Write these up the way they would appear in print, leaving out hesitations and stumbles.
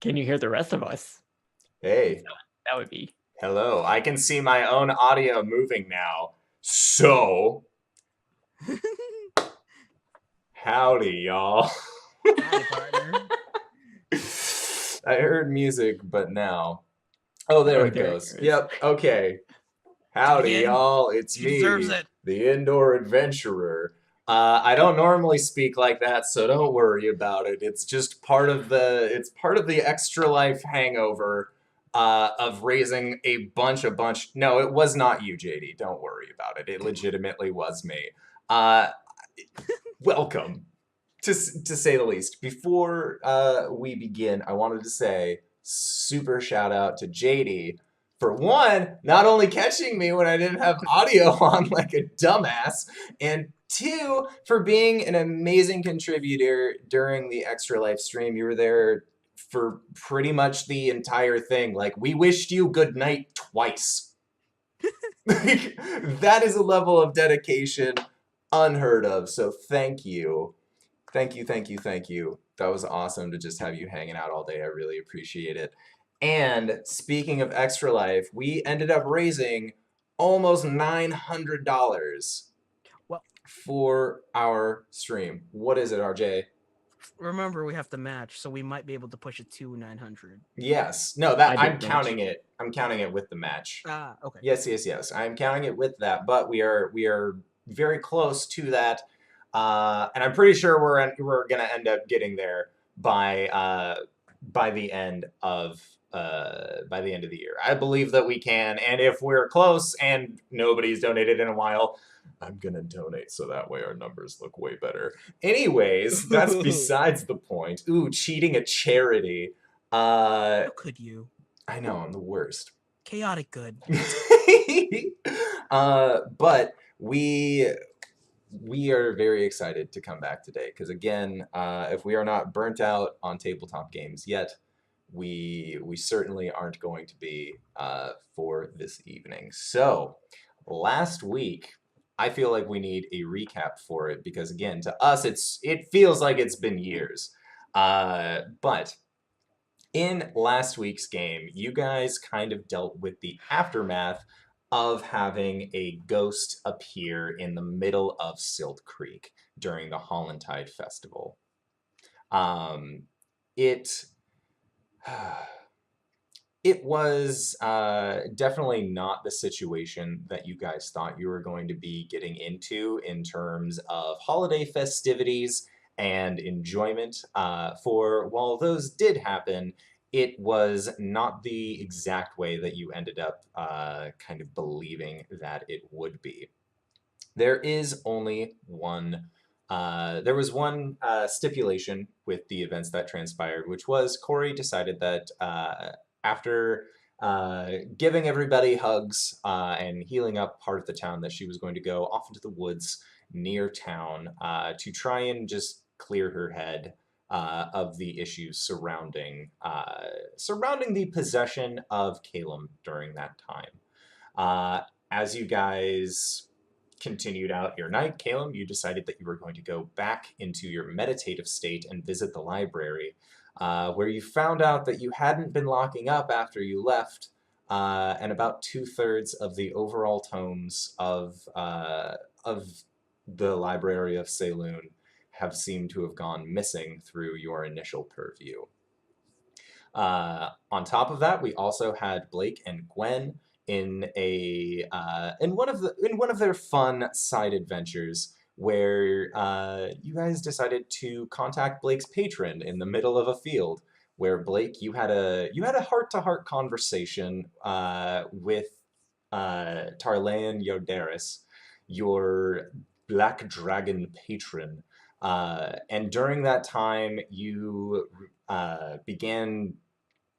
Can you hear the rest of us? Hey, That would be. hello. I can see my own audio moving now. So, howdy, y'all. Howdy, partner. I heard music, but now. Oh, there Oh, it there it goes. goes. Yep, okay. Do it Howdy, again. y'all. It's She deserves me, it. the indoor adventurer. I don't normally speak like that, so don't worry about it. It's just part of the extra life hangover of raising a bunch. No, it was not you, JD. Don't worry about it. It legitimately was me. Uh, Welcome, to say the least. Before we begin, I wanted to say super shout out to JD for one, not only catching me when I didn't have audio on like a dumbass, and two, for being an amazing contributor during the Extra Life stream. You were there for pretty much the entire thing. Like, we wished you good night twice. That is a level of dedication unheard of. So thank you. Thank you. That was awesome to just have you hanging out all day. I really appreciate it. And speaking of Extra Life, we ended up raising almost $900 Well, for our stream. What is it, RJ? remember we have to match, so we might be able to push it to 900. Yes. No, that I I'm did match. counting it. I'm counting it with the match. Okay. Yes. I'm counting it with that, but we are very close to that, and I'm pretty sure we're gonna end up getting there by the end of the year. I believe that we can, and if we're close and nobody's donated in a while, I'm gonna donate so that way our numbers look way better. Anyways, that's besides the point. Ooh, cheating a charity. Uh, How could you? I know I'm the worst. Chaotic good. But we are very excited to come back today because again, if we are not burnt out on tabletop games yet, we certainly aren't going to be for this evening. So last week, I feel like we need a recap for it because again, to us, it feels like it's been years. But in last week's game, you guys kind of dealt with the aftermath of having a ghost appear in the middle of Silt Creek during the Hollantide Festival. Um, it it was definitely not the situation that you guys thought you were going to be getting into in terms of holiday festivities and enjoyment. For while those did happen, it was not the exact way that you ended up kind of believing that it would be. There is only one. There was one stipulation with the events that transpired, which was Cori decided that after giving everybody hugs and healing up part of the town, that she was going to go off into the woods near town to try and just clear her head of the issues surrounding the possession of Caelum during that time. As you guys continued out your night, Caelum, you decided that you were going to go back into your meditative state and visit the library, where you found out that you hadn't been locking up after you left, and about two-thirds of the overall tomes of the Library of Saloon have seemed to have gone missing through your initial purview. On top of that, we also had Blake and Gwen in one of their fun side adventures where you guys decided to contact Blake's patron in the middle of a field. Where Blake, you had a heart-to-heart conversation with Tarlean Yodaris, your black dragon patron. And during that time, you began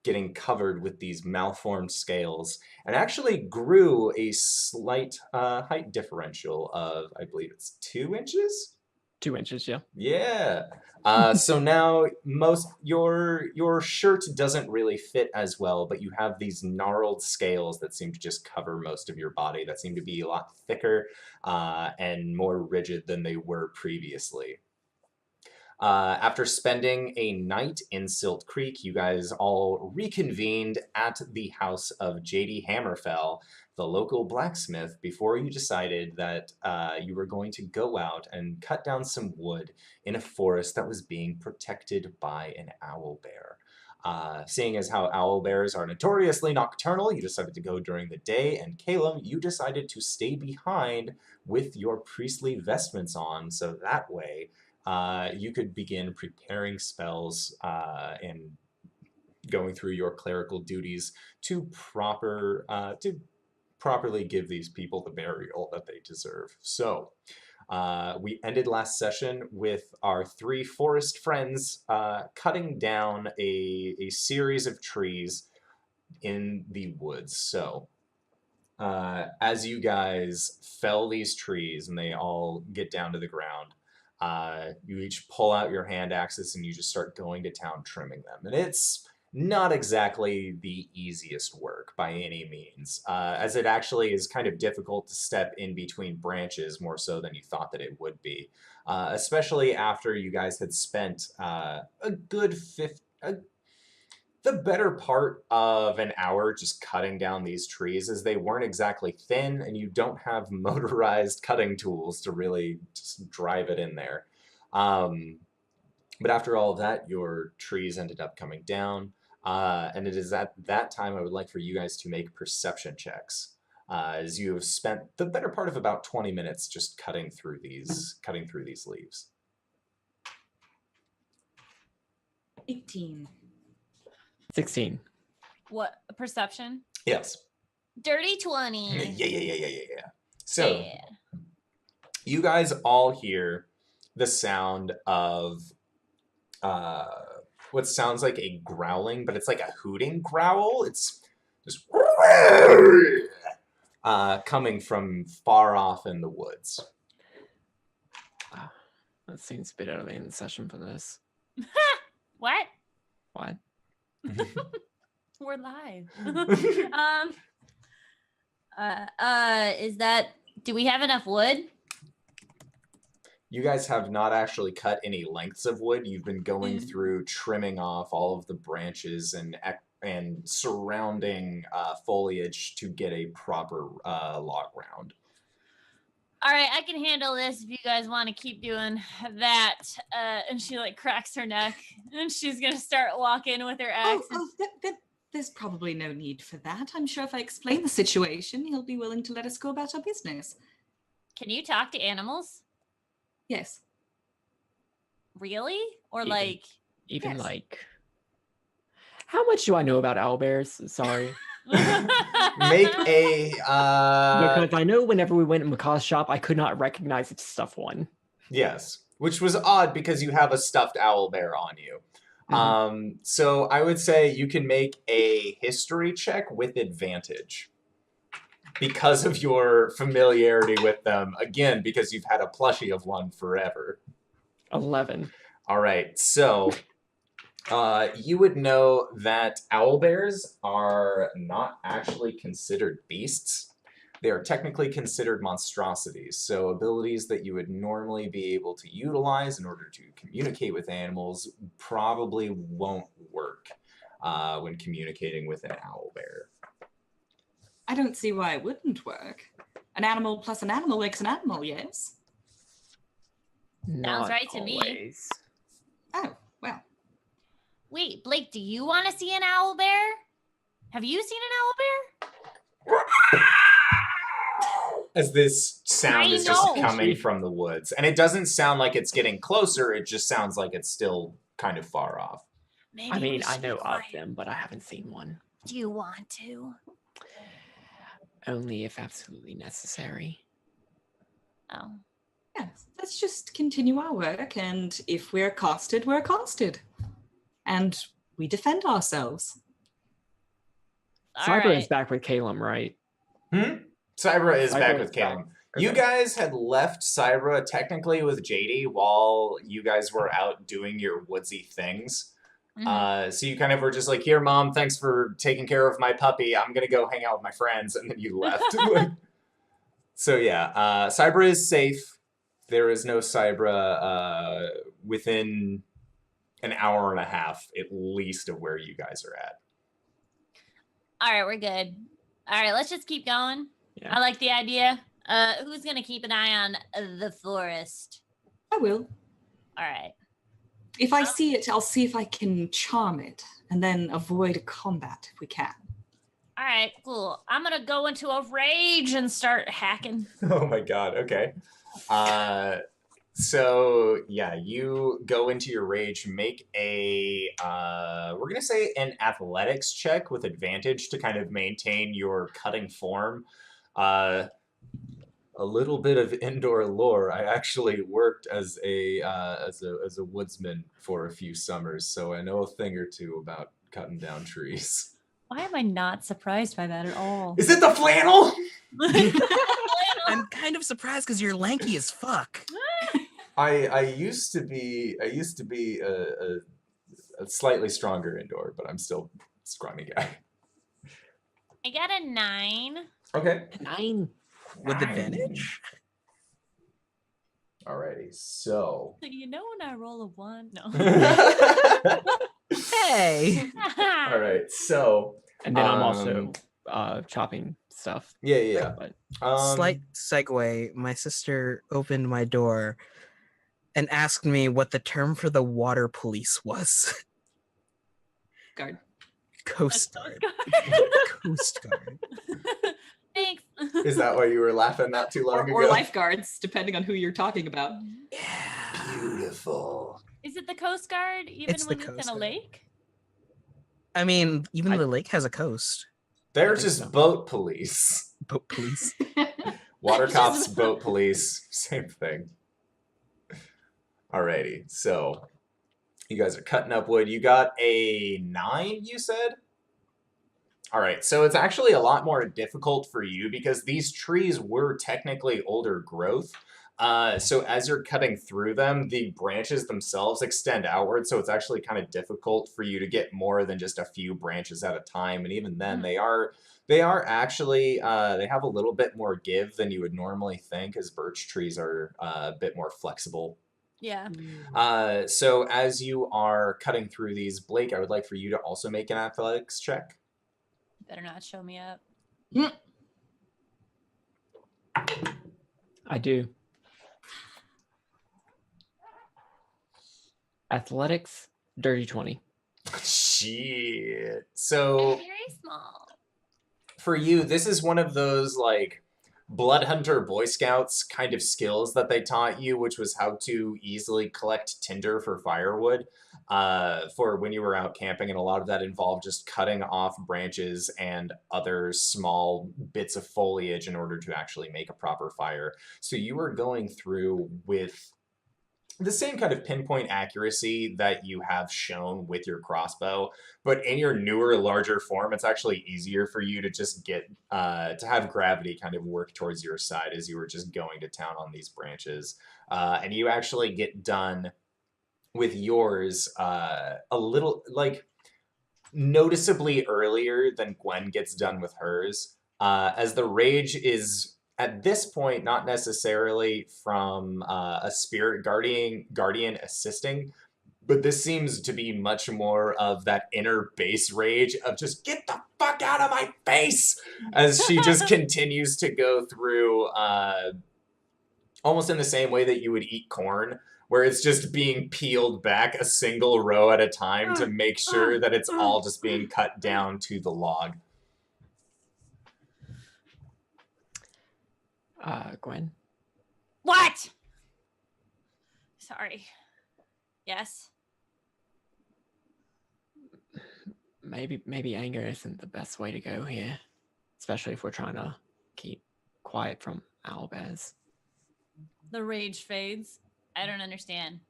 getting covered with these malformed scales and actually grew a slight height differential of, I believe it's 2 inches? 2 inches, yeah. Yeah. So now your shirt doesn't really fit as well, but you have these gnarled scales that seem to just cover most of your body that seem to be a lot thicker and more rigid than they were previously. After spending a night in Silt Creek, you guys all reconvened at the house of J.D. Hammerfell, the local blacksmith, before you decided that you were going to go out and cut down some wood in a forest that was being protected by an owl bear. Seeing as how owl bears are notoriously nocturnal, you decided to go during the day, and Caelum, you decided to stay behind with your priestly vestments on, so that way you could begin preparing spells and going through your clerical duties to properly give these people the burial that they deserve. So, we ended last session with our 3 forest friends cutting down a series of trees in the woods. So, as you guys fell these trees and they all get down to the ground, you each pull out your hand axes and you just start going to town trimming them. And it's not exactly the easiest work by any means, as it actually is kind of difficult to step in between branches more so than you thought that it would be, especially after you guys had spent the better part of an hour just cutting down these trees, as they weren't exactly thin and you don't have motorized cutting tools to really just drive it in there. But after all of that, your trees ended up coming down. And it is at that time I would like for you guys to make perception checks, as you have spent the better part of about 20 minutes just cutting through these leaves. 18. 16. What perception? Yes. Dirty 20. Yeah. So Yeah. you guys all hear the sound of what sounds like a growling, but it's like a hooting growl. It's just coming from far off in the woods. That seems a bit early in the session for this. What? What? We're live. Is that? Do we have enough wood? You guys have not actually cut any lengths of wood. You've been going through trimming off all of the branches and surrounding foliage to get a proper log round. All right, I can handle this if you guys want to keep doing that. And she like cracks her neck, and she's gonna start walking with her axe. There's probably no need for that. I'm sure if I explain the situation, he'll be willing to let us go about our business. Can you talk to animals? Yes. Really? Or Even- like? Even Yes. like, how much do I know about owlbears? Sorry. Make a Because I know whenever we went in Macaw's shop, I could not recognize its stuffed one. yes, which was odd because you have a stuffed owl bear on you. So I would say you can make a history check with advantage because of your familiarity with them. Again, because you've had a plushie of one forever. 11. All right, so you would know that owl bears are not actually considered beasts. They are technically considered monstrosities, so abilities that you would normally be able to utilize in order to communicate with animals probably won't work when communicating with an owl bear. I don't see why it wouldn't work. An animal plus an animal makes an animal, yes? Not right to me. always. Oh, well. Wait, Blake, do you want to see an owl bear? Have you seen an owl bear? As this sound I is just know. coming from the woods. And it doesn't sound like it's getting closer, it just sounds like it's still kind of far off. Maybe I we mean, I should know be of quiet. them, but I haven't seen one. Do you want to? Only if absolutely necessary. Oh. Yes, let's just continue our work, and if we're accosted, we're accosted. And we defend ourselves. All Cyber right. is back with Caelum, right? Cybra is back Cybra with is back. Caelum. You guys had left Cybra technically with JD while you guys were out doing your woodsy things. Mhm. So you kind of were just like, here, Mom, thanks for taking care of my puppy. I'm going to go hang out with my friends. And then you left. So yeah, Cybra is safe. There is no Cybra within an hour and a half, at least, of where you guys are at. All right, we're good. All right, let's just keep going. Yeah. I like the idea. Who's gonna keep an eye on the forest? I will. All right. If I see it, I'll see if I can charm it and then avoid a combat if we can. All right, cool. I'm gonna go into a rage and start hacking. Oh my god, okay. So yeah, you go into your rage, make a we're gonna say an athletics check with advantage to kind of maintain your cutting form. A little bit of indoor lore. I actually worked as a woodsman for a few summers, so I know a thing or two about cutting down trees. Why am I not surprised by that at all? Is it the flannel? I'm kind of surprised because you're lanky as fuck. I used to be a slightly stronger indoor, but I'm still a scrawny guy. I got a 9. Okay. 9. With advantage? Alrighty, so. You know when I roll a 1? No. Hey! All right, so. And then I'm also chopping stuff. Yeah. But Slight segue. My sister opened my door and asked me what the term for the water police was. Guard. Coast Guard. Coast Guard. Thanks. Is that why you were laughing not too long Or ago? lifeguards, depending on who you're talking about. Yeah. Beautiful. Is it the Coast Guard even It's the when it's Coast in a Guard. lake? I mean, even the lake has a coast. They're think just so. boat police. Boat police. Water cops, boat police, same thing. Alrighty, so you guys are cutting up wood. You got a 9, you said? All right, so it's actually a lot more difficult for you because these trees were technically older growth. So as you're cutting through them, the branches themselves extend outward, so it's actually kind of difficult for you to get more than just a few branches at a time. And even then, they are actually they have a little bit more give than you would normally think, as birch trees are a bit more flexible. Yeah. So as you are cutting through these, Blake, I would like for you to also make an athletics check. Better not show me up. I do. Athletics, dirty 20. Shit. So Very small. for you, this is one of those like Blood Hunter Boy Scouts kind of skills that they taught you, which was how to easily collect tinder for firewood for when you were out camping. And a lot of that involved just cutting off branches and other small bits of foliage in order to actually make a proper fire. So you were going through with the same kind of pinpoint accuracy that you have shown with your crossbow, but in your newer, larger form, it's actually easier for you to just get, to have gravity kind of work towards your side as you were just going to town on these branches. And you actually get done with yours a little, like, noticeably earlier than Gwen gets done with hers, as the rage is at this point not necessarily from a spirit guardian assisting, but this seems to be much more of that inner base rage of just get the fuck out of my face, as she just continues to go through almost in the same way that you would eat corn, where it's just being peeled back a single row at a time to make sure that it's all just being cut down to the log. Gwen. What? Sorry. Yes. Maybe anger isn't the best way to go here, especially if we're trying to keep quiet from owlbears. The rage fades. I don't understand.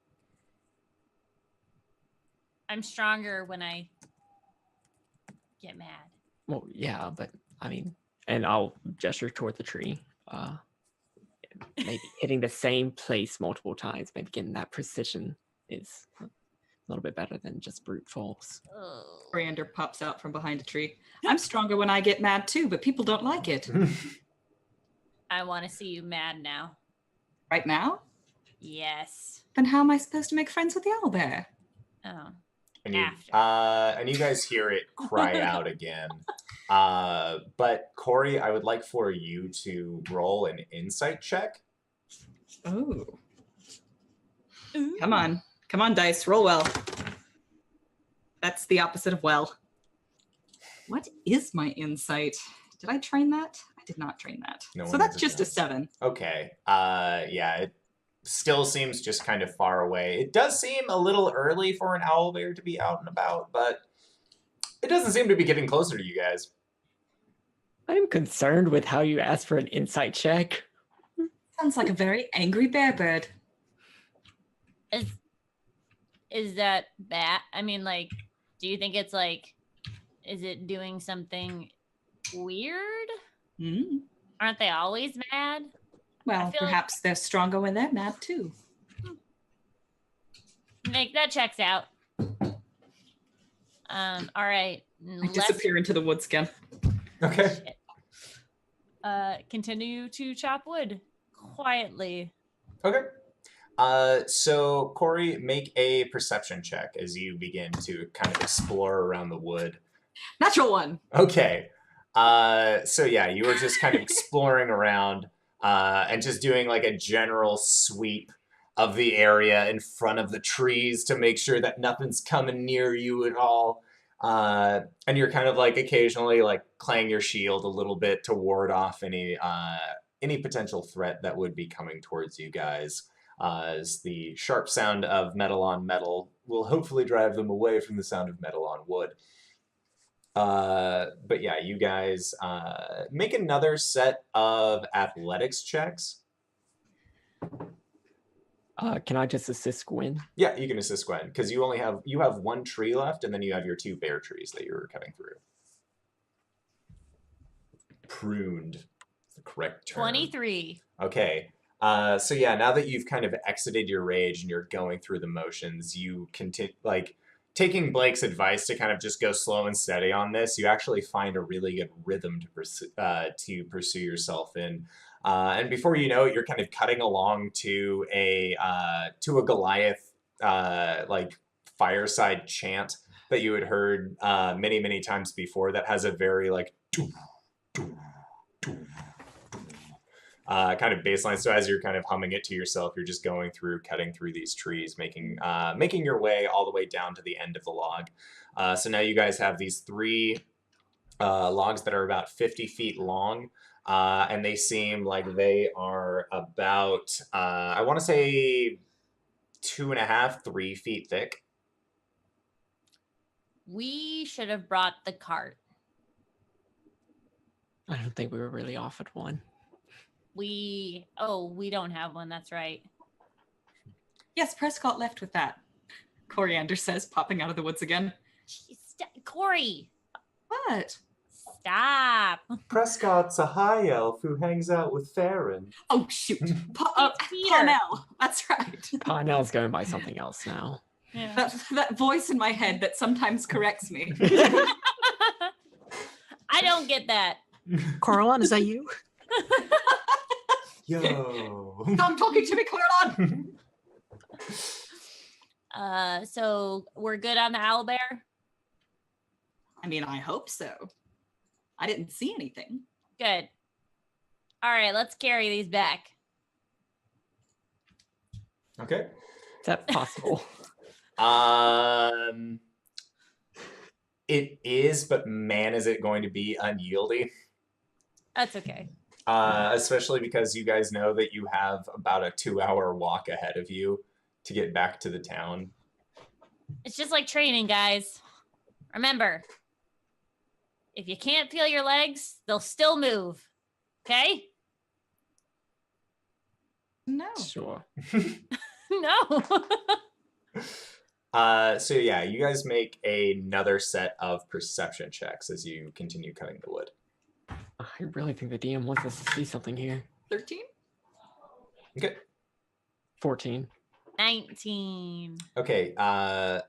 I'm stronger when I get mad. Well, yeah, but I mean, and I'll gesture toward the tree. Maybe hitting the same place multiple times, maybe getting that precision is a little bit better than just brute force. Oh. Coriander pops out from behind a tree. I'm stronger when I get mad too, but people don't like it. I want to see you mad now. Right now? Yes. Then how am I supposed to make friends with the owlbear? Oh. And you, After. and you guys hear it cry out again. But Cori, I would like for you to roll an insight check. Oh. Ooh. Come on. Come on, dice. Roll well. That's the opposite of well. What is my insight? Did I train that? I did not train that. No So one that's ever just a does. 7. Okay. Yeah, it still seems just kind of far away. It does seem a little early for an owlbear to be out and about, but it doesn't seem to be getting closer to you guys. I'm concerned with how you asked for an insight check. Sounds like a very angry bear bird. Is that bad? I mean, like, do you think it's like, is it doing something weird? Mm. Aren't they always mad? Well, feel like- perhaps they're stronger when they're mad too. Nick, that checks out. All right. I disappear into the woods again. Okay. Shit. Continue to chop wood quietly. Okay. So Cori, make a perception check as you begin to kind of explore around the wood. Natural 1. Okay. So yeah, you were just kind of exploring around and just doing like a general sweep of the area in front of the trees to make sure that nothing's coming near you at all. And you're kind of like occasionally like clang your shield a little bit to ward off any potential threat that would be coming towards you guys. As the sharp sound of metal on metal will hopefully drive them away from the sound of metal on wood. But yeah, you guys make another set of athletics checks. Can I just assist Gwen? Yeah, you can assist Gwen because you have one tree left, and then you have your 2 bare trees that you're cutting through. Pruned, the correct term. 23. Okay. So yeah, now that you've kind of exited your rage and you're going through the motions, you continue like taking Blake's advice to kind of just go slow and steady on this. You actually find a really good rhythm to pursue yourself in. And before you know it, you're kind of cutting along to a Goliath like fireside chant that you had heard many, many times before. That has a very like kind of baseline. So as you're kind of humming it to yourself, you're just going through, cutting through these trees, making your way all the way down to the end of the log. So now you guys have these 3 logs that are about 50 feet long. And they seem like they are about, I want to say 2.5, 3 feet thick. We should have brought the cart. I don't think we were really offered one. We don't have one. That's right. Yes, Prescott left with that. Coriander says, popping out of the woods again. Cori, What? stop. Prescott's a high elf who hangs out with Farron. Oh, shoot. Peter. Parnell. That's right. Parnell's going by something else now. Yeah. That voice in my head that sometimes corrects me. I don't get that. Coralon, is that you? Yo. Stop talking to me, Clarelon. So we're good on the owlbear? I mean, I hope so. I didn't see anything. Good. All right, let's carry these back. Okay. Is that possible? It is, but man, is it going to be unyieldy. That's okay. Especially because you guys know that you have about a 2-hour walk ahead of you to get back to the town. It's just like training, guys. Remember, if you can't feel your legs, they'll still move. Okay? No. Sure. No. So yeah, you guys make another set of perception checks as you continue cutting the wood. I really think the DM wants us to see something here. 13? Okay. 14. 19. Okay,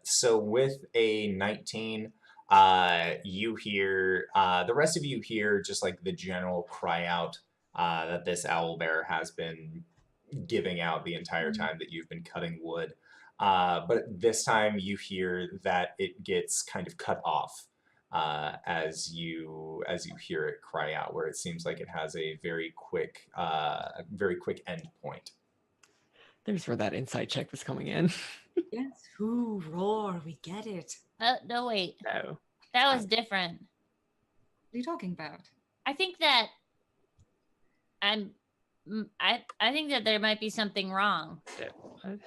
so with a 19, you hear, the rest of you hear just like the general cry out that this owlbear has been giving out the entire time that you've been cutting wood. But this time you hear that it gets kind of cut off as you hear it cry out, where it seems like it has a very quick end point. There's where that insight check was coming in. Yes. Ooh, roar. We get it. No, wait. No. That was different. What are you talking about? I think that I think that there might be something wrong. I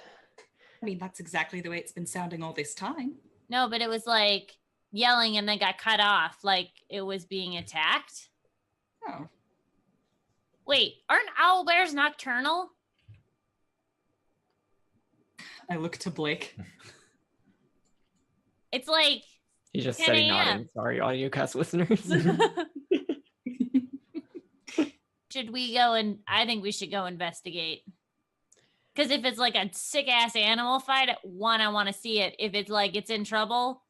mean, that's exactly the way it's been sounding all this time. No, but it was like yelling and then got cut off, like it was being attacked. Oh. Wait, aren't owl bears nocturnal? I look to Blake. It's like He's just 10 steady a.m. nodding. Sorry, audiocast listeners. Should we go and I think we should go investigate. Because if it's like a sick ass animal fight, one, I want to see it. If it's like it's in trouble,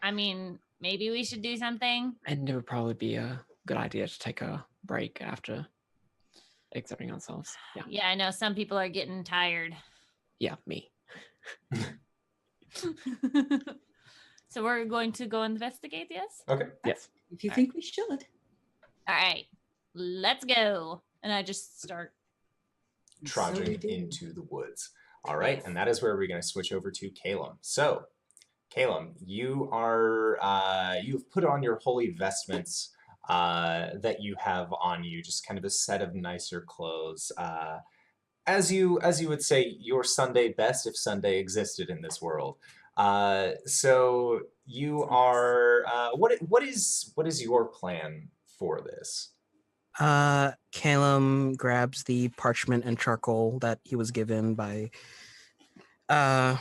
I mean, maybe we should do something. And it would probably be a good idea to take a break after exerting ourselves. Yeah. Yeah, I know some people are getting tired. Yeah, me. So we're going to go investigate this? Okay. Yes. If you think we should. All right, let's go. And I just start. Trudging into the woods. All right, and that is where we're going to switch over to Caelum. So, Caelum, you've put on your holy vestments that you have on you, just kind of a set of nicer clothes. As you would say, your Sunday best if Sunday existed in this world. So you are. What is your plan for this? Caelum grabs the parchment and charcoal that he was given by the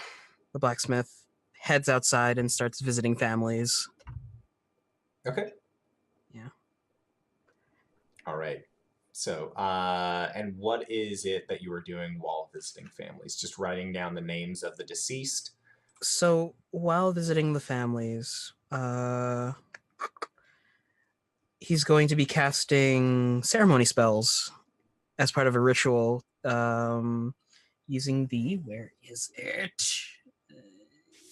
blacksmith, heads outside and starts visiting families. Okay. Yeah. All right. So, and what is it that you were doing while visiting families? Just writing down the names of the deceased? So while visiting the families, he's going to be casting ceremony spells as part of a ritual, using the, where is it?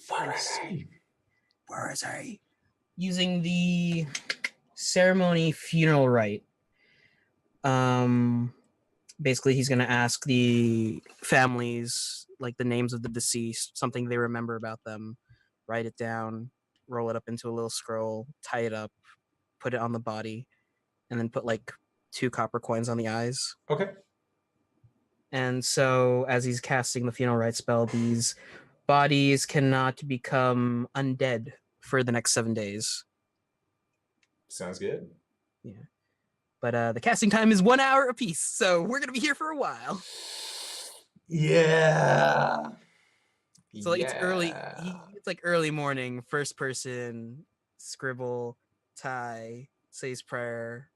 Where is he? Using the ceremony funeral rite. Basically he's going to ask the families, like the names of the deceased, something they remember about them, write it down, roll it up into a little scroll, tie it up, put it on the body, and then put like 2 copper coins on the eyes. Okay. And so as he's casting the funeral rite spell, these bodies cannot become undead for the next 7 days. Sounds good. Yeah. But the casting time is 1 hour apiece, so we're gonna be here for a while. Yeah. So like, it's early. It's like early morning. First person, scribble, tie, says prayer.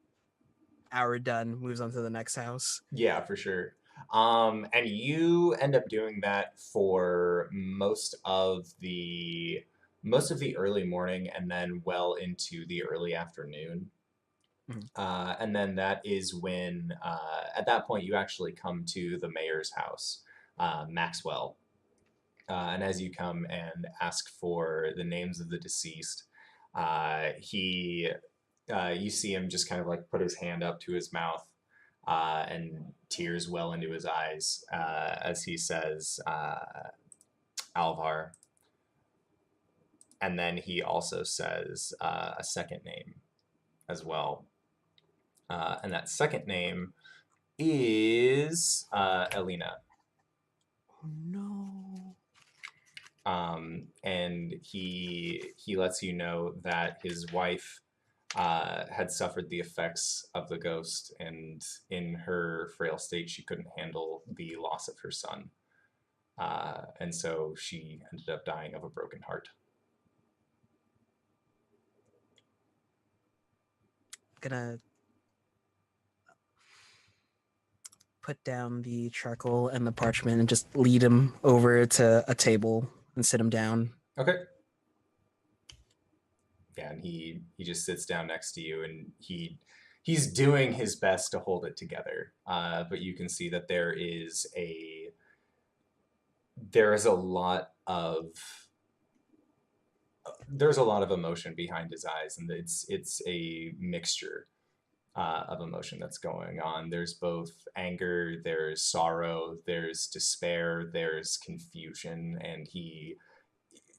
Hour done. Moves on to the next house. Yeah, for sure. And you end up doing that for most of the early morning, and then well into the early afternoon. Mhm. And then that is when, at that point, you actually come to the mayor's house, Maxwell. And as you come and ask for the names of the deceased, you see him just kind of like put his hand up to his mouth, and tears well into his eyes as he says, Alvar. And then he also says a second name as well. And that second name is Elena. Oh no. And he lets you know that his wife had suffered the effects of the ghost, and in her frail state, she couldn't handle the loss of her son. And so she ended up dying of a broken heart. Gonna put down the charcoal and the parchment and just lead him over to a table and sit him down. Okay. Yeah, and he just sits down next to you, and he he's doing his best to hold it together, but you can see that there is a lot of emotion behind his eyes, and it's a mixture of emotion that's going on. There's both anger, there's sorrow, there's despair, there's confusion, and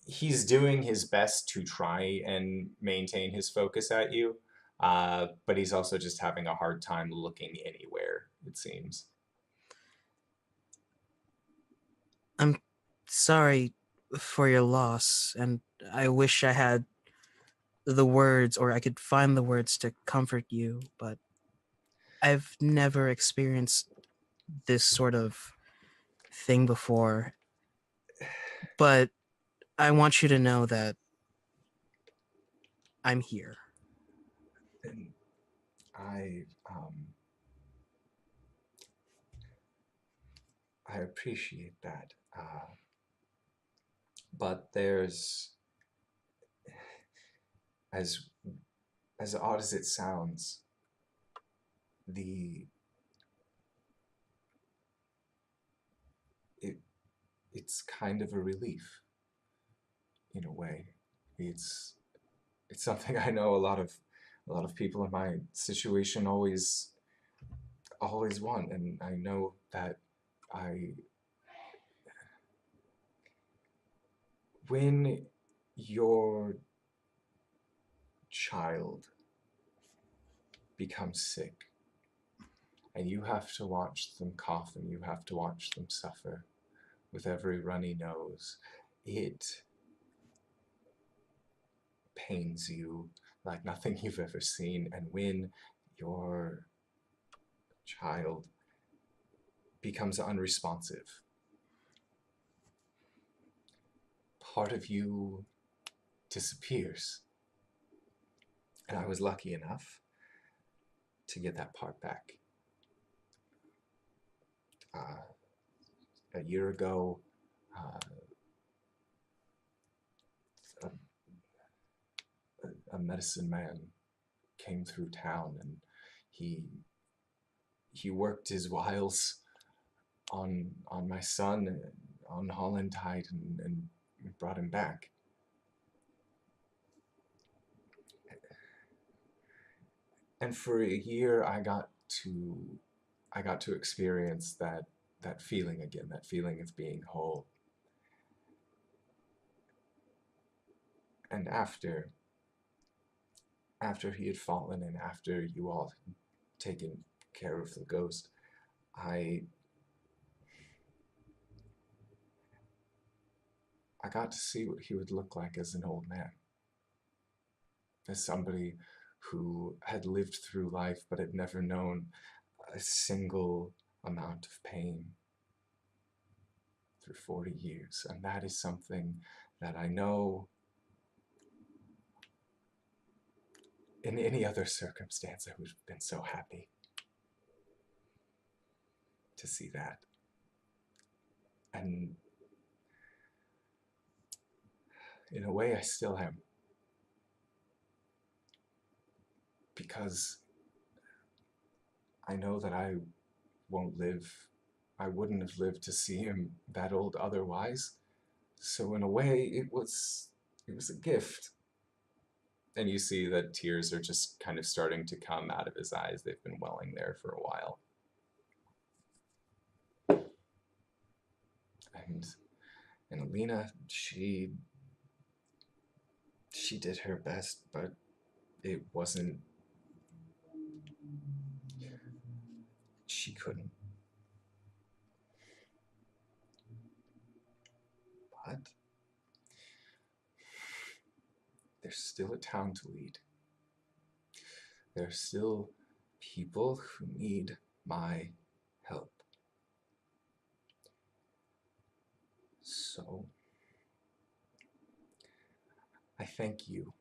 he's doing his best to try and maintain his focus at you, but he's also just having a hard time looking anywhere, it seems. I'm sorry for your loss, and I wish I had the words, or I could find the words to comfort you, but I've never experienced this sort of thing before. But I want you to know that I'm here. And I appreciate that, but there's, as odd as it sounds, it's kind of a relief in a way. It's something I know a lot of people in my situation always want, and I know that when your child becomes sick and you have to watch them cough and you have to watch them suffer with every runny nose, it pains you like nothing you've ever seen. And when your child becomes unresponsive, part of you disappears. And I was lucky enough to get that part back. A year ago, a medicine man came through town, and he worked his wiles on my son, on Hollandtide, and brought him back. And for a year, I got to experience that feeling again, that feeling of being whole. And after he had fallen, and after you all had taken care of the ghost, I got to see what he would look like as an old man. As somebody who had lived through life but had never known a single amount of pain through 40 years. And that is something that I know in any other circumstance I would have been so happy to see that. And in a way, I still am. Because I know that I wouldn't have lived to see him that old otherwise. So in a way, it was a gift. And you see that tears are just kind of starting to come out of his eyes. They've been welling there for a while. And Alina, she did her best, but it wasn't, she couldn't. But there's still a town to lead. There's still people who need my help. So, I thank you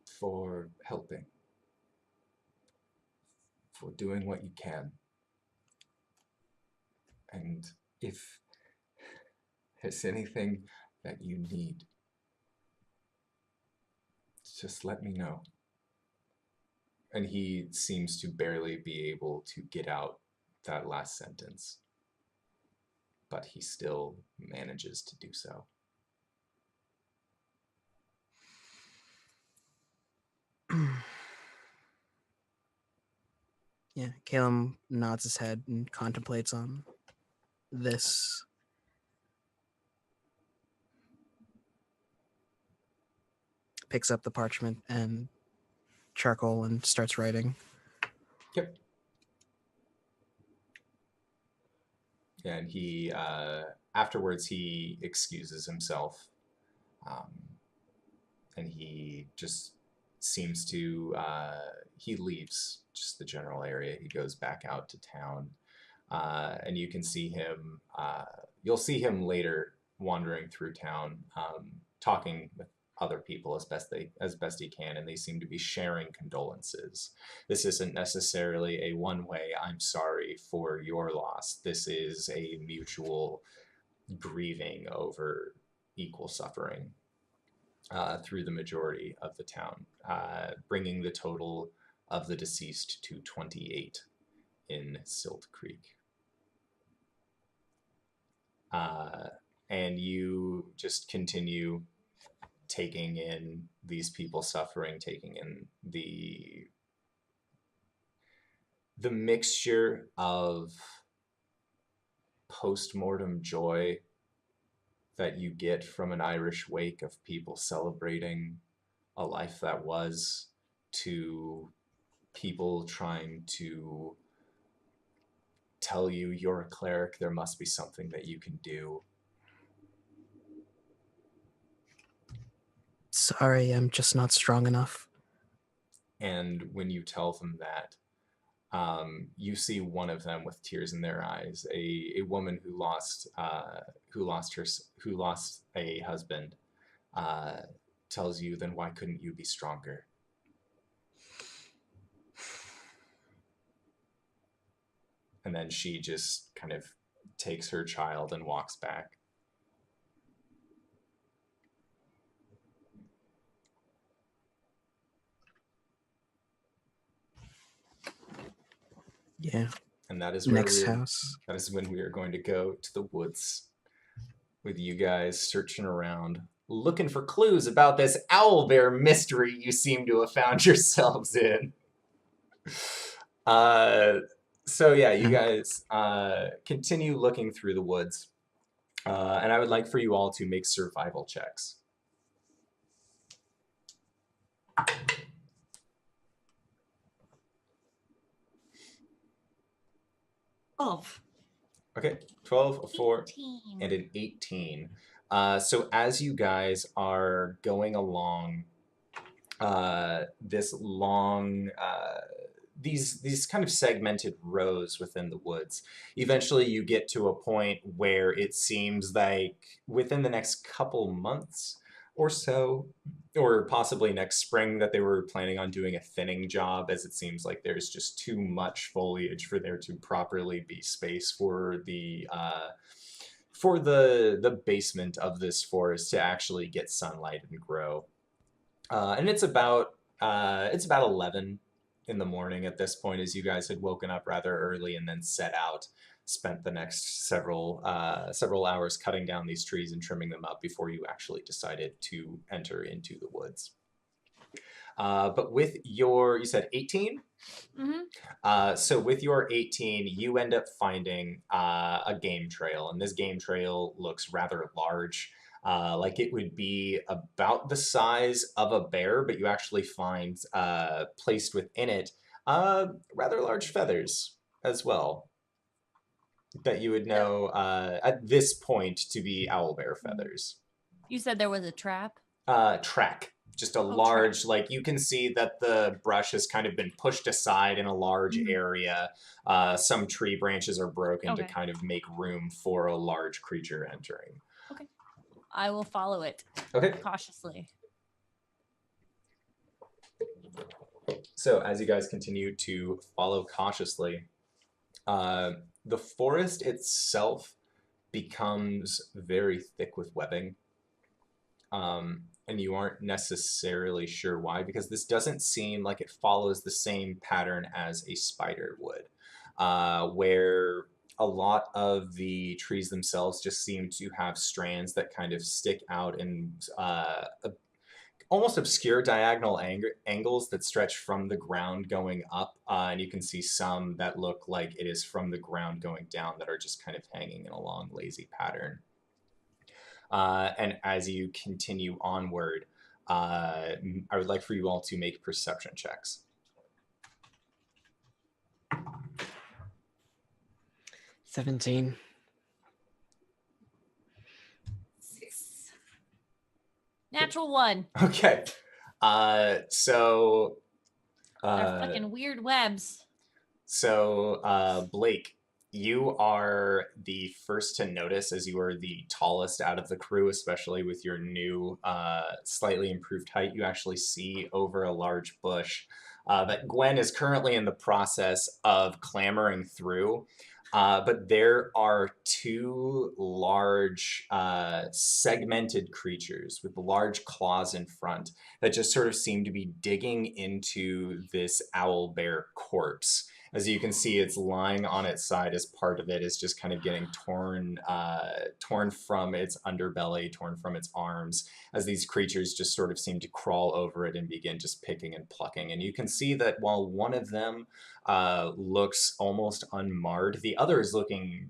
for helping, for doing what you can. And if there's anything that you need, just let me know. And he seems to barely be able to get out that last sentence. But he still manages to do so. Yeah, Caelum nods his head and contemplates on this. Picks up the parchment and charcoal and starts writing. Yep. And he, afterwards, he excuses himself. And he just seems to, he leaves just the general area. He goes back out to town. And you can see him, you'll see him later wandering through town, talking with other people as best he can, and they seem to be sharing condolences. This isn't necessarily a one-way, I'm sorry for your loss. This is a mutual grieving over equal suffering through the majority of the town, bringing the total of the deceased to 28 in Silt Creek. And you just continue taking in these people suffering, taking in the mixture of post-mortem joy that you get from an Irish wake of people celebrating a life that was, to people trying to tell you you're a cleric, there must be something that you can do. Sorry, I'm just not strong enough. And when you tell them that, you see one of them with tears in their eyes, a woman who lost a husband, tells you, then why couldn't you be stronger? And then she just kind of takes her child and walks back. Yeah. And that is Next house. That is when we are going to go to the woods with you guys searching around, looking for clues about this owlbear mystery you seem to have found yourselves in. So yeah, you guys continue looking through the woods. And I would like for you all to make survival checks. 12. Okay, 12, a 4, 18. and an 18. So as you guys are going along this long, these kind of segmented rows within the woods, eventually you get to a point where it seems like within the next couple months or so, or possibly next spring, that they were planning on doing a thinning job, as it seems like there's just too much foliage for there to properly be space for the basement of this forest to actually get sunlight and grow. And it's about 11 in the morning at this point, as you guys had woken up rather early and then set out, spent the next several hours cutting down these trees and trimming them up before you actually decided to enter into the woods. But with you said 18? Mm-hmm. So with your 18, you end up finding a game trail, and this game trail looks rather large. Like it would be about the size of a bear, but you actually find placed within it rather large feathers as well, that you would know at this point to be owlbear feathers. You said there was a trap? Track. Just a large, like you can see that the brush has kind of been pushed aside in a large area. Some tree branches are broken to kind of make room for a large creature entering. Okay. I will follow it. Okay. Cautiously. So as you guys continue to follow cautiously, the forest itself becomes very thick with webbing. and you aren't necessarily sure why, because this doesn't seem like it follows the same pattern as a spider would, where a lot of the trees themselves just seem to have strands that kind of stick out in almost obscure diagonal angles that stretch from the ground going up, and you can see some that look like it is from the ground going down that are just kind of hanging in a long, lazy pattern. And as you continue onward, I would like for you all to make perception checks. 17. 6. Natural 1. Okay. So They're fucking weird webs. So, Blake, you are the first to notice, as you are the tallest out of the crew, especially with your new, slightly improved height. You actually see over a large bush that Gwen is currently in the process of clambering through. But there are two large segmented creatures with large claws in front that just sort of seem to be digging into this owl bear corpse. As you can see, it's lying on its side as part of it is just kind of getting torn from its underbelly, torn from its arms, as these creatures just sort of seem to crawl over it and begin just picking and plucking. And you can see that while one of them looks almost unmarred, the other is looking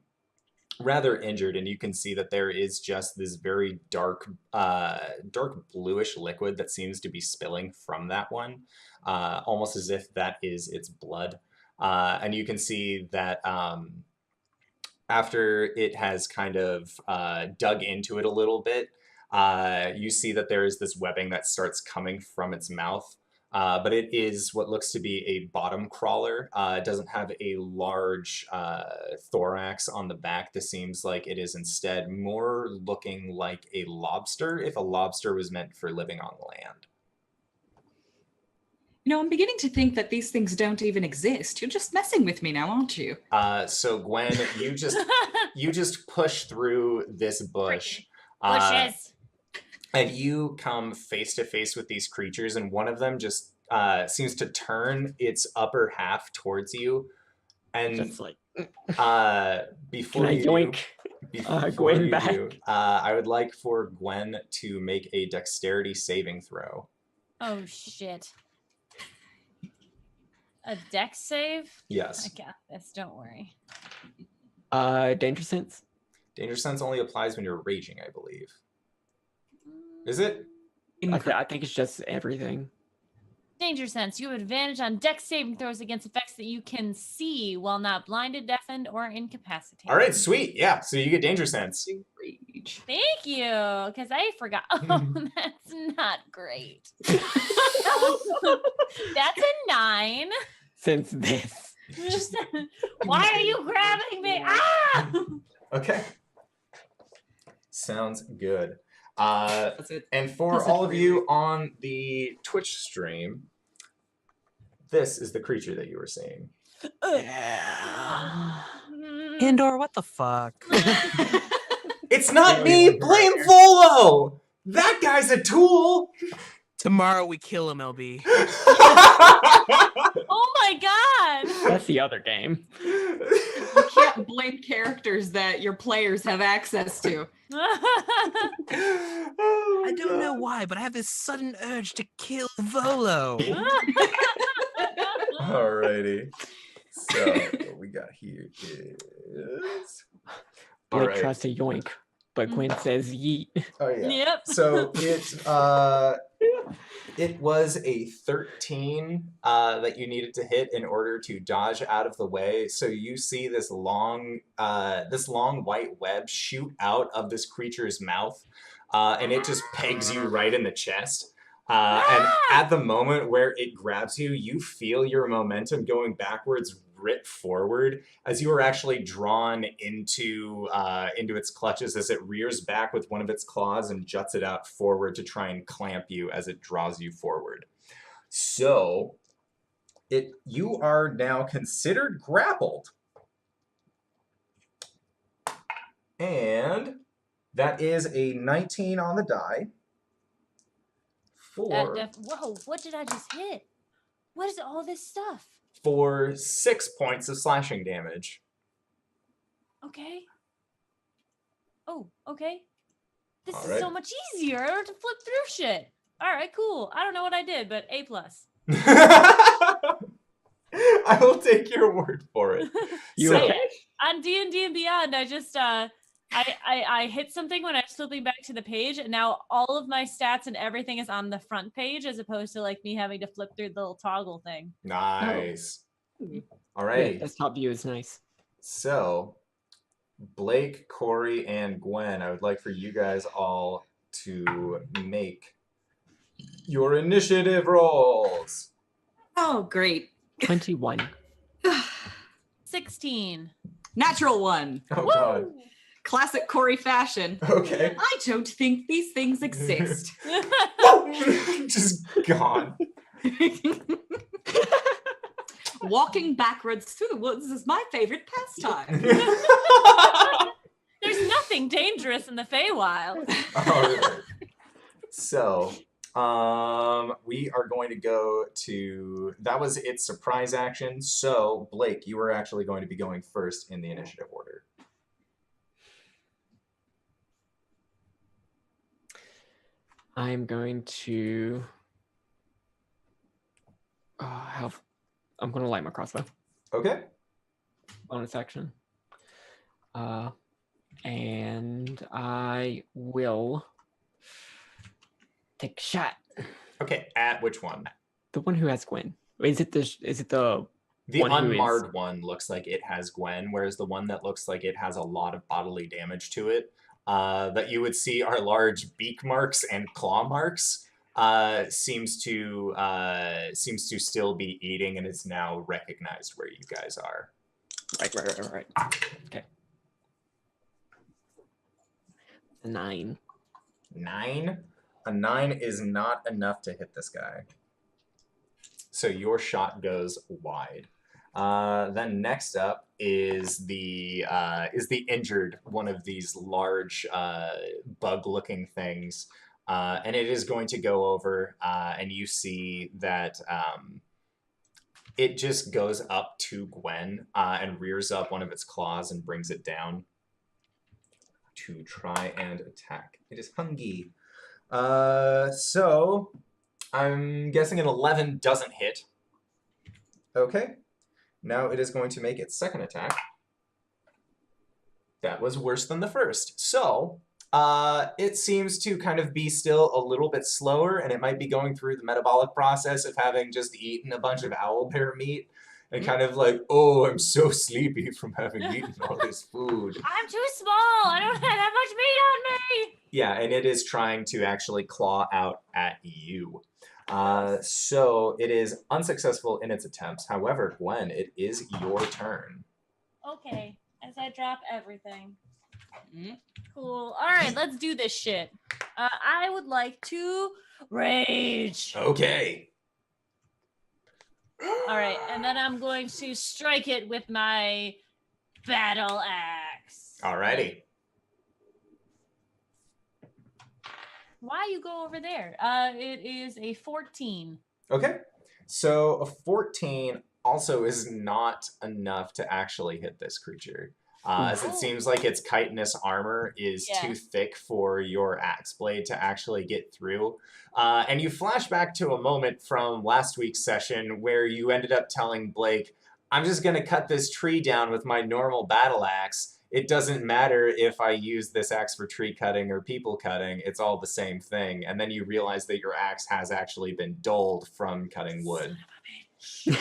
rather injured, and you can see that there is just this very dark bluish liquid that seems to be spilling from that one, almost as if that is its blood. And you can see that after it has kind of dug into it a little bit, you see that there is this webbing that starts coming from its mouth. But it is what looks to be a bottom crawler. It doesn't have a large thorax on the back. This seems like it is instead more looking like a lobster, if a lobster was meant for living on land. You know, I'm beginning to think that these things don't even exist. You're just messing with me now, aren't you? So Gwen, you just push through this bush. Bushes. And you come face to face with these creatures, and one of them just seems to turn its upper half towards you. And Just like, before can I you yoink before Gwen you back? do, I would like for Gwen to make a dexterity saving throw. Oh shit. A dex save? Yes. I got this, don't worry. Danger sense. Danger sense only applies when you're raging, I believe. Is it? I think it's just everything. Danger sense. You have advantage on dex saving throws against effects that you can see while not blinded, deafened, or incapacitated. All right, sweet. Yeah, so you get danger sense. Rage. Thank you, because I forgot. Oh, that's not great. That's a 9. Since this. Why are you grabbing me? Ah! Okay. Sounds good. That's it. And for That's a all of 3. you on the Twitch stream, this is the creature that you were seeing. Yeah. Andor, what the fuck? It's not me! Blame Volo! That guy's a tool! Tomorrow we kill him, LB. Oh my god! That's the other game. You can't blame characters that your players have access to. Oh, I don't know why, but I have this sudden urge to kill Volo. Alrighty. So, what we got here is... Blake Alright. tries to yoink, but Gwen says yeet. Oh, yeah. Yep. So it was a 13 that you needed to hit in order to dodge out of the way. So you see this long white web shoot out of this creature's mouth, and it just pegs you right in the chest. And at the moment where it grabs you, you feel your momentum going backwards, rip forward, as you are actually drawn into its clutches as it rears back with one of its claws and juts it out forward to try and clamp you as it draws you forward. So, you are now considered grappled. And that is a 19 on the die. Whoa, what did I just hit? What is all this stuff? For 6 points of slashing damage. Okay. Oh, okay. This All is right. so much easier. I don't have to flip through shit. All right, cool. I don't know what I did, but A+. I will take your word for it. You So- okay? On D&D and Beyond, I just I hit something when I was flipping back to the page, and now all of my stats and everything is on the front page, as opposed to like me having to flip through the little toggle thing. Nice. Oh. All Yeah, right. desktop view is nice. So, Blake, Cori, and Gwen, I would like for you guys all to make your initiative rolls. Oh, great. 21. 16. Natural 1. Oh, God. Woo! Classic Cori fashion. Okay. I don't think these things exist. Just gone. Walking backwards through the woods is my favorite pastime. There's nothing dangerous in the Feywild. All right. So, we are going to go to, that was its surprise action. So, Blake, you are actually going to be going first in the initiative order. I'm going to I'm going to light my crossbow. Okay. Bonus action. And I will take a shot. Okay, at which one? The one who has Gwen. Is it the The one who is- unmarred one looks like it has Gwen, whereas the one that looks like it has a lot of bodily damage to it, that you would see are large beak marks and claw marks, seems to still be eating and is now recognized where you guys are. Right. Okay. 9. 9? A 9 is not enough to hit this guy. So your shot goes wide. Then next up is the injured one of these large bug-looking things, and it is going to go over, and you see that it just goes up to Gwen and rears up one of its claws and brings it down to try and attack. It is hungry. So I'm guessing an 11 doesn't hit. Okay. Now it is going to make its second attack. That was worse than the first. So it seems to kind of be still a little bit slower, and it might be going through the metabolic process of having just eaten a bunch of owlbear meat. And kind of like, oh, I'm so sleepy from having eaten all this food. I'm too small. I don't have that much meat on me. Yeah, and it is trying to actually claw out at you. So it is unsuccessful in its attempts. However, Gwen, it is your turn. Okay, as I drop everything. Cool. All right, let's do this shit. I would like to rage. Okay. All right, and then I'm going to strike it with my battle axe. Alrighty. Why you go over there? It is a 14. Okay. So a 14 also is not enough to actually hit this creature. As it seems like its chitinous armor is too thick for your axe blade to actually get through. And you flash back to a moment from last week's session where you ended up telling Blake, I'm just going to cut this tree down with my normal battle axe. It doesn't matter if I use this axe for tree cutting or people cutting. It's all the same thing. And then you realize that your axe has actually been dulled from cutting wood. Shit!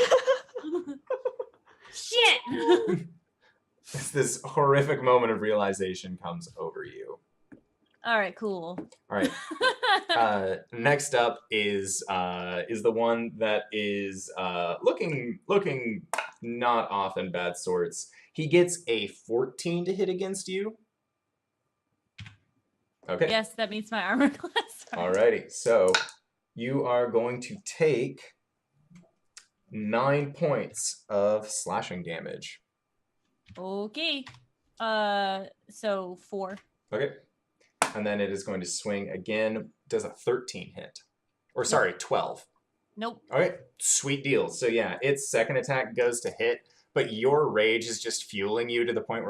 This horrific moment of realization comes over you. All right, cool. All right. Next up is the one that is looking not off in bad sorts. He gets a 14 to hit against you. Okay. Yes, that meets my armor class. Alrighty. So you are going to take 9 points of slashing damage. Okay. So 4. Okay. And then it is going to swing again. Does a 13 hit? Or sorry, 12. Nope. All right, sweet deal. So yeah, its second attack goes to hit, but your rage is just fueling you to the point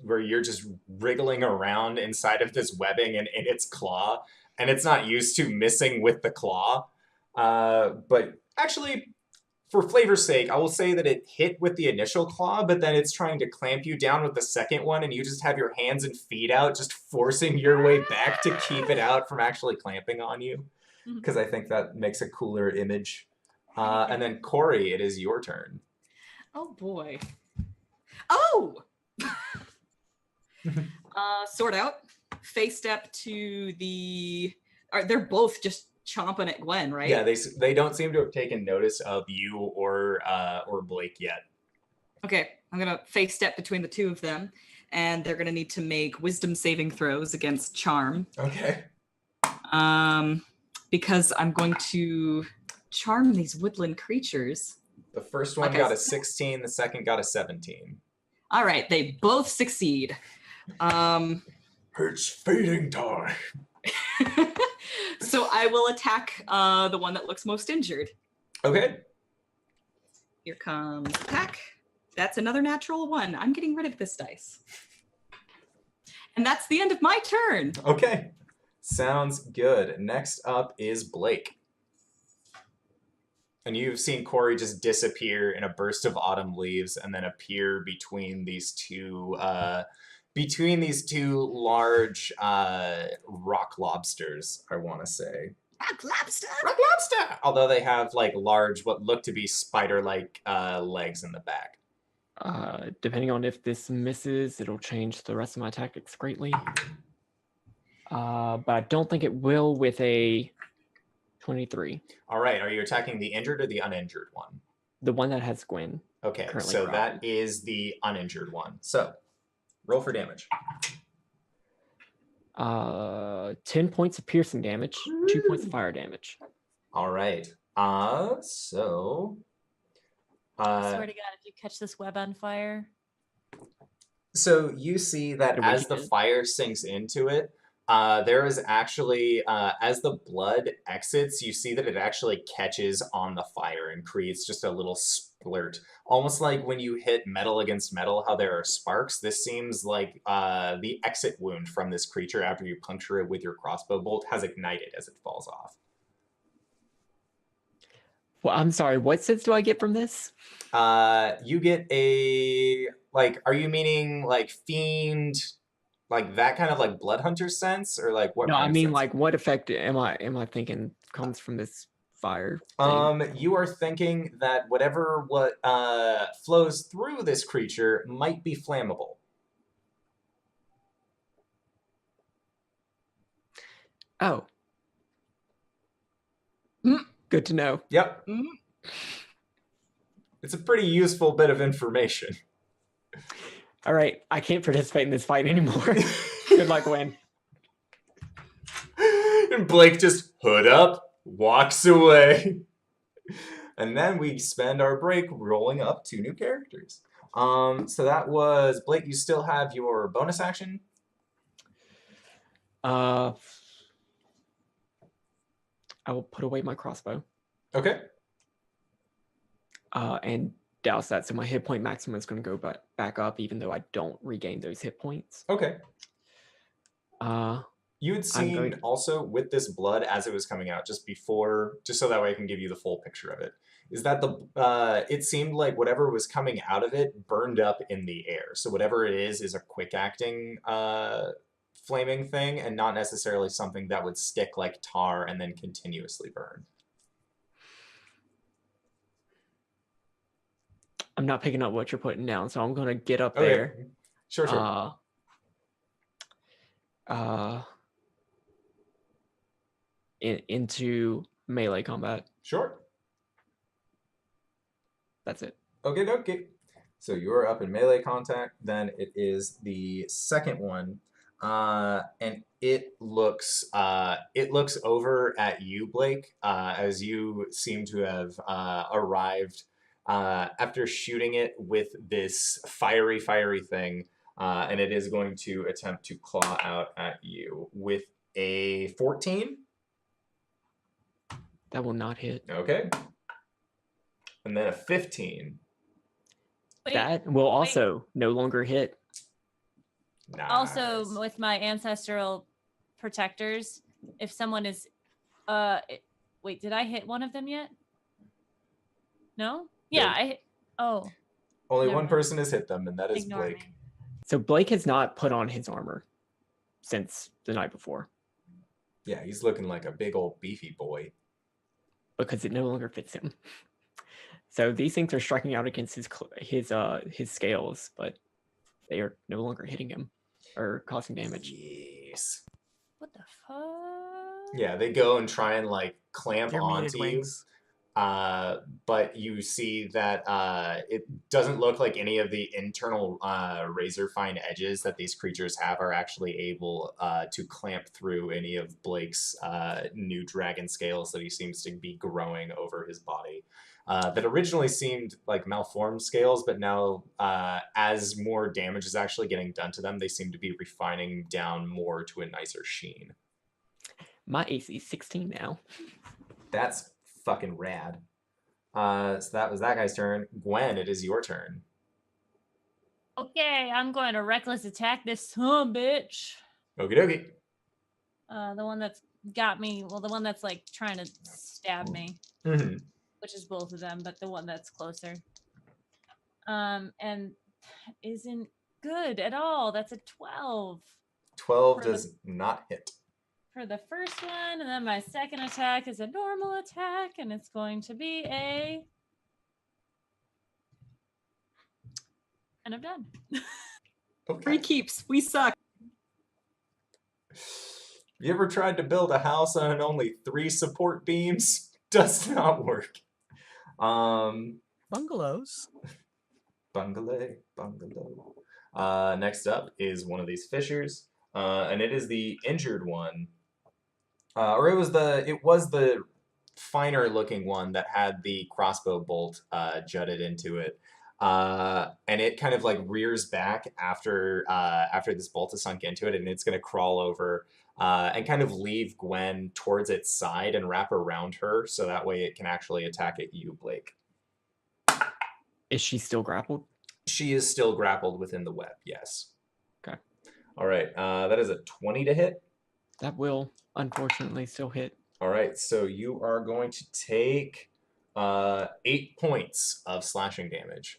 where you're just wriggling around inside of this webbing and in its claw, and it's not used to missing with the claw. But actually, for flavor's sake, I will say that it hit with the initial claw, but then it's trying to clamp you down with the second one, and you just have your hands and feet out, just forcing your way back to keep it out from actually clamping on you. Because I think that makes a cooler image. And then Cori, it is your turn. Oh boy. Oh! Sort out. Face step to the... They're both just chomping at Gwen, right? Yeah, they don't seem to have taken notice of you or Blake yet. Okay, I'm gonna face step between the two of them, and they're gonna need to make wisdom saving throws against charm. Okay. Because I'm going to charm these woodland creatures. The first one got a 16, the second got a 17. All right, they both succeed. It's feeding time. So I will attack the one that looks most injured. Okay. Here comes attack. That's another natural 1. I'm getting rid of this dice. And that's the end of my turn. Okay. Sounds good. Next up is Blake. And you've seen Cori just disappear in a burst of autumn leaves and then appear between these two large rock lobsters, I want to say. Rock lobster! Rock lobster! Although they have like large, what look to be spider-like legs in the back. Depending on if this misses, it'll change the rest of my tactics greatly. But I don't think it will with a 23. All right, are you attacking the injured or the uninjured one? The one that has Gwen. Okay, Currently so grappled. that is the uninjured one. So, roll for damage. 10 points of piercing damage, 2 points of fire damage. All right. So... I swear to God, if you catch this web on fire. So you see that as the fire sinks into it, there is actually, as the blood exits, you see that it actually catches on the fire and creates just a little splurt. Almost like when you hit metal against metal, how there are sparks. This seems like the exit wound from this creature after you puncture it with your crossbow bolt has ignited as it falls off. Well, I'm sorry, what sense do I get from this? You get a, like, are you meaning like fiend, like that kind of like blood hunter sense, or like what? No, kind I of mean sense? like what effect am I thinking comes from this fire thing? You are thinking that whatever flows through this creature might be flammable. Oh. Good to know. Yep. It's a pretty useful bit of information. All right, I can't participate in this fight anymore. Good luck, Gwen. And Blake just hood up, walks away. And then we spend our break rolling up 2 new characters. So that was Blake. You still have your bonus action? I will put away my crossbow. Okay. And douse that, so my hit point maximum is going to go back up, even though I don't regain those hit points. Okay. You had seen going... also with this blood as it was coming out, just so that way I can give you the full picture of it, is that it seemed like whatever was coming out of it burned up in the air. So whatever it is a quick acting flaming thing, and not necessarily something that would stick like tar and then continuously burn. I'm not picking up what you're putting down, so I'm going to get up Okay. there. Sure. Into melee combat. Sure. That's it. Okay. So you're up in melee contact. Then it is the second one. And it looks over at you, Blake, as you seem to have arrived after shooting it with this fiery thing, and it is going to attempt to claw out at you with a 14. That will not hit. Okay. And then a 15. Wait, That will also no longer hit. Nice. also with my ancestral protectors, if someone is wait, did I hit one of them yet? No? Yeah, Nope. I hit. Oh, Only never one mind. person has hit them, and that is Ignore Blake. me. So Blake has not put on his armor since the night before Yeah, he's looking like a big old beefy boy. because it no longer fits him. So these things are striking out against his scales, but they are no longer hitting him or causing damage. Yes. What the fuck? Yeah, they go and try and like clamp They're mated onto you. wings. But you see that it doesn't look like any of the internal razor fine edges that these creatures have are actually able to clamp through any of Blake's new dragon scales that he seems to be growing over his body. That originally seemed like malformed scales, but now as more damage is actually getting done to them, they seem to be refining down more to a nicer sheen. My AC is 16 now. That's fucking rad. So that was that guy's turn. Gwen, it is your turn. Okay, I'm going to reckless attack this son bitch. Okie dokie. The one that's got me. Well, the one that's like trying to stab me, Mm-hmm. which is both of them, but the one that's closer. And that isn't good at all. That's a 12 12 For the- does not hit. for the first one, and then my second attack is a normal attack, and it's going to be a. And I'm done. Free Okay. keeps. We suck. You ever tried to build a house on only 3 support beams? Does not work. Bungalows. Bungalow. Next up is one of these fissures, and it is the injured one, or it was the finer looking one that had the crossbow bolt jutted into it, and it kind of like rears back after this bolt has sunk into it, and it's going to crawl over and kind of leave Gwen towards its side and wrap around her, so that way it can actually attack at you, Blake. Is she still grappled? She is still grappled within the web, yes. Okay. All right, that is a 20 to hit. That will unfortunately still hit. All right, so you are going to take 8 points of slashing damage.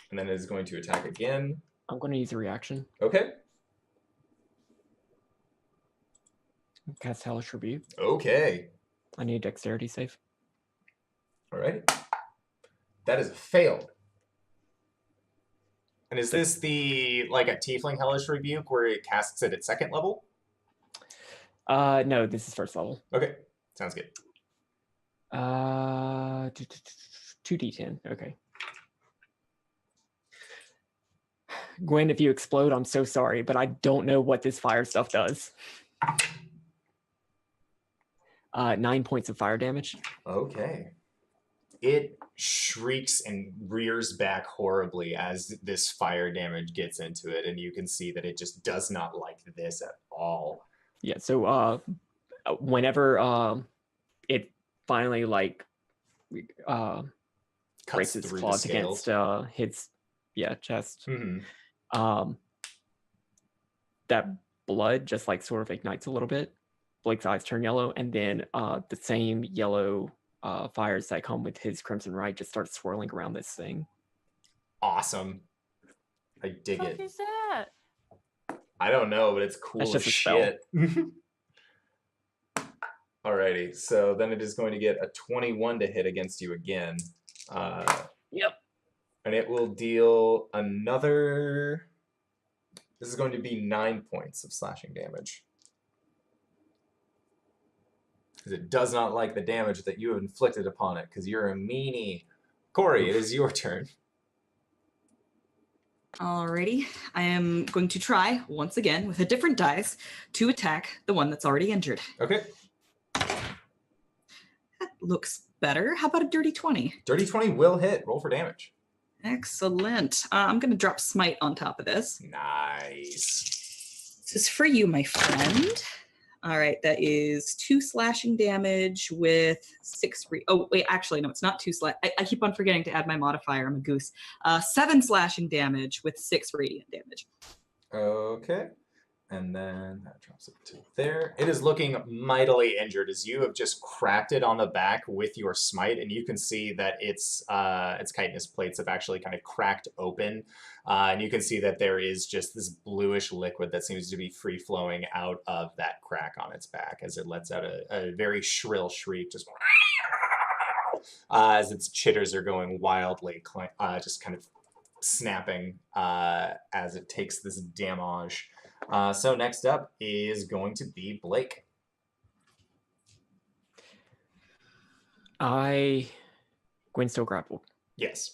And then it is going to attack again. I'm going to use a reaction. Okay. Cast Hellish Rebuke. Okay. I need a dexterity save. All right. That is a failed. And is this like a Tiefling Hellish Rebuke where it casts it at second level? No, this is first level. Okay, sounds good. 2d10. Okay. Gwen, if you explode, I'm so sorry, but I don't know what this fire stuff does. 9 points of fire damage. Okay. It shrieks and rears back horribly as this fire damage gets into it, and you can see that it just does not like this at all. Yeah, so whenever it finally like breaks its through the claws scales. against his chest, Mm-hmm. that blood just like sort of ignites a little bit. Blake's eyes turn yellow, and then the same yellow fires that come with his Crimson Rite just start swirling around this thing. Awesome. I dig What it. is that? I don't know, but it's cool That's as just a spell. shit. Alrighty, so then it is going to get a 21 to hit against you again. Yep. And it will deal another... This is going to be 9 points of slashing damage. Because it does not like the damage that you have inflicted upon it, because you're a meanie. Cori, it is your turn. Alrighty, I am going to try once again with a different dice to attack the one that's already injured. Okay. That looks better. How about a dirty 20? Dirty 20 will hit. Roll for damage. Excellent. I'm going to drop Smite on top of this. Nice. This is for you, my friend. All right, that is 2 slashing damage with 6. Oh wait, actually no, it's not 2 slash. I keep on forgetting to add my modifier. I'm a goose. 7 slashing damage with 6 radiant damage. Okay. And then that drops it to there. It is looking mightily injured as you have just cracked it on the back with your smite, and you can see that its chitinous plates have actually kind of cracked open, and you can see that there is just this bluish liquid that seems to be free flowing out of that crack on its back as it lets out a very shrill shriek, just as its chitters are going wildly, just kind of snapping as it takes this damage. So next up is going to be Blake. Gwen still grappled. Yes.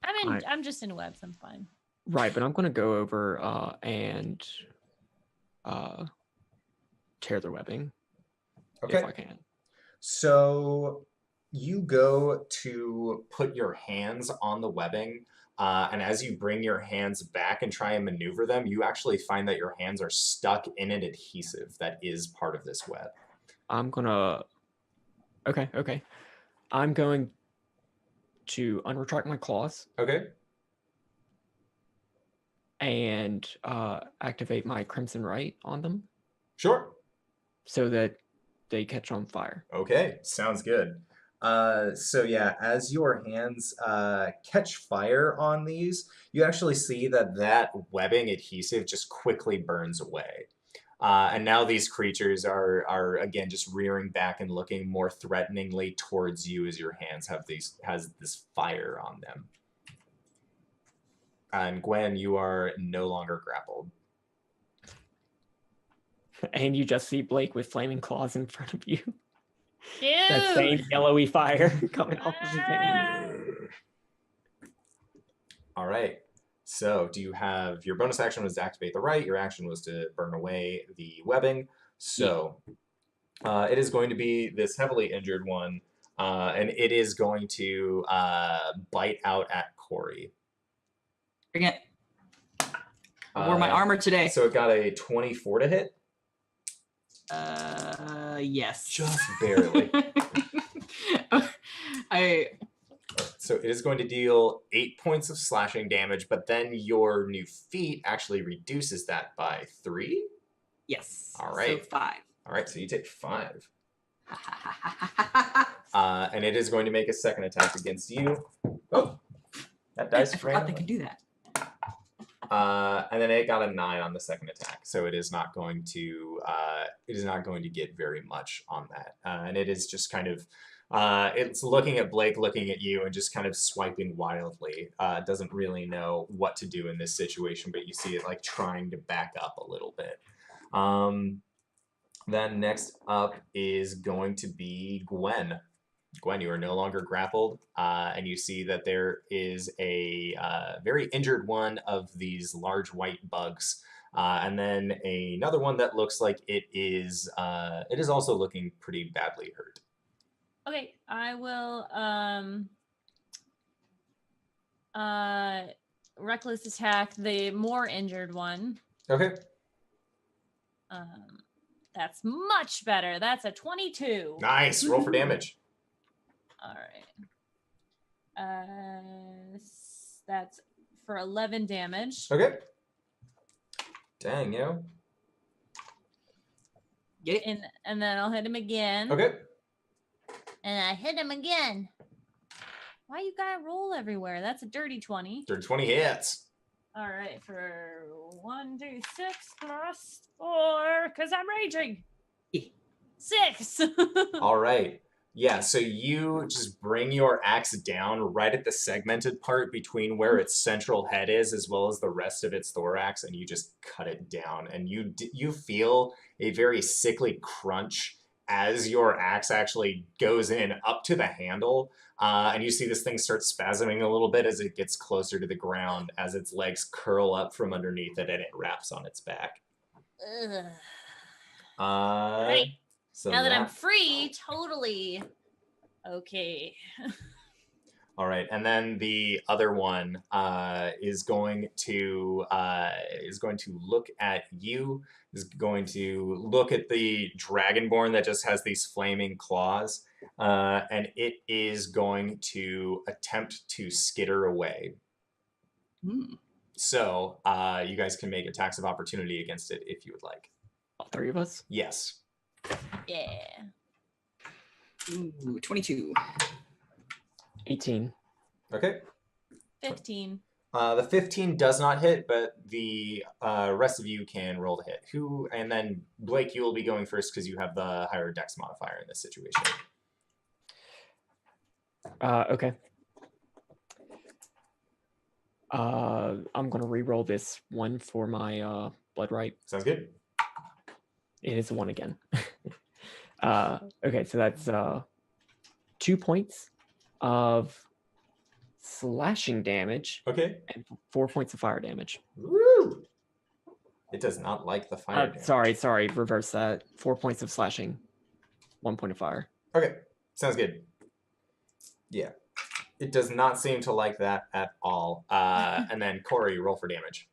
I'm just in webs. I'm fine. Right, but I'm going to go over and tear the webbing. Okay. If I can. So you go to put your hands on the webbing, and as you bring your hands back and try and maneuver them, you actually find that your hands are stuck in an adhesive that is part of this web. I'm gonna. Okay. I'm going to unretract my claws. Okay. And activate my Crimson Right on them. Sure. So that they catch on fire. Okay, sounds good. So yeah, as your hands catch fire on these, you actually see that webbing adhesive just quickly burns away. And now these creatures are again just rearing back and looking more threateningly towards you as your hands has this fire on them. And Gwen, you are no longer grappled. And you just see Blake with flaming claws in front of you. Dude. That same yellowy fire coming off of his hand. All right. So do you have your bonus action was to activate the right, your action was to burn away the webbing. So it is going to be this heavily injured one, and it is going to bite out at Cori. Bring it. I wore my armor today. So it got a 24 to hit. Yes. Just barely. So it is going to deal 8 points of slashing damage, but then your new feat actually reduces that by 3? Yes. All right. So 5. All right, so you take 5. And it is going to make a second attack against you. Oh, that dice I forgot they could do that. And then it got a 9 on the second attack, so it is not going to get very much on that. And it is just kind of it's looking at Blake, looking at you, and just kind of swiping wildly. Doesn't really know what to do in this situation, but you see it like trying to back up a little bit. Then next up is going to be Gwen. Gwen, you are no longer grappled, and you see that there is a very injured one of these large white bugs, and then another one that looks like it is also looking pretty badly hurt. Okay, I will reckless attack the more injured one. Okay. That's much better. That's a 22. Nice. Roll for damage. All right. That's for 11 damage. Okay. Dang, yo. Get it? And then I'll hit him again. Okay. And I hit him again. Why you gotta roll everywhere? That's a dirty 20. Dirty 20 hits. All right, for 1d6 plus 4, because I'm raging. 6. All right. Yeah, so you just bring your axe down right at the segmented part between where its central head is as well as the rest of its thorax, and you just cut it down. And you feel a very sickly crunch as your axe actually goes in up to the handle, and you see this thing start spasming a little bit as it gets closer to the ground, as its legs curl up from underneath it and it wraps on its back. Ugh. Right. So now that I'm free, totally okay. All right, and then the other one is going to look at you is going to look at the dragonborn that just has these flaming claws, and it is going to attempt to skitter away. Hmm. So you guys can make attacks of opportunity against it if you would like. All three of us? Yes. Yeah. Ooh, 22. 18. Okay. 15. The 15 does not hit, but the rest of you can roll to hit. And then Blake, you will be going first because you have the higher dex modifier in this situation. Okay. I'm gonna re-roll this one for my blood right. Sounds good. It is a 1 again. Okay, so that's 2 points of slashing damage Okay. and 4 points of fire damage. Woo! It does not like the fire damage. Sorry, reverse that. 4 points of slashing, 1 point of fire. Okay, sounds good. Yeah. It does not seem to like that at all. And then Cori, roll for damage.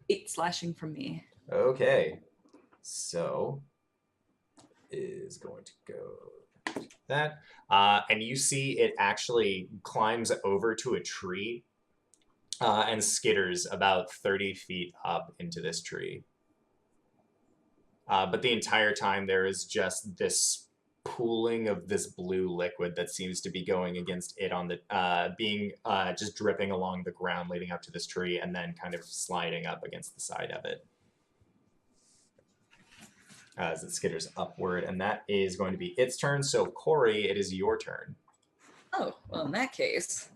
8 slashing from me. Okay. So is going to go to that. And you see it actually climbs over to a tree and skitters about 30 feet up into this tree. But the entire time there is just this pooling of this blue liquid that seems to be going against it on the just dripping along the ground leading up to this tree and then kind of sliding up against the side of it as it skitters upward. And that is going to be its turn. So Cori, it is your turn. Oh, well, in that case,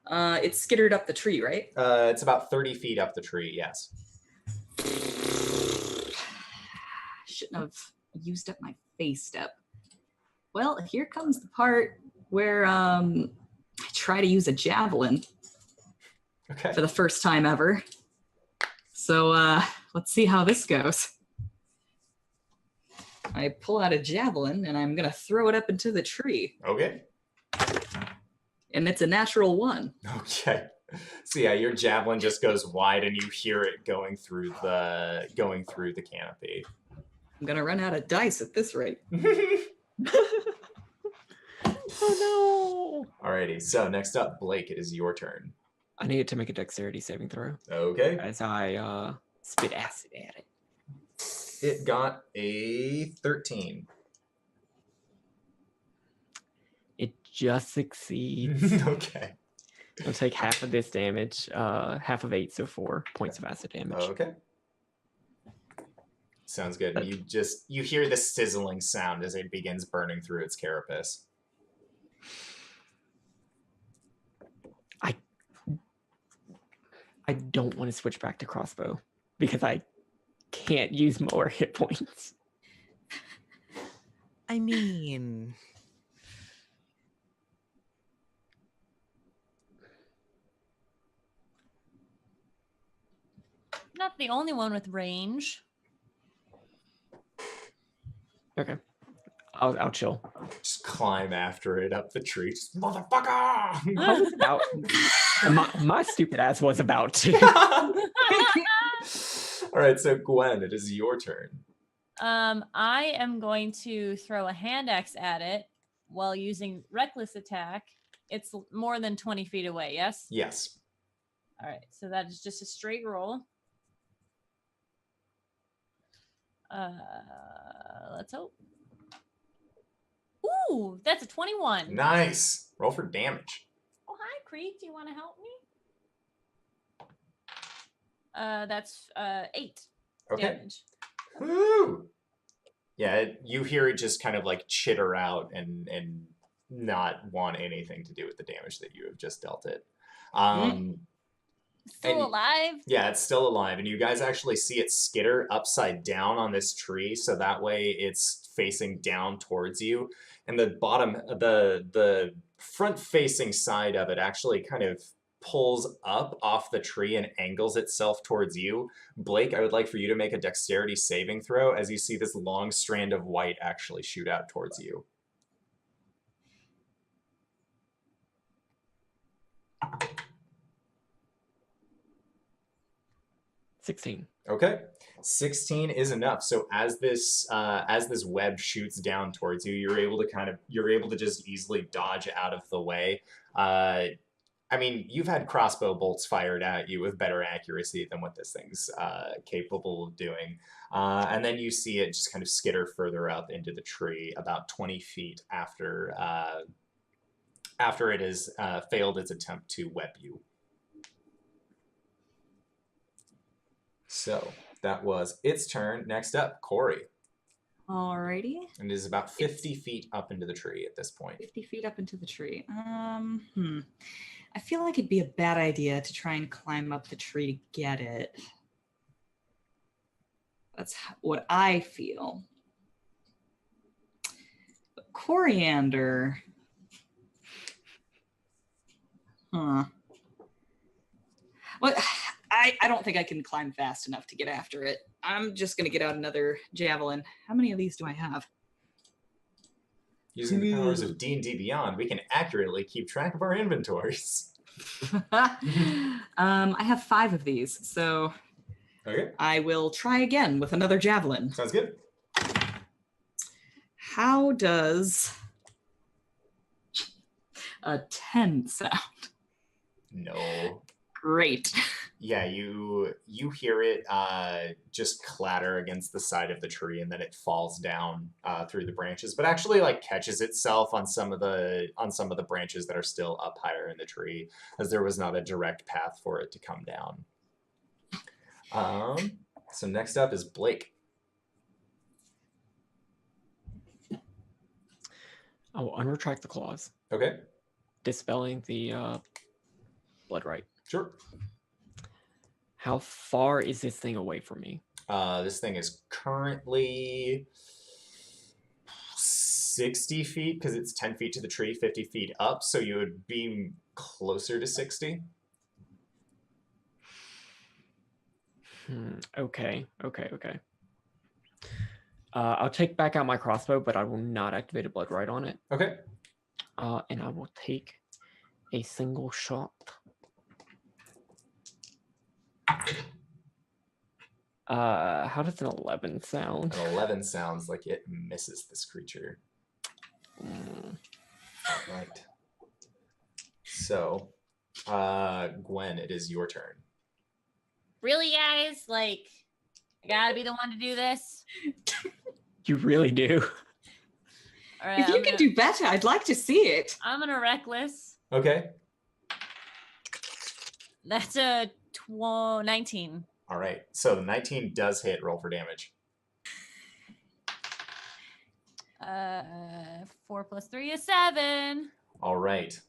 it's skittered up the tree, right? It's about 30 feet up the tree, yes. Shouldn't have used up my phase step. Well, here comes the part where I try to use a javelin Okay. for the first time ever. So let's see how this goes. I pull out a javelin and I'm gonna throw it up into the tree. Okay. And it's a natural 1. Okay. So yeah, your javelin just goes wide and you hear it going through the canopy. I'm gonna run out of dice at this rate. Oh no! Alrighty, so next up, Blake, it is your turn. I need to make a dexterity saving throw Okay. as I spit acid at it. It got a 13. It just succeeds. Okay. I'll take half of this damage, half of 8, so 4 points of acid damage. Okay. Sounds good. You hear the sizzling sound as it begins burning through its carapace. I don't want to switch back to crossbow because I can't use more hit points. I mean, Not the only one with range. Okay. I'll chill. Just climb after it up the tree. Just, motherfucker! I was about my stupid ass was about to. All right, so Gwen, it is your turn. I am going to throw a hand axe at it while using reckless attack. It's more than 20 feet away, yes? Yes. All right, so that is just a straight roll. Let's hope. Ooh, that's a 21. Nice. Roll for damage. Oh, hi, Creek. Do you want to help me? That's 8 Okay. damage. Woo! Yeah, you hear it just kind of like chitter out and not want anything to do with the damage that you have just dealt it. Still alive? Yeah, it's still alive. And you guys actually see it skitter upside down on this tree, so that way it's facing down towards you. And the bottom, the front-facing side of it actually kind of pulls up off the tree and angles itself towards you. Blake, I would like for you to make a dexterity saving throw as you see this long strand of white actually shoot out towards you. $16. Okay. 16 is enough. So as this web shoots down towards you, you're able to just easily dodge out of the way. I mean, you've had crossbow bolts fired at you with better accuracy than what this thing's capable of doing. And then you see it just kind of skitter further up into the tree about 20 feet after it has failed its attempt to web you. So that was its turn. Next up, Cori. Alrighty. And it is about 50 feet up into the tree at this point. 50 feet up into the tree. I feel like it'd be a bad idea to try and climb up the tree to get it. That's what I feel. But Coriander. Well, I don't think I can climb fast enough to get after it. I'm just going to get out another javelin. How many of these do I have? Using the powers of D&D Beyond, we can accurately keep track of our inventories. I have 5 of these, so Okay. I will try again with another javelin. Sounds good. How does a 10 sound? No. Great. Yeah, you hear it just clatter against the side of the tree, and then it falls down through the branches, but actually like catches itself on some of the branches that are still up higher in the tree, as there was not a direct path for it to come down. So next up is Blake. I will unretract the claws, Okay. dispelling the blood right. Sure. How far is this thing away from me? This thing is currently 60 feet because it's 10 feet to the tree, 50 feet up. So you would be closer to 60. Okay. I'll take back out my crossbow, but I will not activate a blood right on it. Okay. And I will take a single shot. How does an 11 sound? An 11 sounds like it misses this creature. All right. So, Gwen, it is your turn. Really, guys? Like, I gotta be the one to do this? You really do. All right, If you can do better, I'd like to see it. I'm gonna reckless. Okay. That's a 19. All right. So the 19 does hit. Roll for damage. 4 plus 3 is 7. All right.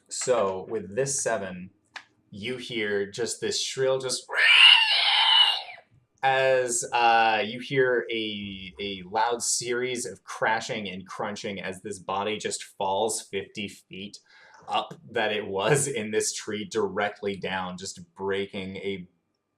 So with this 7, you hear just this shrill, just as you hear a loud series of crashing and crunching as this body just falls 50 feet up that it was in this tree directly down, just breaking a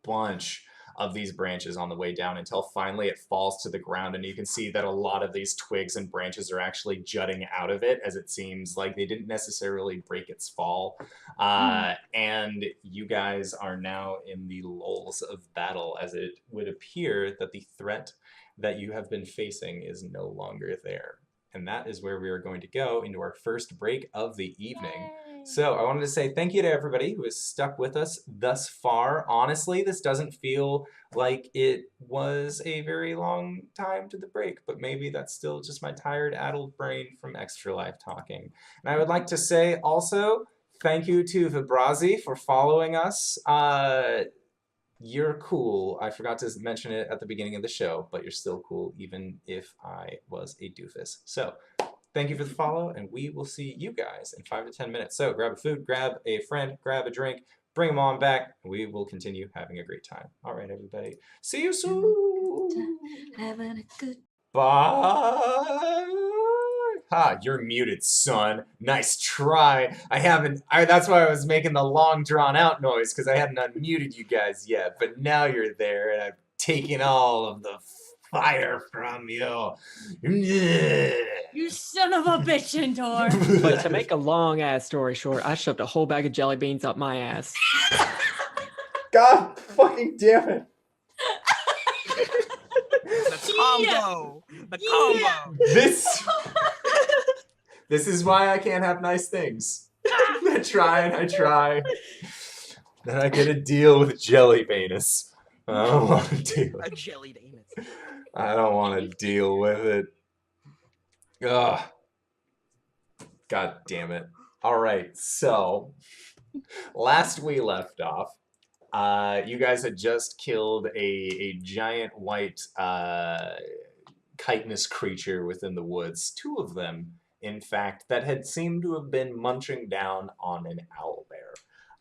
bunch of these branches on the way down until finally it falls to the ground, and you can see that a lot of these twigs and branches are actually jutting out of it, as it seems like they didn't necessarily break its fall. And you guys are now in the lulls of battle, as it would appear that the threat that you have been facing is no longer there. And that is where we are going to go into our first break of the evening. Yay. So I wanted to say thank you to everybody who has stuck with us thus far. Honestly, this doesn't feel like it was a very long time to the break, but maybe that's still just my tired, addled brain from Extra Life talking. And I would like to say also thank you to Vibrazi for following us. You're cool. I forgot to mention it at the beginning of the show, but you're still cool even if I was a doofus. So thank you for the follow, and we will see you guys in 5 to 10 minutes. So grab a food, grab a friend, grab a drink, bring them on back, and we will continue having a great time. All right, everybody. See you soon. Having a good Bye. Ha, you're muted, son. Nice try. That's why I was making the long drawn out noise, because I hadn't unmuted you guys yet, but now you're there, and I've taken all of the fire from you. You son of a bitch, Endor. But to make a long ass story short, I shoved a whole bag of jelly beans up my ass. God fucking damn it. The combo. The combo. This is why I can't have nice things. I try and I try. Then I get a deal with jelly penis. I don't want to deal. A jellied anus. I don't want to deal with it. Ugh. God damn it. All right, so last we left off, you guys had just killed a giant white chitinous creature within the woods. 2 of them, in fact, that had seemed to have been munching down on an owlbear.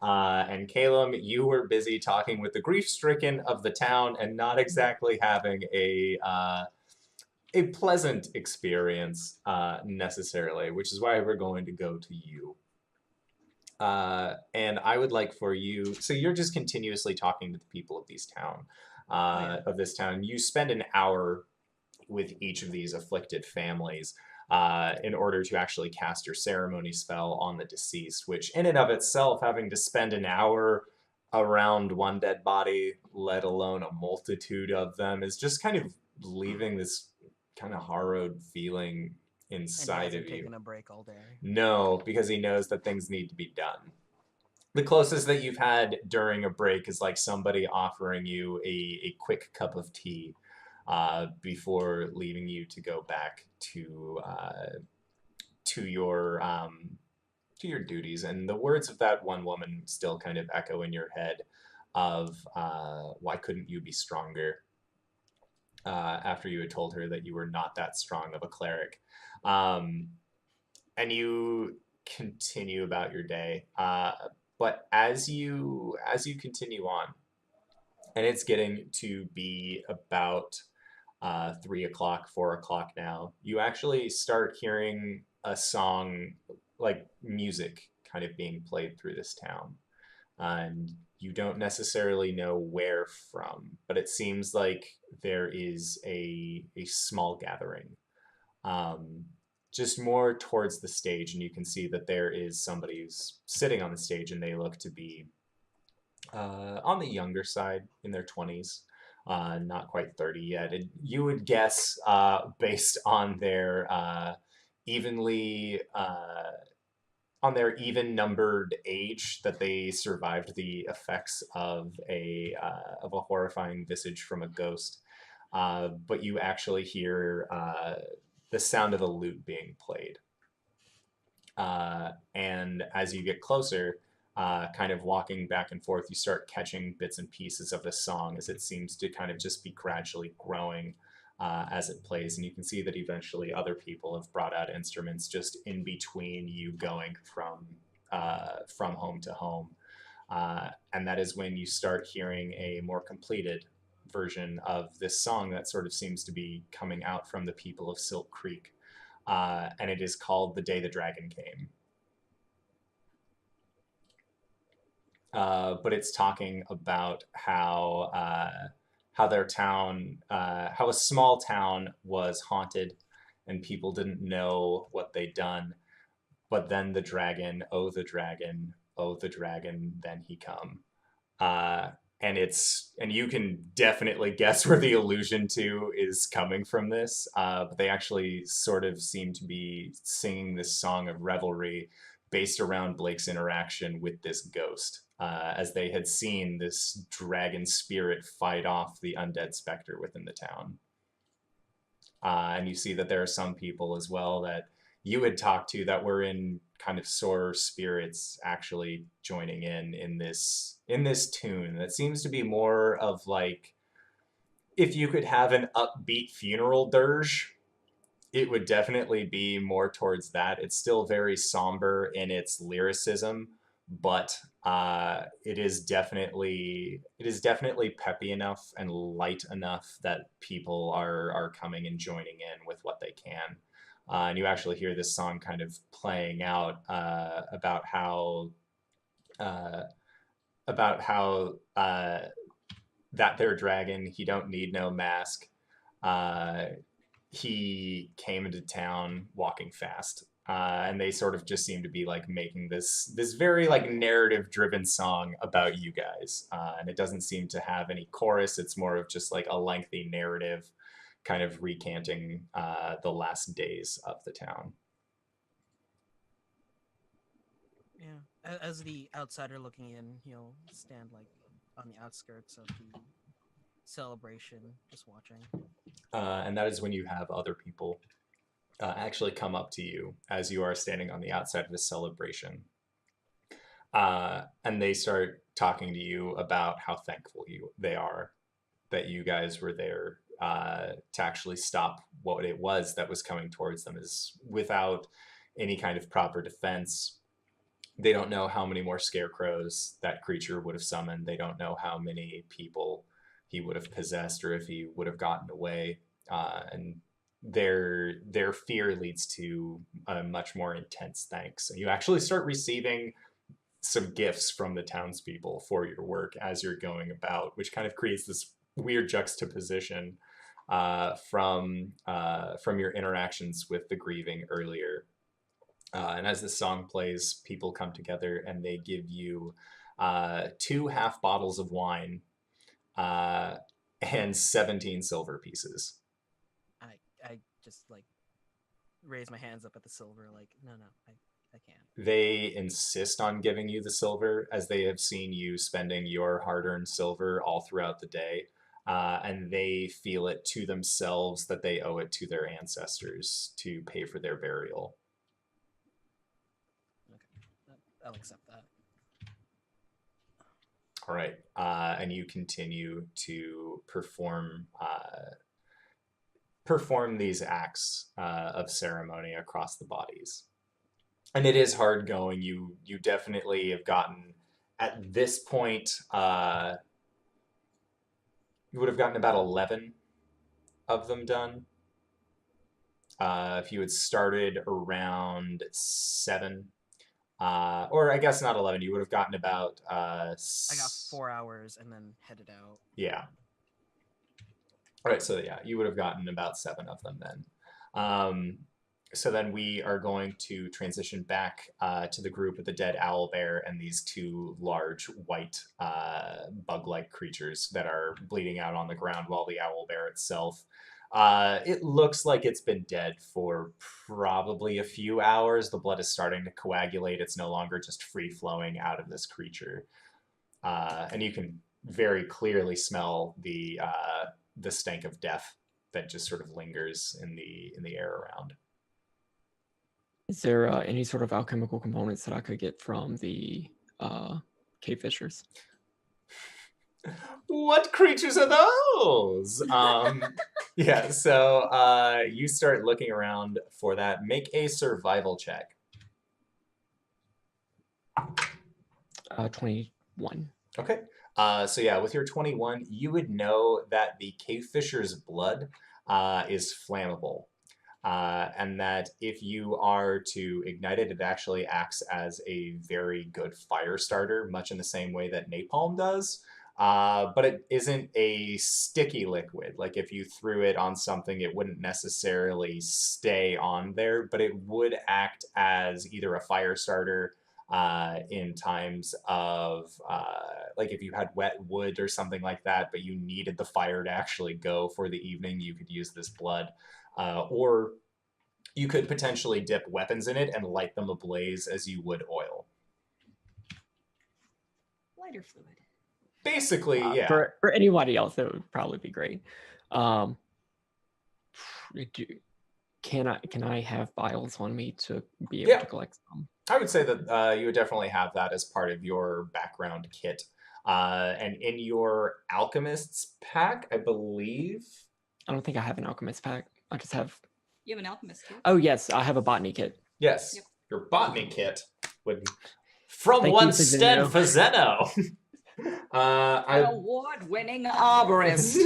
And Caelum, you were busy talking with the grief-stricken of the town and not exactly having a pleasant experience necessarily, which is why we're going to go to you. And I would like for you, so you're just continuously talking to the people of this town. You spend an hour with each of these afflicted families in order to actually cast your ceremony spell on the deceased, which in and of itself, having to spend an hour around one dead body, let alone a multitude of them, is just kind of leaving this kind of harrowed feeling inside of you. Taking a break all day. No, because he knows that things need to be done. The closest that you've had during a break is like somebody offering you a quick cup of tea before leaving you to go back to your duties. And the words of that one woman still kind of echo in your head of why couldn't you be stronger? After you had told her that you were not that strong of a cleric. And you continue about your day. But as you continue on, and it's getting to be about 3 o'clock, 4 o'clock now, you actually start hearing a song, like music, kind of being played through this town. And you don't necessarily know where from, but it seems like there is a small gathering. Just more towards the stage, and you can see that there is somebody who's sitting on the stage, and they look to be on the younger side, in their 20s, not quite 30 yet. And you would guess, based on their even-numbered age, that they survived the effects of a horrifying visage from a ghost. But you actually hear the sound of a lute being played. And as you get closer, kind of walking back and forth, you start catching bits and pieces of the song as it seems to kind of just be gradually growing as it plays. And you can see that eventually other people have brought out instruments just in between you going from home to home. And that is when you start hearing a more completed version of this song that sort of seems to be coming out from the people of Silt Creek. And it is called The Day the Dragon Came. But it's talking about how their town, how a small town was haunted and people didn't know what they'd done. But then the dragon, oh the dragon, then he come. And you can definitely guess where the allusion to is coming from this. But they actually sort of seem to be singing this song of revelry based around Blake's interaction with this ghost, as they had seen this dragon spirit fight off the undead specter within the town. And you see that there are some people as well that you had talked to that were in kind of sore spirits actually joining in this tune that seems to be more of like, if you could have an upbeat funeral dirge, it would definitely be more towards that. It's still very somber in its lyricism, but it is definitely peppy enough and light enough that people are coming and joining in with what they can. And you actually hear this song kind of playing out about how that their dragon, he don't need no mask. He came into town walking fast. And they sort of just seem to be like making this very like narrative driven song about you guys. And it doesn't seem to have any chorus. It's more of just like a lengthy narrative kind of recanting the last days of the town. Yeah. As the outsider looking in, he'll stand like on the outskirts of the celebration, just watching. And that is when you have other people actually come up to you as you are standing on the outside of the celebration. And they start talking to you about how thankful they are that you guys were there to actually stop what it was that was coming towards them. Is without any kind of proper defense. They don't know how many more scarecrows that creature would have summoned. They don't know how many people he would have possessed or if he would have gotten away. And their fear leads to a much more intense thanks. And you actually start receiving some gifts from the townspeople for your work as you're going about, which kind of creates this weird juxtaposition from your interactions with the grieving earlier. And as this song plays, people come together and they give you 2 half bottles of wine and 17 silver pieces. I just like raise my hands up at the silver, like, no, I can't. They insist on giving you the silver as they have seen you spending your hard-earned silver all throughout the day. And they feel it to themselves that they owe it to their ancestors to pay for their burial. I'll accept that. All right. And you continue to perform these acts of ceremony across the bodies. And it is hard going. You definitely have gotten, at this point, you would have gotten about 11 of them done. If you had started around 7, or I guess not 11, you would have gotten about... I got 4 hours and then headed out. Yeah. All right, so yeah, you would have gotten about 7 of them then. So then we are going to transition back to the group with the dead owlbear and these 2 large white bug-like creatures that are bleeding out on the ground, while the owlbear itself, it looks like it's been dead for probably a few hours. The blood is starting to coagulate. It's no longer just free-flowing out of this creature. And you can very clearly smell the stank of death that just sort of lingers in the air around. Is there any sort of alchemical components that I could get from the cave fishers? What creatures are those? Yeah, so you start looking around for that. Make a survival check. 21. Okay. So yeah, with your 21, you would know that the cave fisher's blood is flammable. And that if you are to ignite it, it actually acts as a very good fire starter, much in the same way that napalm does. But it isn't a sticky liquid. Like if you threw it on something, it wouldn't necessarily stay on there, but it would act as either a fire starter in times of, like if you had wet wood or something like that, but you needed the fire to actually go for the evening, you could use this blood. Or you could potentially dip weapons in it and light them ablaze as you would oil. Lighter fluid. Basically, yeah. For anybody else, that would probably be great. Can I have vials on me to be able to collect some? I would say that you would definitely have that as part of your background kit. And in your alchemist's pack, I believe... I don't think I have an alchemist pack. I just have... You have an alchemist too? Oh, yes. I have a botany kit. Yes. Yep. Your botany kit would... From Thank one you for Stead Zeno. for Zeno. An award-winning arborist.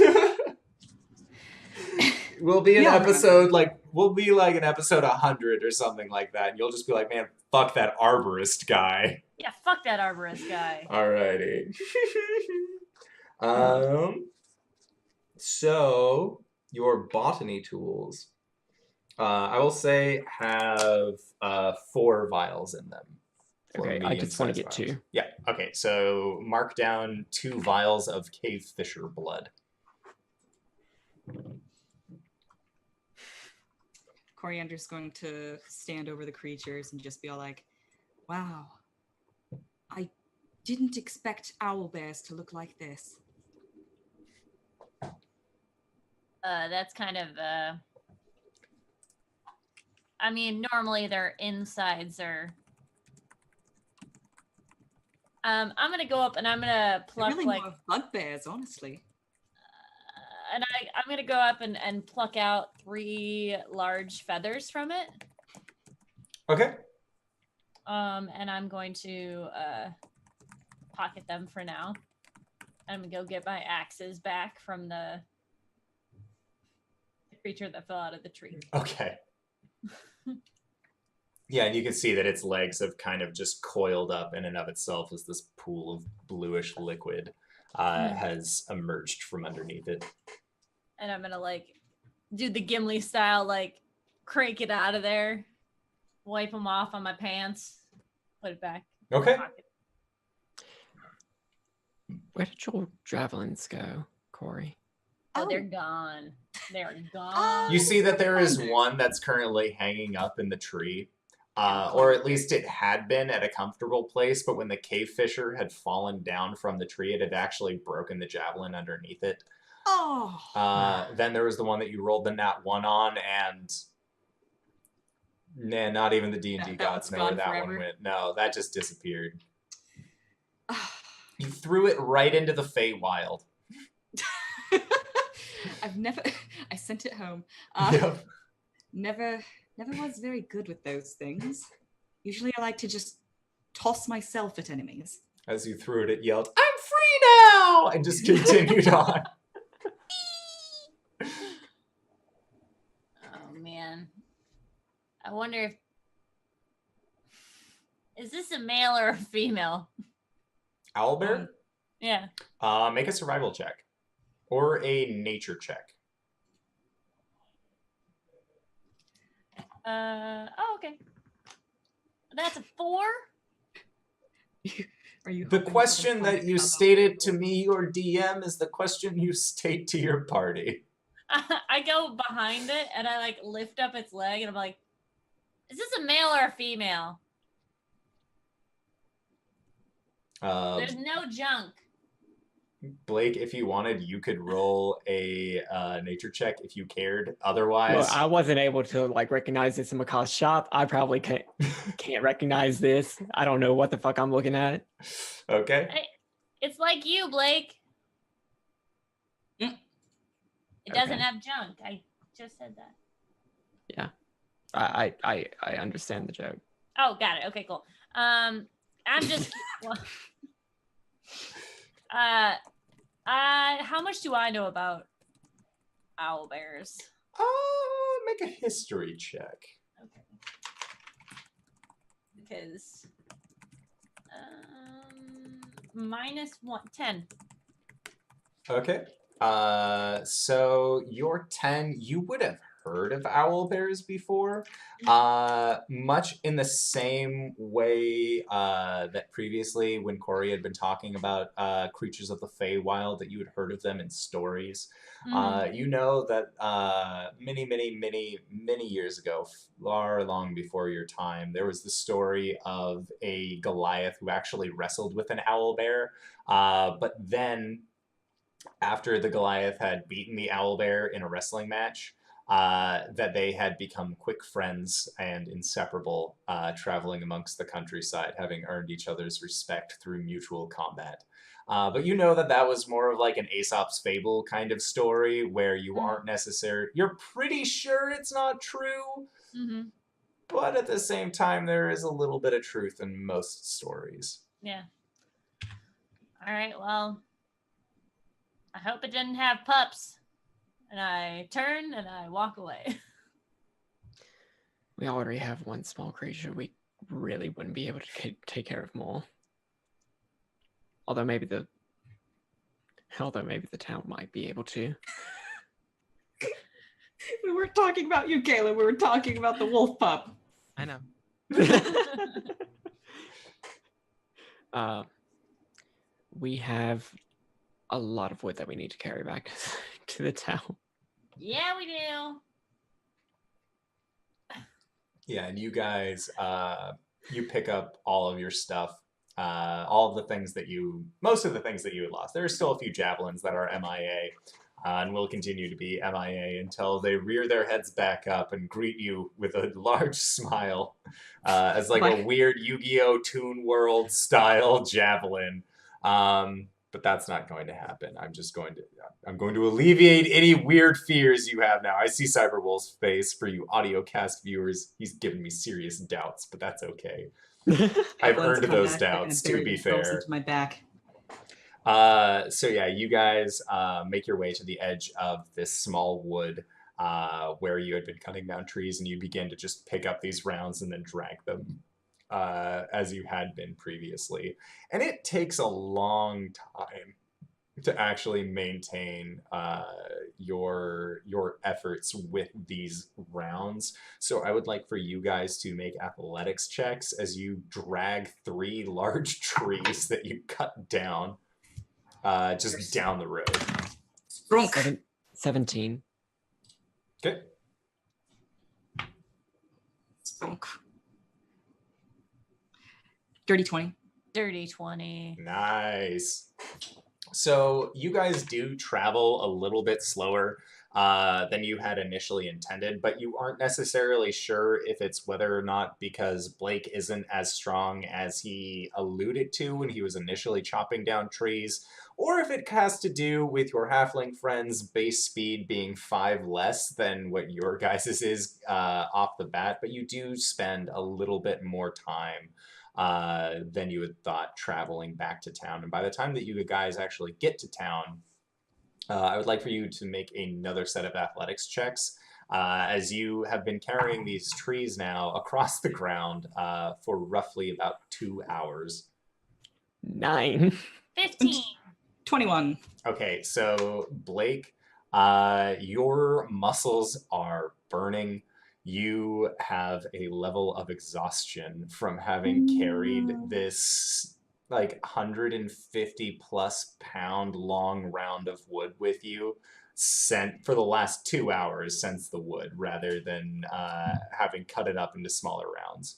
We'll be an Yeah. episode we'll be like an episode 100 or something like that. And you'll just be like, man, fuck that arborist guy. Yeah, fuck that arborist guy. Alrighty. So your botany tools, I will say, have 4 vials in them. 4 Okay, I just want to medium-sized get vials. 2. Yeah. Okay. So mark down 2 vials of cave fisher blood. Coriander's going to stand over the creatures and just be all like, wow, I didn't expect owl bears to look like this. That's kind of I mean, normally their insides are I'm gonna go up and I'm gonna pluck They're really like more bugbears, honestly. and I'm gonna go up and pluck out 3 large feathers from it. Okay. And I'm going to pocket them for now. I'm gonna go get my axes back from the creature that fell out of the tree. Okay. Yeah, and you can see that its legs have kind of just coiled up in and of itself as this pool of bluish liquid has emerged from underneath it. And I'm gonna like do the Gimli style, like crank it out of there, wipe them off on my pants, put it back. Okay. Where did your javelins go, Cori? Oh, they're Oh. gone. They're gone. You see that there is one that's currently hanging up in the tree. Or at least it had been at a comfortable place, but when the cave fisher had fallen down from the tree, it had actually broken the javelin underneath it. Oh. Then there was the one that you rolled the nat 1 on, and nah, not even the D&D That gods one's know where gone that forever? one went. No, that just disappeared. You threw it right into the Feywild. I sent it home. Yep. Never was very good with those things. Usually I like to just toss myself at enemies. As you threw it, it yelled, "I'm free now!" and just continued on. Oh man. I wonder if is this a male or a female? Owlbear? Yeah. Make a survival check. Or a nature check. Oh, okay. That's a 4. Are you The hoping question for that you stated to me, your DM, is the question you state to your party. I go behind it and I like lift up its leg and I'm like, is this a male or a female? There's no junk. Blake, if you wanted, you could roll a nature check if you cared. Otherwise, Well, I wasn't able to like recognize this in Makah's shop. I probably can't recognize this. I don't know what the fuck I'm looking at. Okay. It's like you, Blake. Mm. It doesn't Okay. have junk. I just said that. Yeah, I understand the joke. Oh, got it. Okay, cool. I'm just. How much do I know about owl bears? Make a history check. Okay. Because -1, 10. Okay. So your 10, you would have heard of owl bears before. Much in the same way that previously when Cori had been talking about creatures of the Feywild, that you had heard of them in stories. You know that many years ago, far long before your time, there was the story of a Goliath who actually wrestled with an owl bear. But then after the Goliath had beaten the owlbear in a wrestling match, that they had become quick friends and inseparable, traveling amongst the countryside, having earned each other's respect through mutual combat. But you know that was more of like an Aesop's fable kind of story where you aren't necessarily, you're pretty sure it's not true, but at the same time, there is a little bit of truth in most stories. Yeah. All right, well, I hope it didn't have pups. And I turn and I walk away. We already have one small creature. We really wouldn't be able to take care of more. Although maybe the town might be able to. We weren't talking about you, Caelum. We were talking about the wolf pup. I know. We have a lot of wood that we need to carry back to the town. Yeah, we do. Yeah, and you guys, you pick up all of your stuff, all of the things that most of the things that you had lost. There are still a few javelins that are MIA, and will continue to be MIA until they rear their heads back up and greet you with a large smile, as like a weird Yu-Gi-Oh! Toon World style javelin. But that's not going to happen. I'm going to alleviate any weird fears you have now. I see Cyberwolf's face for you audiocast viewers. He's giving me serious doubts, but that's okay. I've earned those doubts, to be fair. Into my back. So yeah, you guys make your way to the edge of this small wood where you had been cutting down trees, and you begin to just pick up these rounds and then drag them as you had been previously. And it takes a long time to actually maintain your efforts with these rounds. So I would like for you guys to make athletics checks as you drag 3 large trees that you cut down just down the road. 17. Okay. Spunk. Dirty 20. Dirty 20. Nice. So you guys do travel a little bit slower than you had initially intended, but you aren't necessarily sure if it's whether or not because Blake isn't as strong as he alluded to when he was initially chopping down trees, or if it has to do with your halfling friend's base speed being 5 less than what your guys's is off the bat, but you do spend a little bit more time than you had thought traveling back to town. And by the time that you guys actually get to town, I would like for you to make another set of athletics checks, as you have been carrying these trees now across the ground for roughly about 2 hours. 9. 15. 21. Okay, so Blake, your muscles are burning. You have a level of exhaustion from having carried this like 150 plus pound long round of wood with you for the last 2 hours since the wood, rather than having cut it up into smaller rounds.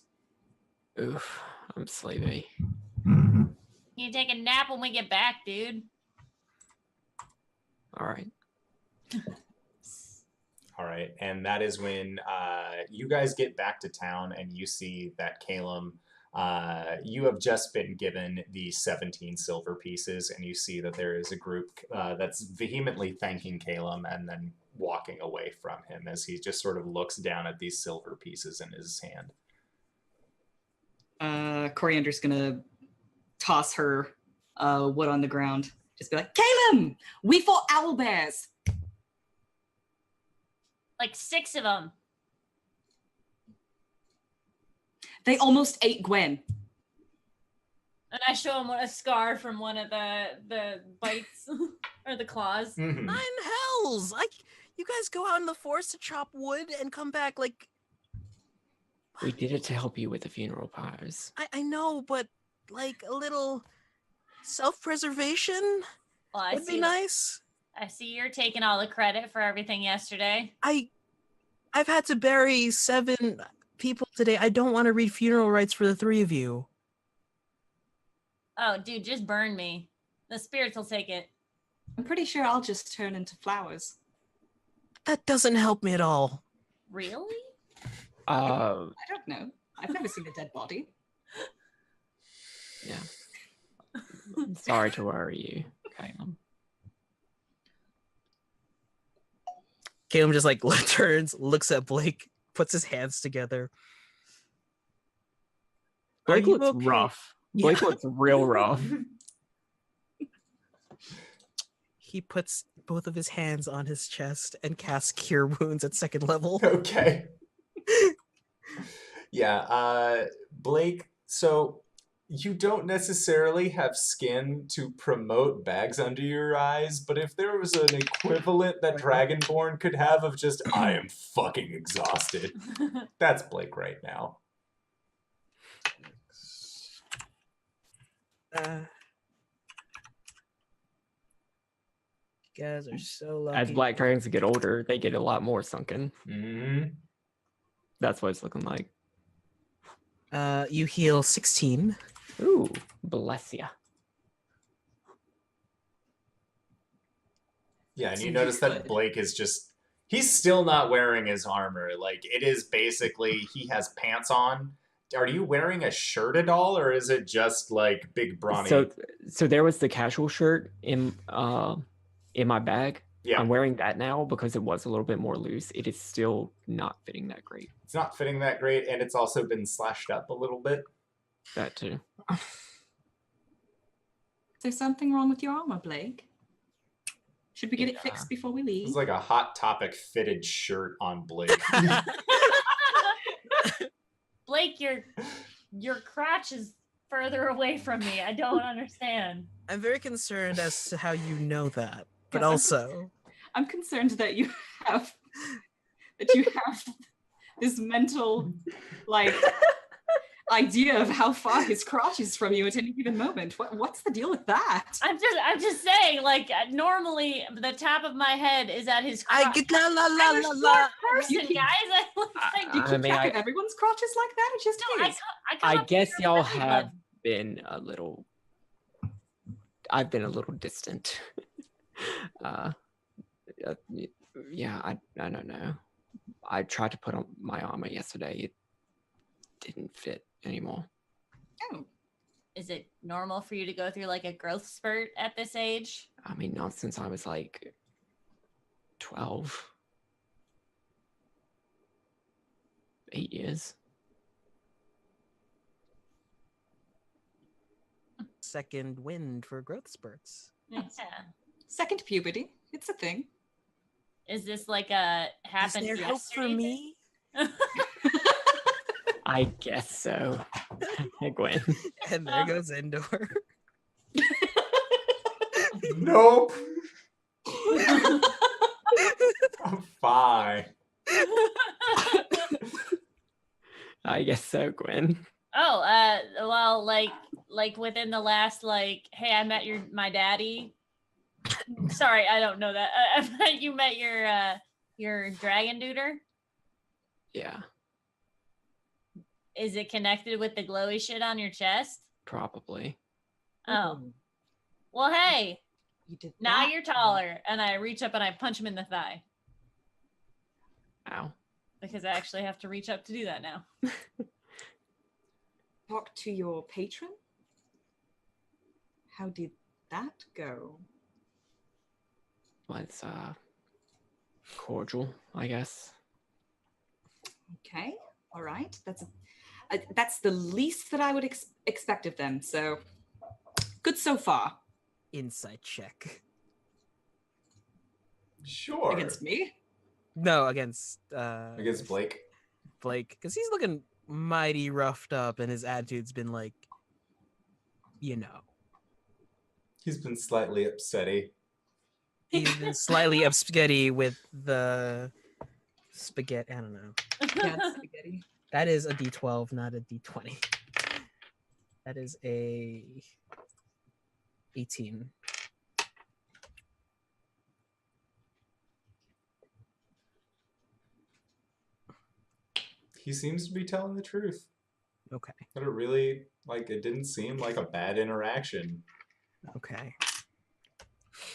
Oof, I'm sleepy. You take a nap when we get back, dude. All right. All right, and that is when you guys get back to town and you see that Caelum, you have just been given the 17 silver pieces, and you see that there is a group that's vehemently thanking Caelum and then walking away from him as he just sort of looks down at these silver pieces in his hand. Coriander's gonna toss her wood on the ground. Just be like, Caelum, we fought owl bears. Like 6 of them. They almost ate Gwen. And I show him a scar from one of the bites or the claws. Mm-hmm. 9 hells! You guys go out in the forest to chop wood and come back like... We did it to help you with the funeral pyres. I know, but like a little self-preservation Well, would be nice. I see you're taking all the credit for everything yesterday. I've had to bury 7 people today. I don't want to read funeral rites for the 3 of you. Oh, dude, just burn me. The spirits will take it. I'm pretty sure I'll just turn into flowers. That doesn't help me at all. Really? I don't know. I've never seen a dead body. Yeah. I'm sorry to worry you, Caelum. Caelum just like turns, looks at Blake, puts his hands together. Blake Are you looks okay? rough. Yeah. Blake looks real rough. He puts both of his hands on his chest and casts Cure Wounds at 2nd level. Okay. Yeah, Blake, so you don't necessarily have skin to promote bags under your eyes, but if there was an equivalent that Dragonborn could have of just, I am fucking exhausted, that's Blake right now. You guys are so lucky. As black dragons get older, they get a lot more sunken. Mm-hmm. That's what it's looking like. You heal 16. Ooh, bless ya. Yeah, and you Seems notice that good. Blake is just, he's still not wearing his armor. Like, it is basically, he has pants on. Are you wearing a shirt at all, or is it just like big brawny? So there was the casual shirt in my bag. Yeah. I'm wearing that now because it was a little bit more loose. It is still not fitting that great. It's not fitting that great, and it's also been slashed up a little bit. That too. Is there something wrong with your armor, Blake? Should we get it Yeah. fixed before we leave? It's like a Hot Topic fitted shirt on Blake. Blake, your crotch is further away from me. I don't understand. I'm very concerned as to how you know that, but Yes, also I'm concerned that you have this mental like idea of how far his crotch is from you at any given moment. What's the deal with that? I'm just saying, like, normally the top of my head is at his crotch. I get la la la I'm a la short la. person, You keep- guys. You keep I mean, track of everyone's crotches like that? It's just his. I guess y'all have been a little. I've been a little distant. Yeah, I don't know. I tried to put on my armor yesterday. It didn't fit anymore. Oh, Is it normal for you to go through like a growth spurt at this age? I mean, not since I was like 12. 8 years. Second wind for growth spurts. Yeah. second puberty. It's a thing. Is this like a happened Is there hope for yesterday me? I guess so. Gwen. And there goes Endor. Nope. thing? I'm fine. I guess so, Gwen. Oh, well, like within the last hey, I met my daddy. Sorry, I don't know that. You met your dragon duder. Yeah, Is it connected with the glowy shit on your chest? probably. Oh, well, hey, You did now that. you're taller, and I reach up and I punch him in the thigh Ow. because I actually have to reach up to do that now. Talk to your patron? How did that go? Was cordial, I guess. Okay, all right. That's the least that I would expect of them. So good so far. Insight check. Sure. Against me? No, against Blake. Blake, because he's looking mighty roughed up, and his attitude's been like, you know, He's been slightly upsetty. he's been slightly upspaghetti with the spaghetti. I don't know. Yeah, it's spaghetti. That is a D12, not a D20. That is a 18. He seems to be telling the truth. Okay. But it really, it didn't seem like a bad interaction. Okay.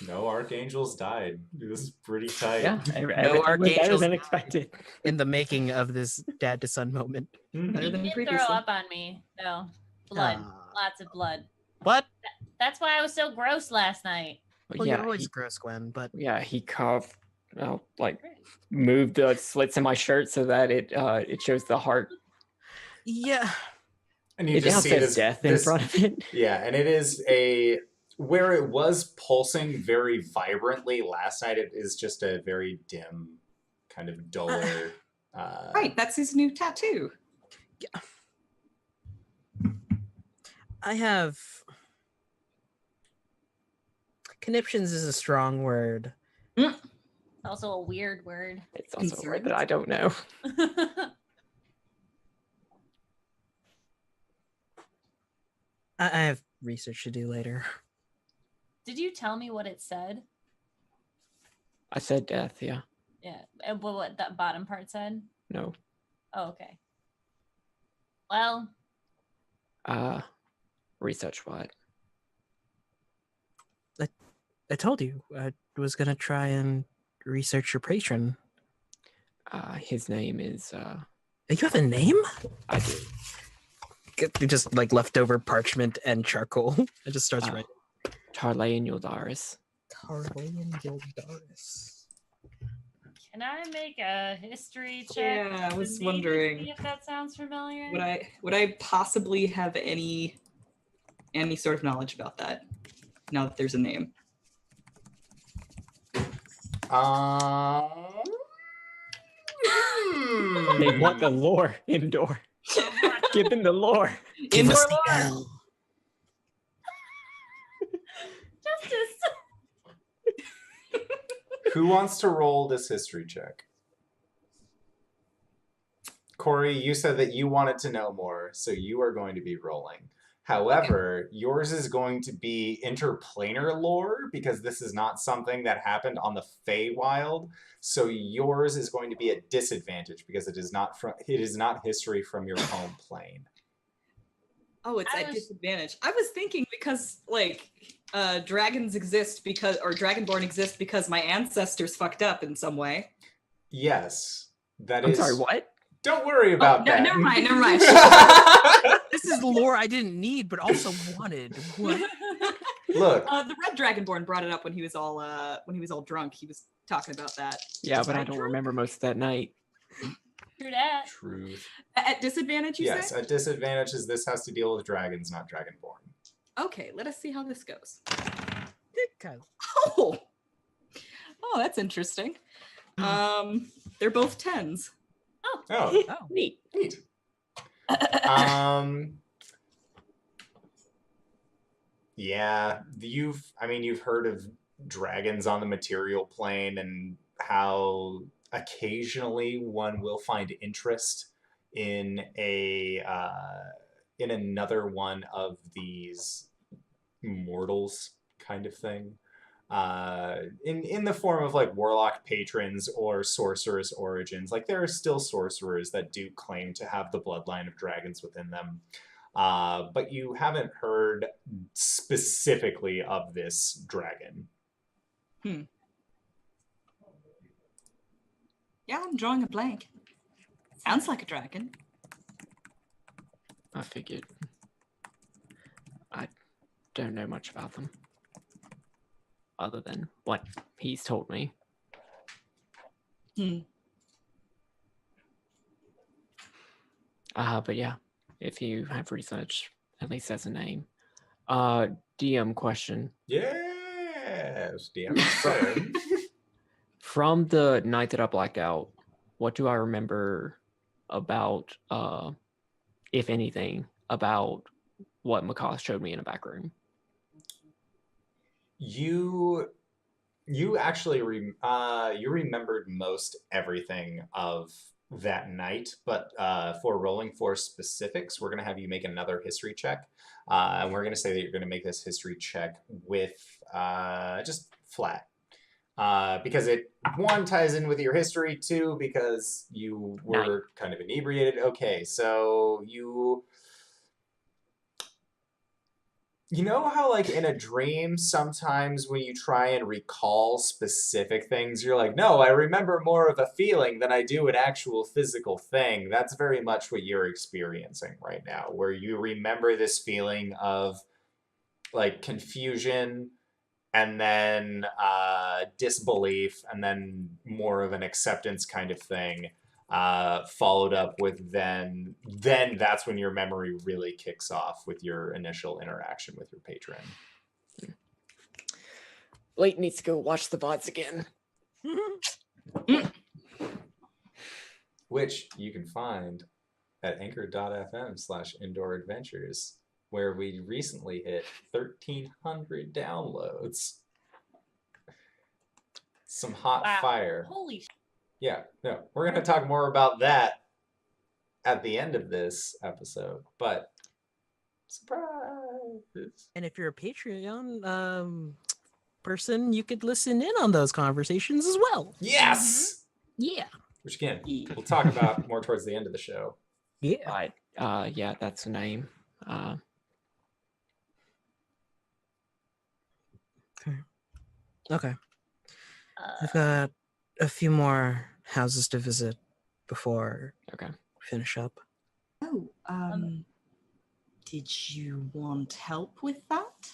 No archangels died. It was pretty tight. Yeah, No everything was better archangels than died. expected. In the making of this dad to son moment. Mhm. Better You than did throw previously. up on me, though. Blood, Ah. lots of blood. What? That's why I was so gross last night. But Well, yeah, you're always he, gross, Gwen, but yeah, he carved, moved the slits in my shirt so that it shows the heart. yeah. And you It now just see says this death in front of it. Yeah, and it is where it was pulsing very vibrantly last night, it is just a very dim, kind of duller. Right, that's his new tattoo. I have conniptions is a strong word. Also a weird word. It's also a word Concerned? that I don't know. I have research to do later. Did you tell me what it said? I said death, yeah. Yeah. What that bottom part said? No. Oh, okay. Well, Research what? I told you I was gonna try and research your patron. His name is. You have a name? I do. Just like leftover parchment and charcoal. It just starts writing. Tarlayan Yuldaris. Tarlayan Yuldaris. Can I make a history check? Yeah, I was to maybe wondering. see if that sounds familiar. Would I possibly have any sort of knowledge about that? Now that there's a name. They want the lore indoor. Give them the lore. Give Indoor us the lore. L. Justice. Who wants to roll this history check? Cori, you said that you wanted to know more, so you are going to be rolling. However, yours is going to be interplanar lore because this is not something that happened on the Feywild. So yours is going to be at disadvantage because it is not history from your home plane. Oh, it's at disadvantage. I was thinking because like dragons exist because, or Dragonborn exist because my ancestors fucked up in some way. Yes, that I'm is. sorry, what? Don't worry about that. Never mind. Never mind. This is lore I didn't need, but also wanted. What? Look, The red Dragonborn brought it up when he was all drunk. He was talking about that. Yeah, Was but I don't drunk? remember most of that night. True that. truth. At disadvantage, you Yes, say? at disadvantage is this has to deal with dragons, not Dragonborn. Okay, let us see how this goes. Kyle. Oh, that's interesting. They're both 10s. Oh, Oh. Neat. neat. Yeah, you've heard of dragons on the material plane and how occasionally one will find interest in another one of these mortals kind of thing. In the form of like warlock patrons or sorceress origins. Like there are still sorcerers that do claim to have the bloodline of dragons within them. But you haven't heard specifically of this dragon. Yeah, I'm drawing a blank. Sounds like a dragon. I figured. I don't know much about them. Other than what he's told me. But yeah, if you have research, at least as a name. DM question. Yes, DM. From the night that I blacked out, what do I remember about, if anything, about what Macaw showed me in a back room? You actually you remembered most everything of that night, but for rolling for specifics, we're going to have you make another history check, and we're going to say that you're going to make this history check with just flat, because it ties in with your history, two because you were kind of inebriated. Okay, so you know how, like, in a dream, sometimes when you try and recall specific things, you're like, no, I remember more of a feeling than I do an actual physical thing. That's very much what you're experiencing right now, where you remember this feeling of, like, confusion and then disbelief and then more of an acceptance kind of thing. Followed up with then that's when your memory really kicks off with your initial interaction with your patron. Blake needs to go watch the VODs again. Which you can find at anchor.fm/indoor adventures, where we recently hit 1,300 downloads. Some hot fire. Holy shit. Yeah, no, we're going to talk more about that at the end of this episode, but surprise! And if you're a Patreon person, you could listen in on those conversations as well. Yes! Yeah. Which again, we'll talk about more towards the end of the show. Yeah. Yeah, that's the name. Okay. I've Uh, got a few more houses to visit before Okay. we finish up. Oh, did you want help with that?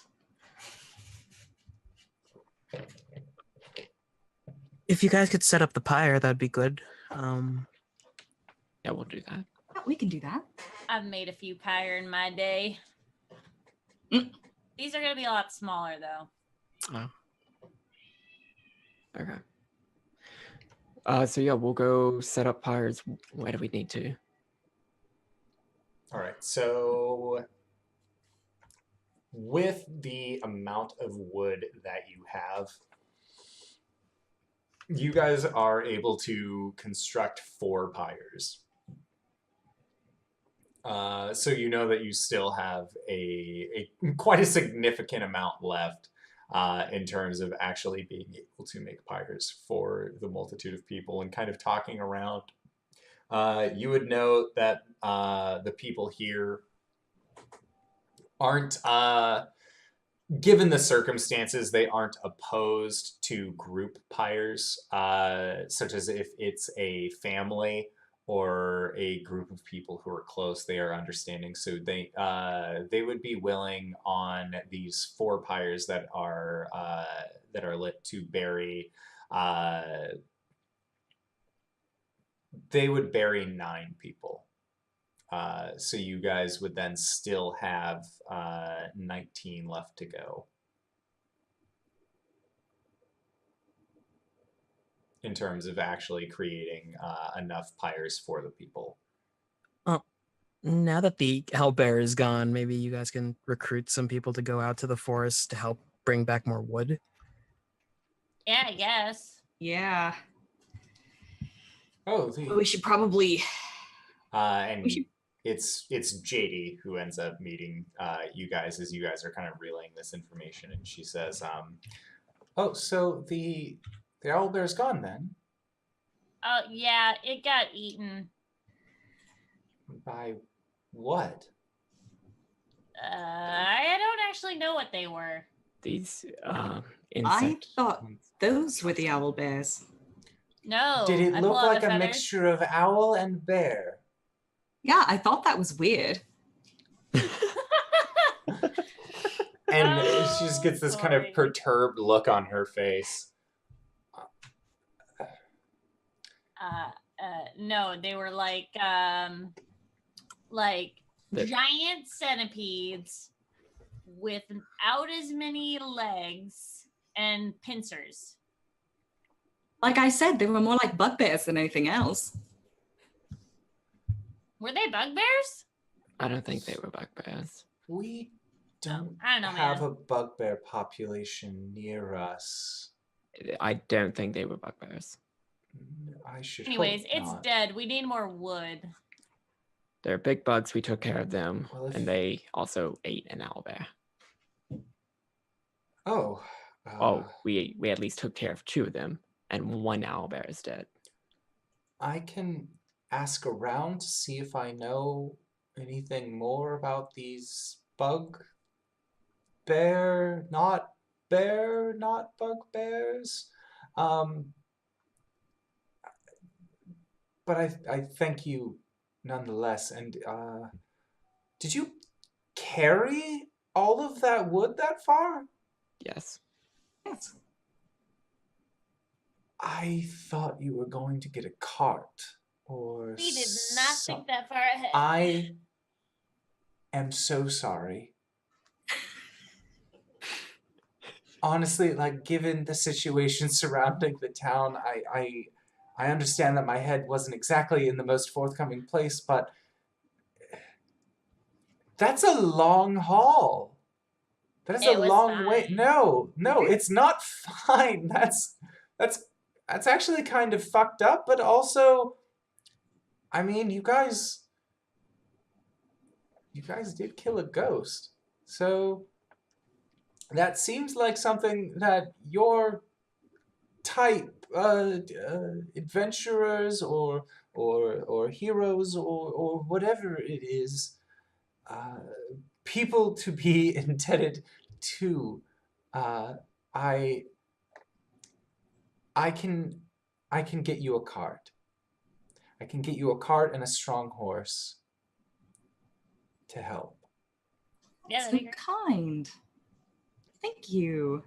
If you guys could set up the pyre, that'd be good. Yeah, we'll do that. Yeah, we can do that. I've made a few pyre in my day. Mm. These are going to be a lot smaller, though. Okay. So yeah, we'll go set up pyres. Where do we need to? All right, so with the amount of wood that you have, you guys are able to construct 4 pyres. So you know that you still have a quite a significant amount left in terms of actually being able to make pyres for the multitude of people. And kind of talking around, you would note that the people here aren't, given the circumstances, they aren't opposed to group pyres, such as if it's a family or a group of people who are close, they are understanding. So they would be willing on these 4 pyres that are lit to bury. They would bury 9 people. So you guys would then still have 19 left to go. In terms of actually creating enough pyres for the people. Now that the owlbear is gone, maybe you guys can recruit some people to go out to the forest to help bring back more wood. Yeah, I guess. Yeah. Oh, We should probably. and we should. it's JD who ends up meeting you guys as you guys are kind of relaying this information, and she says, "Oh, so the owlbear's gone then?" Oh, yeah, it got eaten. By what? I don't actually know what they were. These I insect. thought those were the owl bears. No. Did it I look pull out like the a feathers. mixture of owl and bear? Yeah, I thought that was weird. And Oh, she just gets this kind of Cori. perturbed look on her face. No, they were like The- giant centipedes without as many legs and pincers. Like I said, they were more like bugbears than anything else. Were they bugbears? I don't think they were bugbears. We don't I don't know, have man. a bugbear population near us. I don't think they were bugbears. I should Anyways, hope it's not. dead. We need more wood. They're big bugs. We took care of them, Well, if- and they also ate an owlbear. Oh. We at least took care of 2 of them, and 1 owlbear is dead. I can ask around to see if I know anything more about these bugbear, not bugbears. But I thank you nonetheless. And did you carry all of that wood that far? Yes. Yes. I thought you were going to get a cart or We did not think that far ahead. I am so sorry. Honestly, like, given the situation surrounding the town, I understand that my head wasn't exactly in the most forthcoming place, but that's a long haul. That is It a was long way. fine. No, it's not fine. That's actually kind of fucked up, but also, I mean, you guys did kill a ghost. So that seems like something that your type adventurers or heroes or whatever it is people to be indebted to. I can get you a cart. I can get you a cart and a strong horse to help. Yeah, So that'd be great. kind. Thank you.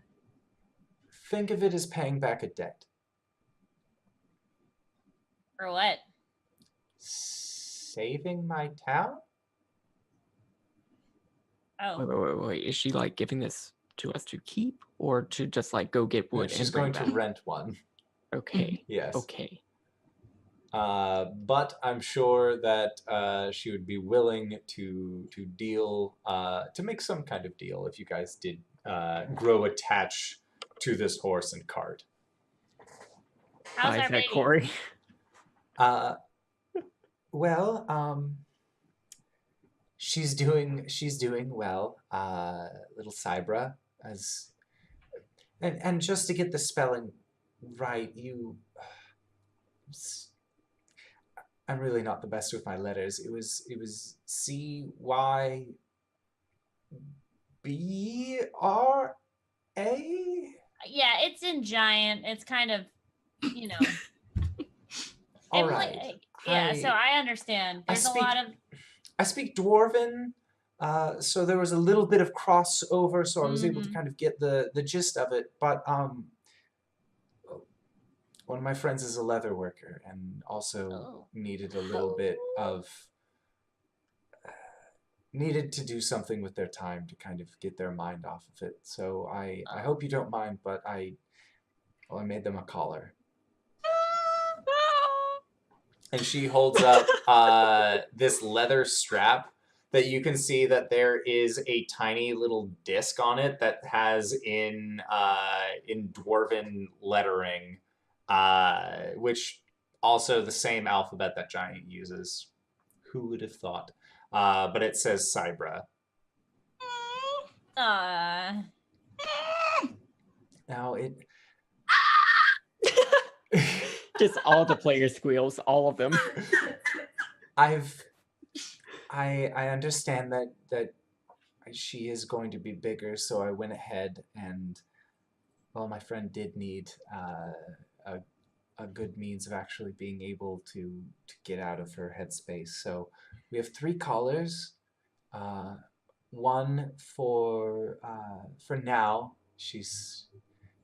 Think of it as paying back a debt. For what? Saving my town? Oh, Wait. Is she like giving this to us to keep or to just like go get wood She's and bring going to back? rent one. Okay. Yes. Okay. But I'm sure that she would be willing to deal, to make some kind of deal if you guys did grow attached to this horse and cart. how's Why our is that, baby? Cori? Well, she's doing well. Little Cybra, as and just to get the spelling right, I'm really not the best with my letters. It was CYBRA. Yeah, it's in giant. It's kind of, you know. All Emily- right. Yeah, so I understand. There's a lot of. I speak Dwarven, so there was a little bit of crossover, so I was able to kind of get the gist of it. But one of my friends is a leather worker and also needed a little bit of needed to do something with their time to kind of get their mind off of it. So I hope you don't mind, but I made them a collar. And she holds up this leather strap that you can see that there is a tiny little disc on it that has in Dwarven lettering, which also the same alphabet that Giant uses. Who would have thought? But it says Cybra. Now it. Just all the player squeals, all of them. I understand that she is going to be bigger, so I went ahead and, well, my friend did need a good means of actually being able to get out of her headspace. So we have 3 collars. One for now. She's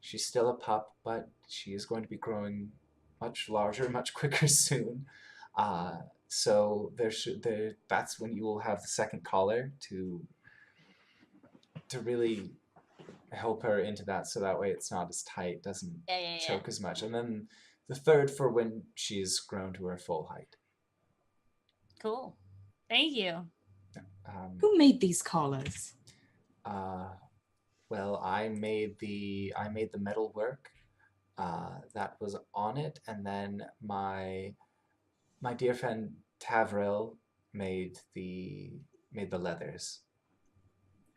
still a pup, but she is going to be growing much larger, much quicker soon. So that's when you will have the second collar to really help her into that, so that way it's not as tight, doesn't choke as much. And then the third for when she's grown to her full height. Cool. Thank you. Who made these collars? Well, I made the metal work that was on it, and then my dear friend Tavril made the leathers.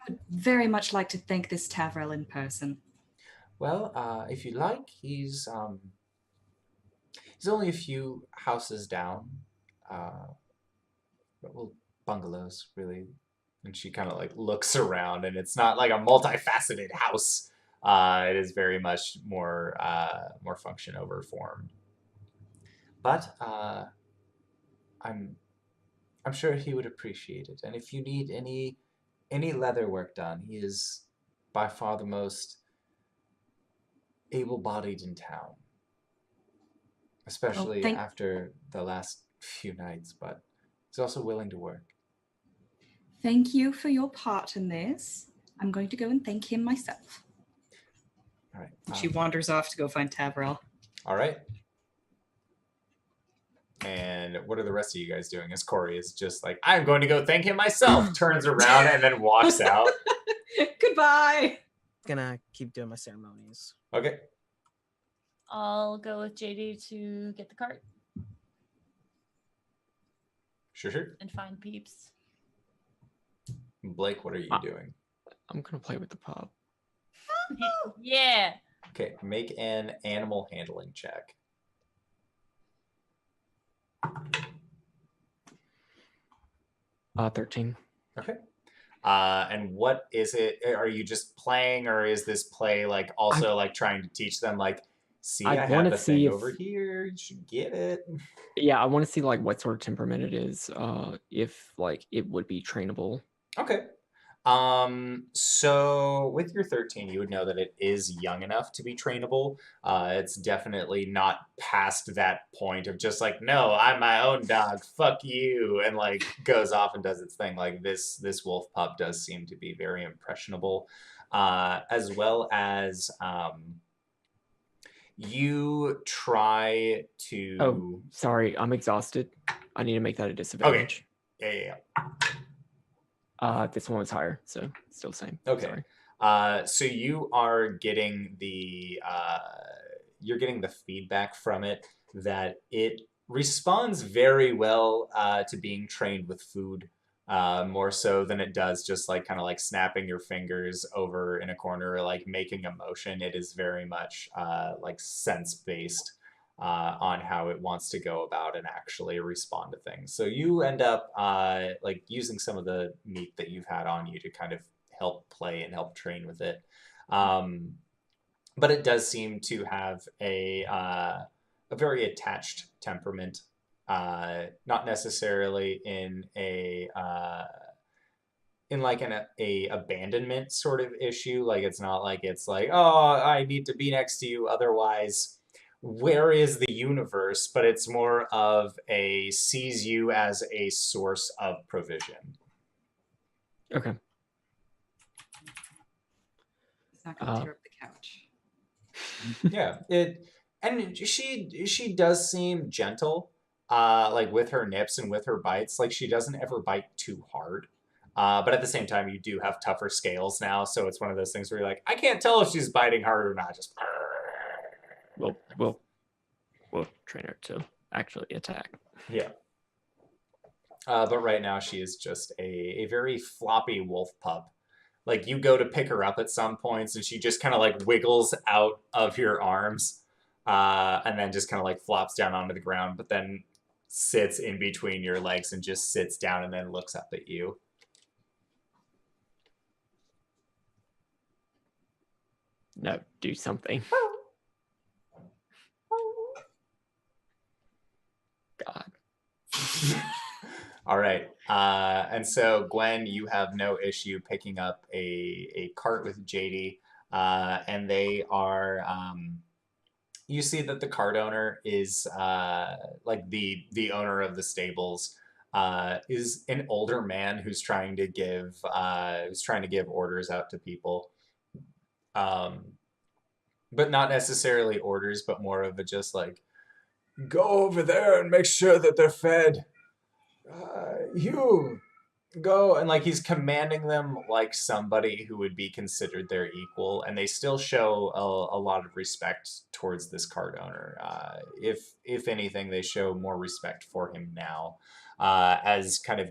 I would very much like to thank this Tavril in person. Well, if you like, he's only a few houses down. Well, bungalows, really. And she kind of like looks around, and it's not like a multifaceted house. It is very much more function over form. But I'm sure he would appreciate it. And if you need any leather work done, he is by far the most able-bodied in town. Especially after the last few nights, but he's also willing to work. Thank you for your part in this. I'm going to go and thank him myself. All right. She wanders off to go find Tavril. All right. And what are the rest of you guys doing? As Cori is just like, I'm going to go thank him myself, turns around and then walks out. Goodbye. Gonna keep doing my ceremonies. Okay. I'll go with JD to get the cart Sure. and find peeps. Blake, what are you doing? I'm gonna play with the pup. Yeah. Okay, make an animal handling check. Uh, 13. Okay. And what is it? Are you just playing, or is this play like also like trying to teach them like, see, I want have to a thing see if over here. You should get it. yeah, I want to see like what sort of temperament it is. If like it would be trainable. Okay. So with your 13, you would know that it is young enough to be trainable. It's definitely not past that point of just like, no, I'm my own dog, fuck you, and like goes off and does its thing. Like this wolf pup does seem to be very impressionable, as well as you try to. Oh, sorry, I'm exhausted. I need to make that a disadvantage. Yeah. This one was higher, so still same. Okay. Sorry. So you are getting the feedback from it that it responds very well to being trained with food, more so than it does just like kind of like snapping your fingers over in a corner or like making a motion. It is very much like sense based. On how it wants to go about and actually respond to things. So you end up like using some of the meat that you've had on you to kind of help play and help train with it. But it does seem to have a very attached temperament, not necessarily in a abandonment sort of issue. Like it's not like it's like, oh, I need to be next to you, otherwise where is the universe? But it's more of a sees you as a source of provision. Okay. It's not gonna tear up the couch. Yeah, she does seem gentle, like with her nips and with her bites. Like she doesn't ever bite too hard. But at the same time, you do have tougher scales now, so it's one of those things where you're like, I can't tell if she's biting hard or not. Just We'll train her to actually attack. yeah. But right now she is just a very floppy wolf pup. Like you go to pick her up at some points and she just kind of like wiggles out of your arms, and then just kind of like flops down onto the ground, but then sits in between your legs and just sits down and then looks up at you. No, do something. God. All right. And so, Gwen, you have no issue picking up a cart with JD. And they are, you see that the cart owner is like the owner of the stables is an older man who's trying to give orders out to people. But not necessarily orders, but more of a just like, go over there and make sure that they're fed. You go, and like he's commanding them like somebody who would be considered their equal, and they still show a lot of respect towards this cart owner. If anything, they show more respect for him now, as kind of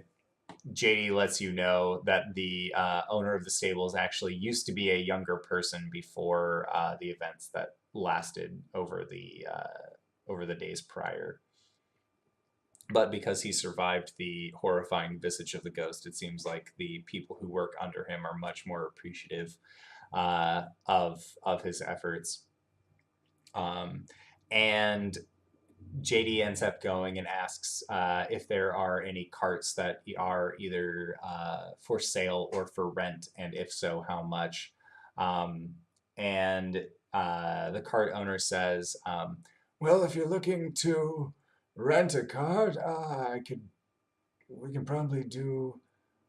JD lets you know that the owner of the stables actually used to be a younger person before the events that lasted over the days prior. But because he survived the horrifying visage of the ghost, it seems like the people who work under him are much more appreciative of his efforts. And JD ends up going and asks if there are any carts that are either for sale or for rent, and if so, how much. And the cart owner says, well, if you're looking to rent a cart, we can probably do,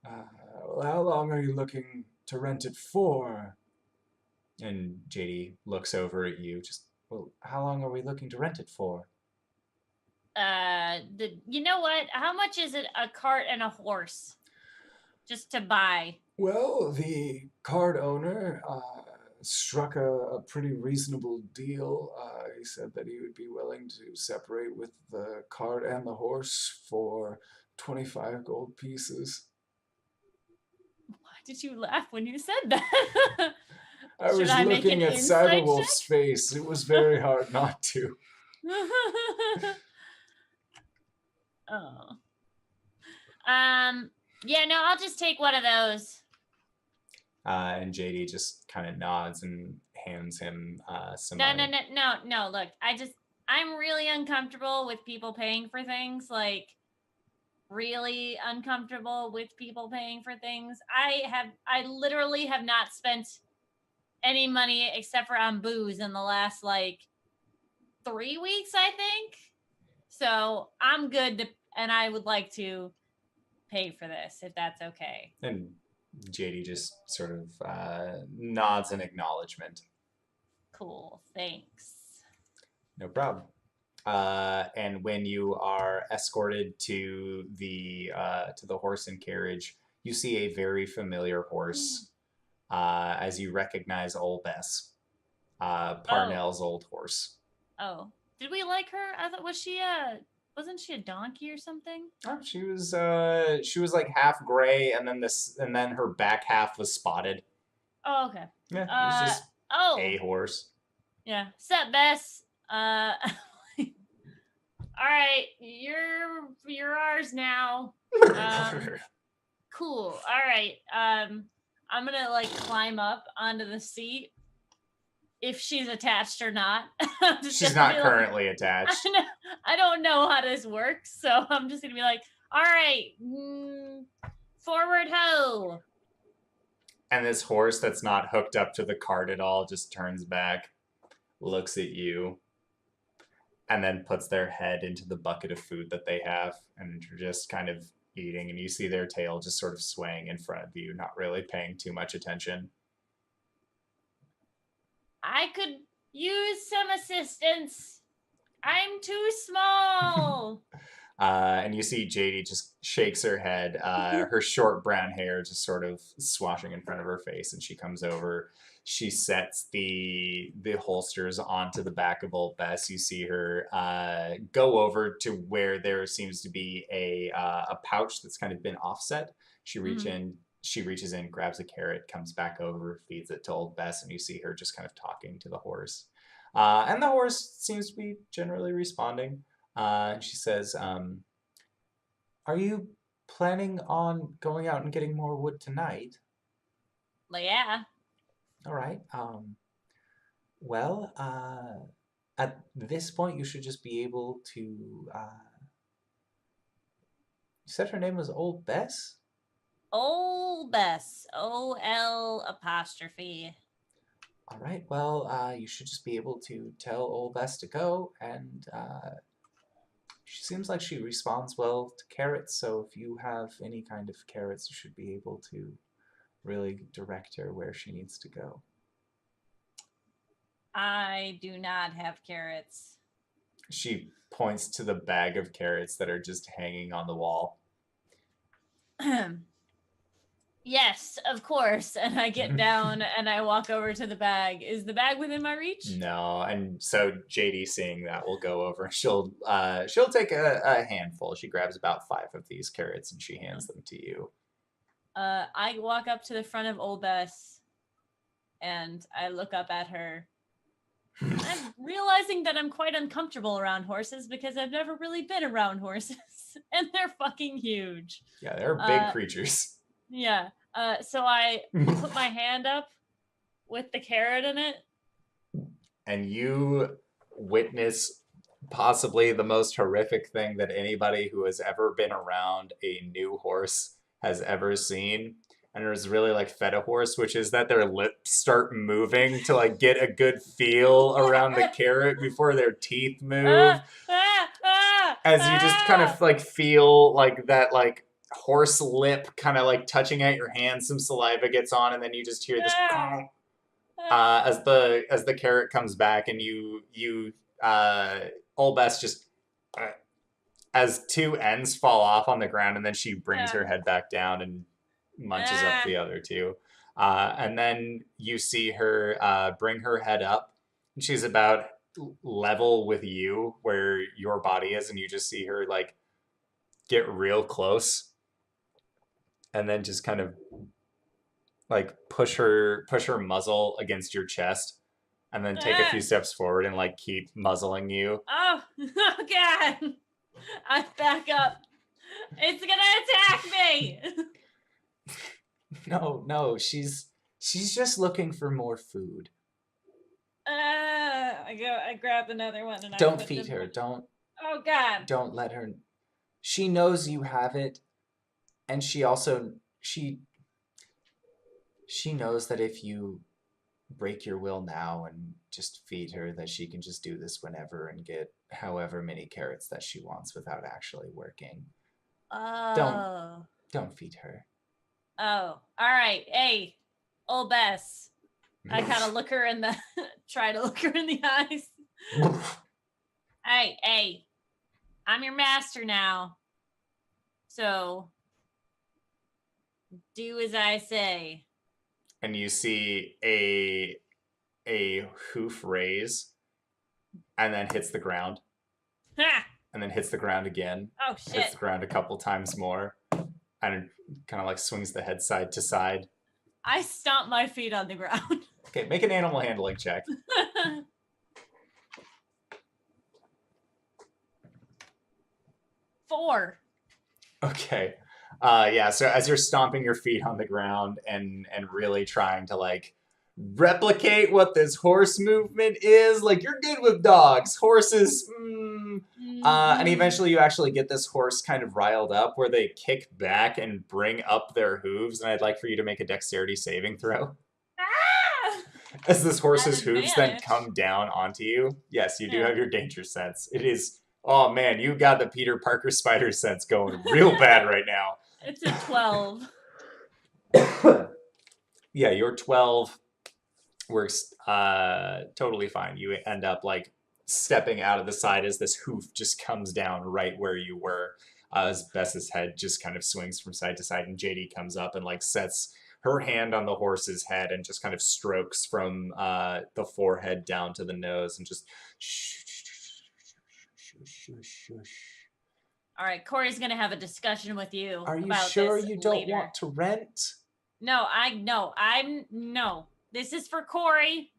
how long are you looking to rent it for? And JD looks over at you, just, well, how long are we looking to rent it for? You know what? How much is it a cart and a horse? Just to buy. Well, the cart owner struck a pretty reasonable deal. He said that he would be willing to separate with the cart and the horse for 25 gold pieces. Why did you laugh when you said that? I was looking at Cyberwolf's face. It was very hard not to. Oh. Yeah, no, I'll just take one of those. And JD just kind of nods and hands him some No, money. no. Look, I'm really uncomfortable with people paying for things. Like, really uncomfortable with people paying for things. I literally have not spent any money except for on booze in the last like 3 weeks, I think. So I'm good to, and I would like to pay for this if that's okay. And JD just sort of nods in acknowledgement. Cool, thanks. No problem. And when you are escorted to the horse and carriage, you see a very familiar horse, as you recognize Old Bess, Parnell's old horse. Oh, did we like her? I thought wasn't she a donkey or something? Oh, she was like half gray, and then her back half was spotted. Oh, okay. Yeah, it was just a horse. Yeah. Sup, Bess? All right, you're ours now. Cool. All right. I'm gonna like climb up onto the seat. If she's attached or not. She's not currently attached. I don't know how this works, so I'm just gonna be like, all right, forward ho. And this horse that's not hooked up to the cart at all just turns back, looks at you, and then puts their head into the bucket of food that they have, and you're just kind of eating, and you see their tail just sort of swaying in front of you, not really paying too much attention. I could use some assistance. I'm too small. And you see JD just shakes her head, her short brown hair just sort of swashing in front of her face, and she comes over. She sets the holsters onto the back of Old Bess. You see her go over to where there seems to be a pouch that's kind of been offset. She reaches in, grabs a carrot, comes back over, feeds it to Old Bess, and you see her just kind of talking to the horse. And the horse seems to be generally responding. She says, are you planning on going out and getting more wood tonight? Well, yeah. All right. Well, at this point, you should just be able to... You said her name was Old Bess? Old Bess. O-L apostrophe. All right. Well, you should just be able to tell Old Bess to go, and she seems like she responds well to carrots, so if you have any kind of carrots, you should be able to really direct her where she needs to go. I do not have carrots. She points to the bag of carrots that are just hanging on the wall. Yes, of course. And I get down and I walk over to the bag. Is the bag within my reach? No, and so JD, seeing that, will go over. She'll take a handful. She grabs about 5 of these carrots and she hands them to you. I walk up to the front of Old Bess and I look up at her. I'm realizing that I'm quite uncomfortable around horses because I've never really been around horses and they're fucking huge. Yeah, they're big creatures. Yeah. So I put my hand up with the carrot in it. And you witness possibly the most horrific thing that anybody who has ever been around a new horse has ever seen. And there's really like fed a horse, which is that their lips start moving to like get a good feel around the carrot before their teeth move. As you just kind of like feel like that like horse lip kind of like touching at your hand, some saliva gets on, and then you just hear this as the carrot comes back, and you Old Bess just as 2 ends fall off on the ground, and then she brings her head back down and munches up the other 2. And then you see her bring her head up, and she's about level with you where your body is, and you just see her like get real close, and then just kind of like push her muzzle against your chest, and then take a few steps forward and like keep muzzling you. Oh God! I back up It's gonna attack me. No, she's just looking for more food. I grabbed another one and Don't I put feed them- her. Oh God. Don't let her. She knows you have it, and she knows that if you break your will now and just feed her, that she can just do this whenever and get however many carrots that she wants without actually working. Oh. Don't feed her. Oh. All right. Hey, old Bess. I kind of try to look her in the eyes. Hey, I'm your master now. So do as I say. And you see a hoof raise and then hits the ground. Ha! And then hits the ground again. Oh Hits shit. the ground a couple times more. And it kind of like swings the head side to side. I stomp my feet on the ground. Okay, make an animal handling check. 4. Okay. Yeah, so as you're stomping your feet on the ground and really trying to like replicate what this horse movement is, like you're good with dogs. Horses, and eventually you actually get this horse kind of riled up where they kick back and bring up their hooves, and I'd like for you to make a dexterity saving throw. Ah! As this horse's hooves then Advantage. come down onto you. Yes, you do Yeah. have your danger sense. It is, oh man, you got the Peter Parker spider sense going real bad right now. It's a 12. Yeah, your 12 works totally fine. You end up like stepping out of the side as this hoof just comes down right where you were. As Bess's head just kind of swings from side to side, and JD comes up and like sets her hand on the horse's head and just kind of strokes from the forehead down to the nose and just All right, Cori's gonna have a discussion with you. Are you about sure this you don't later. want to rent? No. This is for Cori.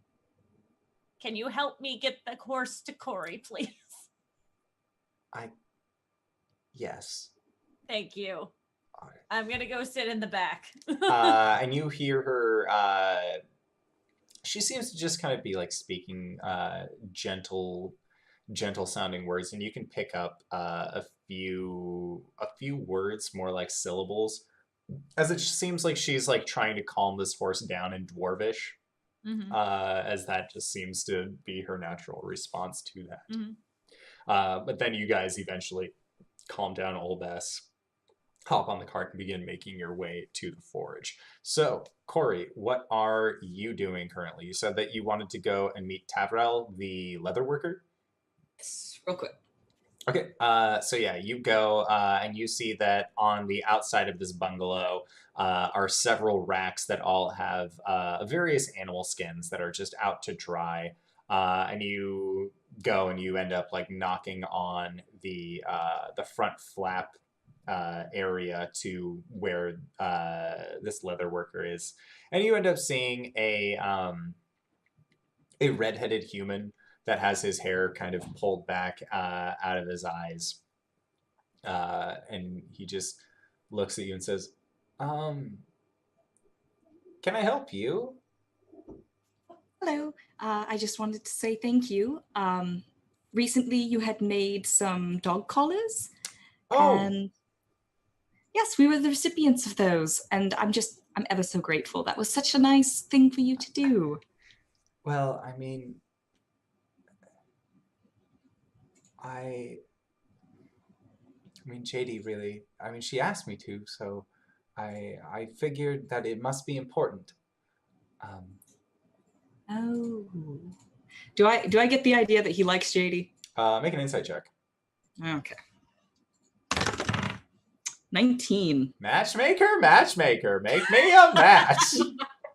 Can you help me get the horse to Cori, please? Yes. Thank you. All right. I'm gonna go sit in the back. And you hear her, she seems to just kind of be like speaking gentle sounding words, and you can pick up a few words, more like syllables, as it seems like she's like trying to calm this horse down in Dwarvish, as that just seems to be her natural response to that. But then you guys eventually calm down Old Bess, hop on the cart, and begin making your way to the forge. So, Cori, what are you doing currently? You said that you wanted to go and meet Tavrel, the leather worker? Yes, real quick. Okay, so yeah, you go and you see that on the outside of this bungalow are several racks that all have various animal skins that are just out to dry. And you go and you end up like knocking on the front flap area to where this leather worker is, and you end up seeing a redheaded human that has his hair kind of pulled back out of his eyes, and he just looks at you and says, "Can I help you?" Hello. I just wanted to say thank you. Recently you had made some dog collars. Oh, And yes, we were the recipients of those. And I'm ever so grateful. That was such a nice thing for you to do. well, I mean, JD really, she asked me to, so I figured that it must be important. Oh. Do I get the idea that he likes JD? Make an insight check. Okay. 19. Matchmaker, make me a match.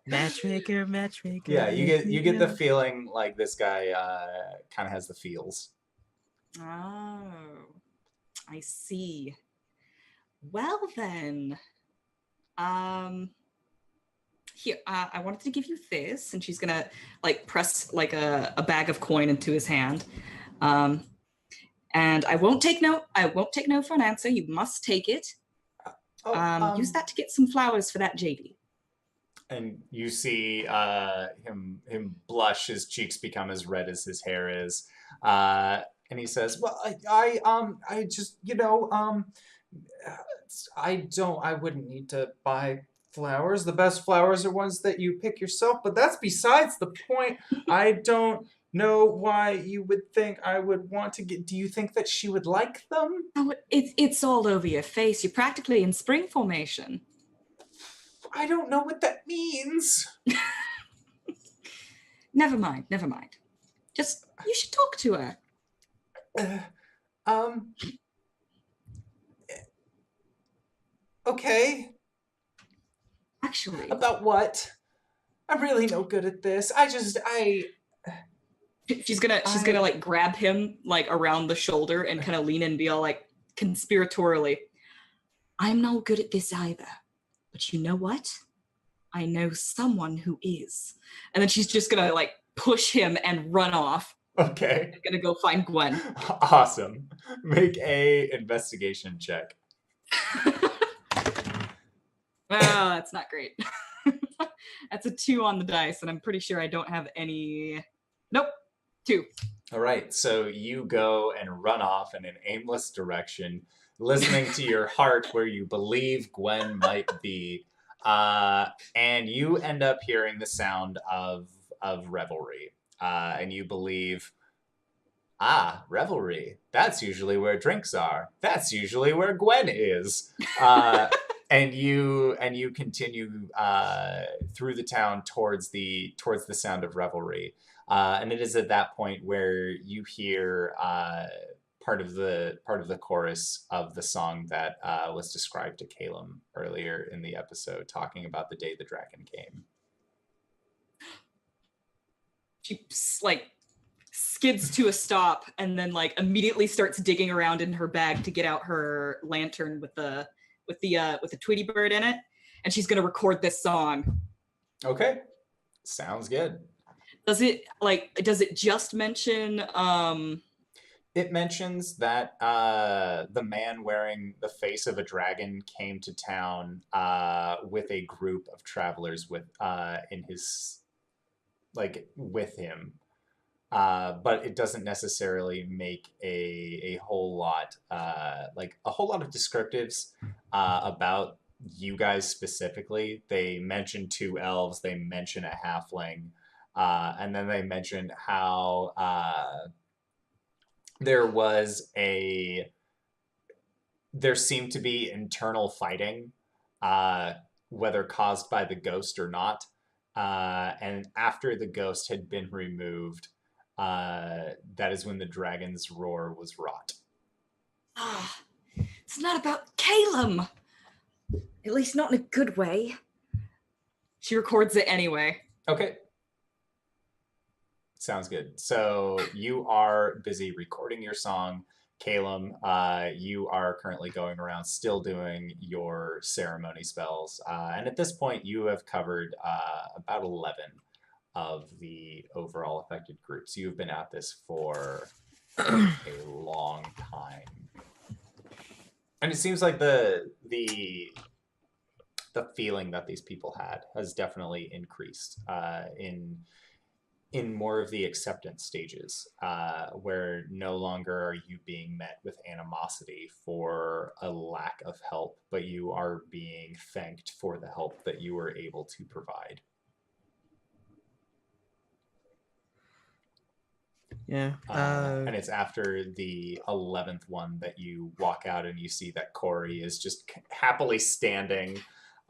Matchmaker. Yeah, you get the feeling like this guy kind of has the feels. Oh, I see. Well then, here, I wanted to give you this, and she's gonna like press like a bag of coin into his hand. And I won't take no for an answer. You must take it. Use that to get some flowers for that JD. And you see him blush, his cheeks become as red as his hair is. And he says, well, I just, I wouldn't need to buy flowers. The best flowers are ones that you pick yourself, but that's besides the point. I don't know why you would think I would want to do you think that she would like them? Oh, it's all over your face. You're practically in spring formation. I don't know what that means. Never mind. Just, you should talk to her. Okay. Actually. About what? I'm really no good at this. She's gonna like grab him like around the shoulder and kind of lean in and be all like conspiratorially, I'm no good at this either. But you know what? I know someone who is. And then she's just gonna like push him and run off. Okay. I'm gonna go find Gwen. Awesome. Make a investigation check. Oh, that's not great. That's a 2 on the dice, and I'm pretty sure I don't have any. Nope, 2. All right, so you go and run off in an aimless direction, listening to your heart where you believe Gwen might be, and you end up hearing the sound of revelry, and you believe, revelry. That's usually where drinks are. That's usually where Gwen is. And you continue through the town towards the sound of revelry, and it is at that point where you hear part of the chorus of the song that was described to Caelum earlier in the episode, talking about the day the dragon came. She like skids to a stop and then like immediately starts digging around in her bag to get out her lantern with the Tweety bird in it, and she's gonna record this song. Okay, sounds good. Does it just mention? It mentions that the man wearing the face of a dragon came to town with a group of travelers with him. But it doesn't necessarily make a whole lot of descriptives about you guys specifically. They mention 2 elves, they mention a halfling, and then they mention how there seemed to be internal fighting, whether caused by the ghost or not, and after the ghost had been removed, that is when the dragon's roar was wrought. It's not about Caelum. At least not in a good way. She records it anyway. Okay. Sounds good. So you are busy recording your song. Caelum, you are currently going around still doing your ceremony spells. And at this point, you have covered about 11 of the overall affected groups. You've been at this for a long time. And it seems like the feeling that these people had has definitely increased in more of the acceptance stages, where no longer are you being met with animosity for a lack of help, but you are being thanked for the help that you were able to provide. Yeah. And it's after the 11th one that you walk out and you see that Cori is just happily standing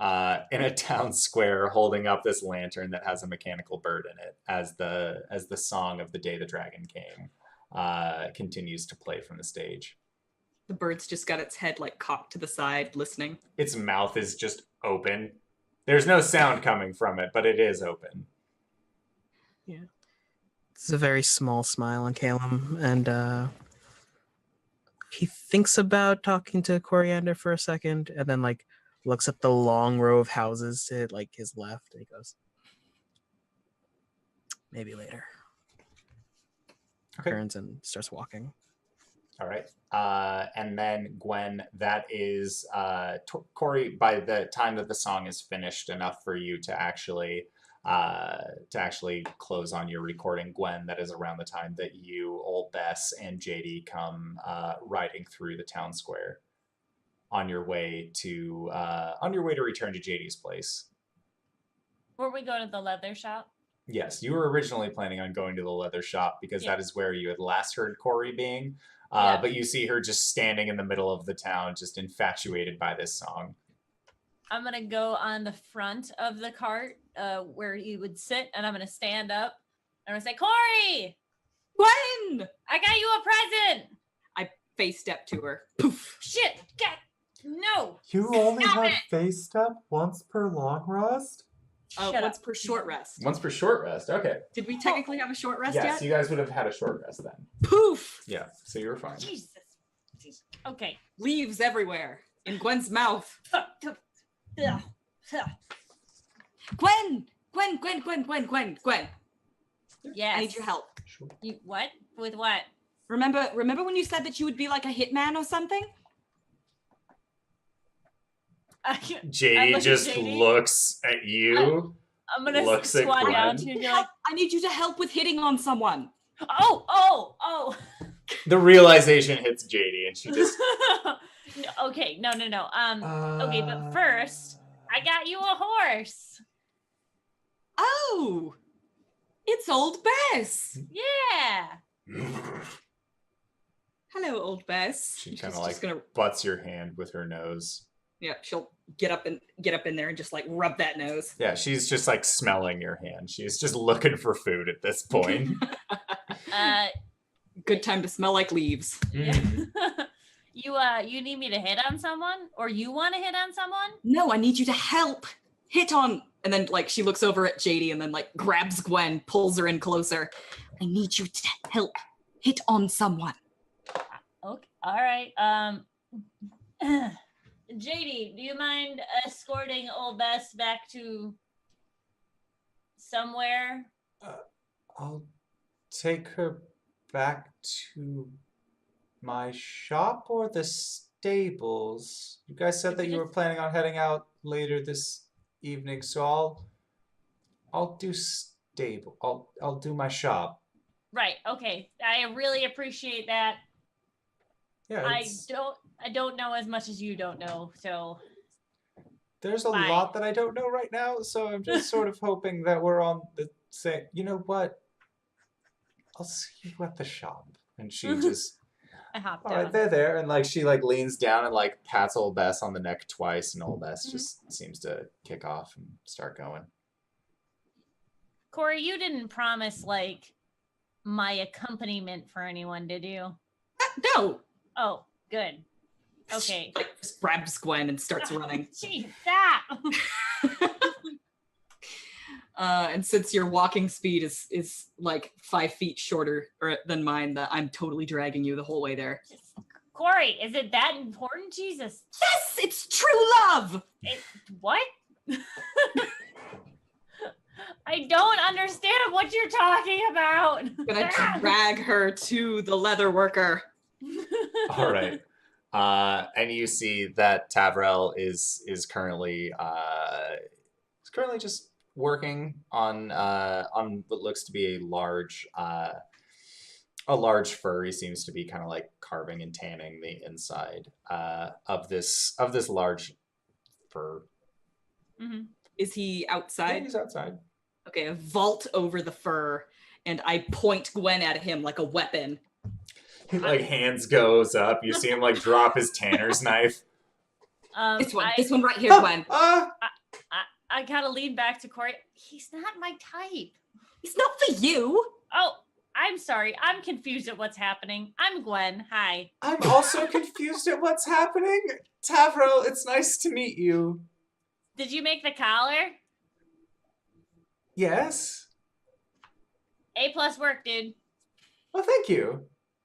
in a town square holding up this lantern that has a mechanical bird in it as the song of the day the dragon came continues to play from the stage. The bird's just got its head like cocked to the side listening. Its mouth is just open. There's no sound coming from it, but it is open. Yeah. It's a very small smile on Caelum, and he thinks about talking to Coriander for a second, and then like looks at the long row of houses to like his left, and he goes, "Maybe later." Okay. Turns and starts walking. All right. And then Gwen, that is Cori. By the time that the song is finished, enough for you to actually close on your recording, Gwen. That is around the time that you, Old Bess, and JD come riding through the town square on your way to return to JD's place. Were we going to the leather shop? Yes, you were originally planning on going to the leather shop because that is where you had last heard Cori being. But you see her just standing in the middle of the town, just infatuated by this song. I'm going to go on the front of the cart where you would sit, and I'm going to stand up. And I'm going to say, Cori! Gwen! I got you a present! I face step to her. Poof! Shit! No! You only Stop have it! face step once per long rest? Shut Once up. per short rest. Once per short rest. Okay. Did we technically have a short rest Yes, yet? you guys would have had a short rest then. Poof! Yeah, so you were fine. Jesus. Okay. Leaves everywhere. In Gwen's mouth. Ugh. Gwen! Gwen! Yes. I need your help. You, what? With what? Remember when you said that you would be like a hitman or something? JD look just at JD. looks at you. I'm going to Looks at squat down Gwen. to you and be like, I need you to help with hitting on someone. oh. The realization hits JD and she just No, okay, no. Okay, but first, I got you a horse. Oh! It's Old Bess. Yeah. Hello, Old Bess. she She's kind of just like gonna butts your hand with her nose. yeah, she'll get up in there and just like rub that nose. Yeah, she's just like smelling your hand. She's just looking for food at this point. Good time to smell like leaves. Yeah. You need me to hit on someone, or you want to hit on someone? No, I need you to help hit on. And then like she looks over at JD and then like grabs Gwen, pulls her in closer. I need you to help hit on someone. Okay, all right. JD, do you mind escorting Old Bess back to somewhere? I'll take her back to my shop or the stables. You guys said that you were planning on heading out later this evening, so I'll do stable. I'll do my shop. Right. Okay. I really appreciate that. Yeah, I don't know as much as you don't know, so there's a Fine. lot that I don't know right now, so I'm just sort of hoping that we're on the same. You know what? I'll see you at the shop. And she just I hopped all down. right, they're there, and like she like leans down and like pats Old Bess on the neck twice, and Old Bess just seems to kick off and start going. Cori, you didn't promise like my accompaniment for anyone, did you? No. Oh, good. Okay. Like just grabs Gwen and starts running. Jeez, that. And since your walking speed is like 5 feet shorter than mine, that I'm totally dragging you the whole way there. Cori, is it that important? Jesus. Yes, it's true love. What? I don't understand what you're talking about. I'm gonna drag her to the leather worker. All right. And you see that Tavrel is currently just working on what looks to be a large fur. He seems to be kind of like carving and tanning the inside of this large fur. Mm-hmm. Is he Yeah, outside? he's outside. Okay, I vault over the fur and I point Gwen at him like a weapon. He like hands goes up. You see him like drop his tanner's knife. This one right here, Gwen. I gotta lean back to Cori. He's not my type. It's not for you. Oh, I'm sorry. I'm confused at what's happening. I'm Gwen. Hi. I'm also confused at what's happening. Tavrel, it's nice to meet you. Did you make the collar? Yes. A+ work, dude. Well, thank you.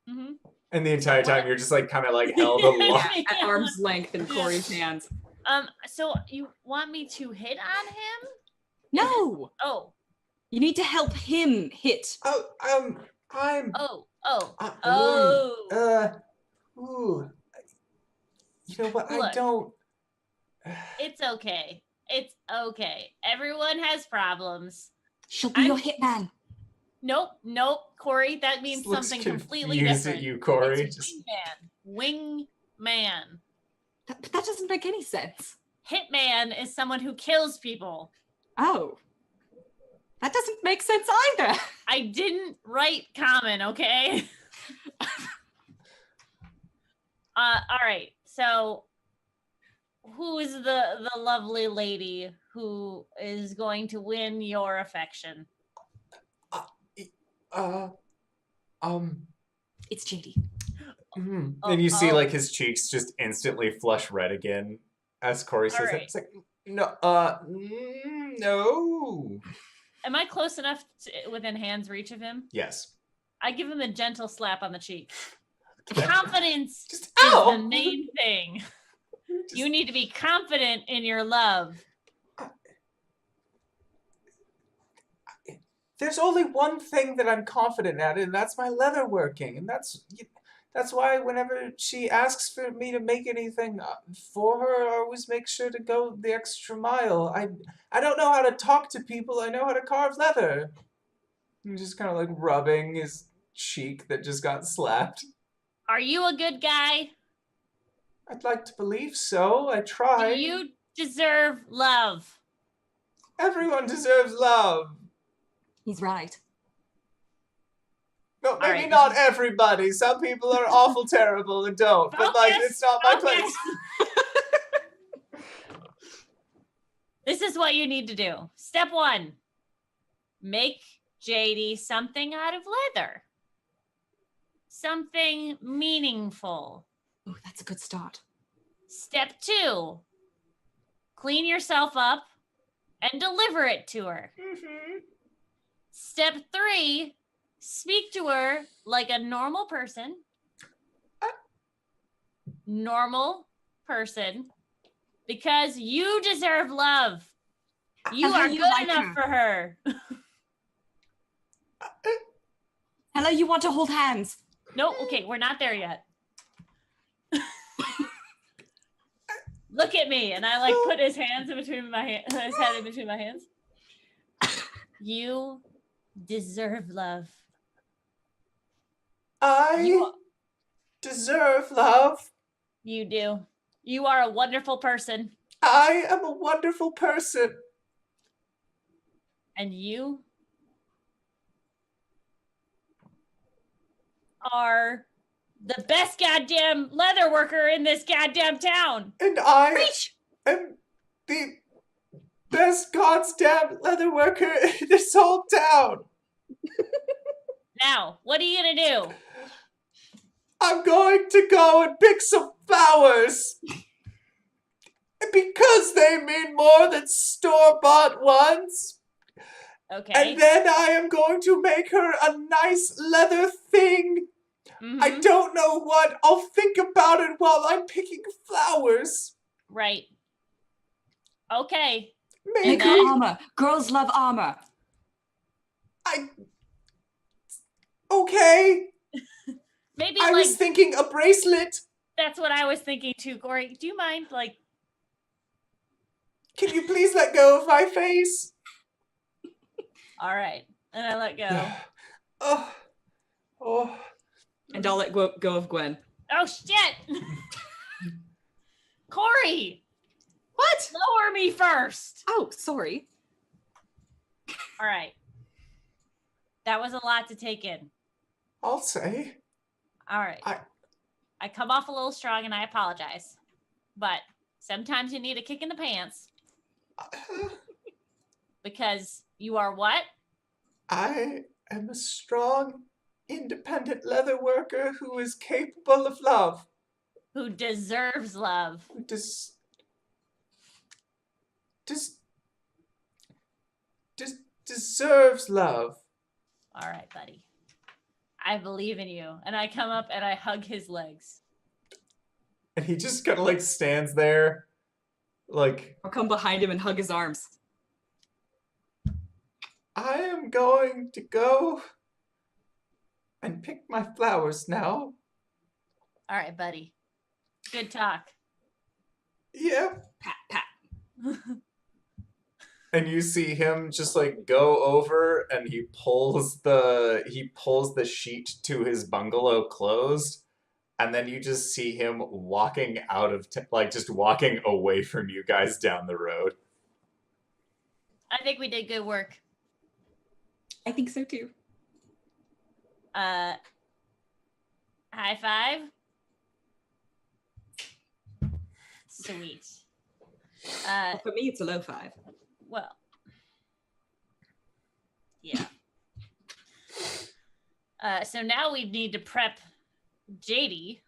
Mm-hmm. And the entire time you're just like kind of like held along. At arm's length in Cori's hands. So you want me to hit on him? No, Oh. you need to help him hit. Ooh. You know what? I Look. don't. It's okay. It's okay. Everyone has problems. She'll be your hitman. Nope, Cori. That means Just looks something completely confused different. at you, Cori. It's wingman. But that doesn't make any sense. Hitman is someone who kills people. Oh. That doesn't make sense either. I didn't write common, okay? All right. So, who is the lovely lady who is going to win your affection? It's JD. And you see like his cheeks just instantly flush red again as Cori says that. It's like, no, no. Am I close enough within hand's reach of him? Yes. I give him a gentle slap on the cheek. Confidence Just, is ow! the main thing. You need to be confident in your love. There's only one thing that I'm confident at, and that's my leatherworking. And that's why whenever she asks for me to make anything for her, I always make sure to go the extra mile. I don't know how to talk to people. I know how to carve leather. I'm just kind of like rubbing his cheek that just got slapped. Are you a good guy? I'd like to believe so. I try. You deserve love. Everyone deserves love. He's right. No, maybe right. not everybody. Some people are awful terrible and don't. But like, it's not my place. This is what you need to do. Step 1. Make JD something out of leather. Something meaningful. Oh, that's a good start. Step 2. Clean yourself up and deliver it to her. Step 3. Speak to her like a normal person. Normal person. Because you deserve love. You are good enough for her. Hello, you want to hold hands? No, okay, we're not there yet. Look at me, and I like put his hands in between his head in between my hands. You deserve love. I deserve love. You do. You are a wonderful person. I am a wonderful person. And you are the best goddamn leather worker in this goddamn town. And I am the best goddamn leather worker in this whole town. Now, what are you gonna do? I'm going to go and pick some flowers. Because they mean more than store-bought ones. Okay. And then I am going to make her a nice leather thing. I don't know what. I'll think about it while I'm picking flowers. Right. Okay. Make her armor. Girls love armor. Okay. Maybe I was thinking a bracelet. That's what I was thinking too, Cori. Do you mind, like... Can you please let go of my face? All right. And I let go. Oh. And I'll let go of Gwen. Oh, shit! Cori! What? Lower me first! Oh, sorry. All right. That was a lot to take in. I'll say. All right. I come off a little strong and I apologize. But sometimes you need a kick in the pants. Because you are what? I am a strong, independent leather worker who is capable of love. Who deserves love. Who deserves love. All right, buddy. I believe in you. And I come up and I hug his legs. And he just kind of like stands there. Like, I'll come behind him and hug his arms. I am going to go and pick my flowers now. All right, buddy. Good talk. Yeah. Pat, pat. And you see him just like go over and he pulls the sheet to his bungalow closed, and then you just see him walking out of just walking away from you guys down the road. I think we did good work. I think so too. High five. Sweet. Well, for me, it's a low 5. Well. Yeah. So now we need to prep JD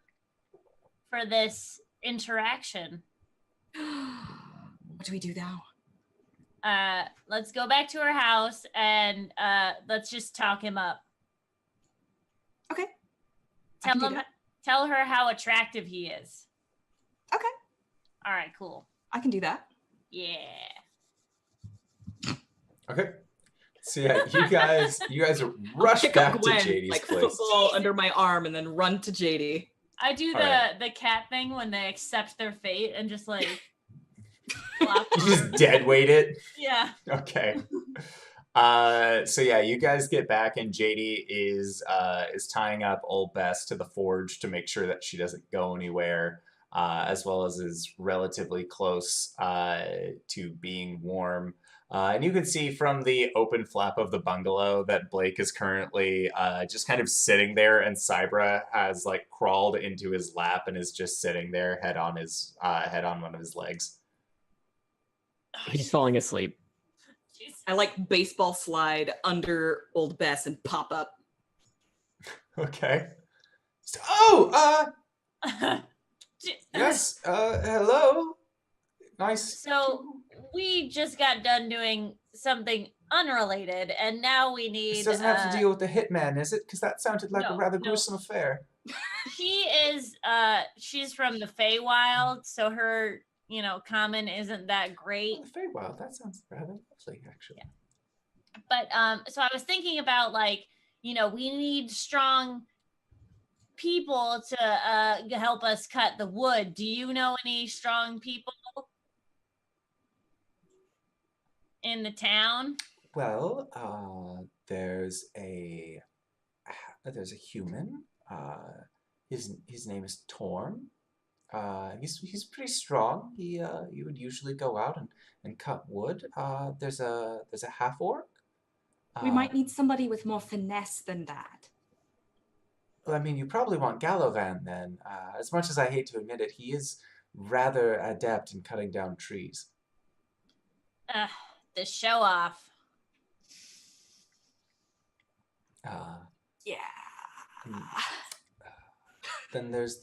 for this interaction. What do we do now? Let's go back to her house and let's just talk him up. Okay. I can do that. Tell her how attractive he is. Okay. All right, cool. I can do that. Yeah. Okay. So yeah, you guys rush Pick back up to Gwen, JD's like place. football under my arm, and then run to JD. I do All right. the cat thing when they accept their fate and just like flop You just on. dead weight it. Yeah. Okay. So yeah, you guys get back and JD is tying up old Bess to the forge to make sure that she doesn't go anywhere, as well as is relatively close to being warm. And you can see from the open flap of the bungalow that Blake is currently just kind of sitting there, and Cybra has like crawled into his lap and is just sitting there, head on one of his legs. He's falling asleep. Jeez. I like baseball slide under old Bess and pop up. Okay. Yes. Hello. Nice. So we just got done doing something unrelated, and now we need. This doesn't have to deal with the hitman, is it? Because that sounded like a no, rather no. gruesome affair. She is. She's from the Feywild, so her, common isn't that great. Oh, the Feywild. That sounds rather lovely, actually. Yeah. But so I was thinking about we need strong people to help us cut the wood. Do you know any strong people in the town? Well, there's a human. His name is Torm. He's pretty strong. He would usually go out and cut wood. There's a half orc. We might need somebody with more finesse than that. Well, I mean, you probably want Galavan then. As much as I hate to admit it, he is rather adept in cutting down trees. The show off. Yeah. Then there's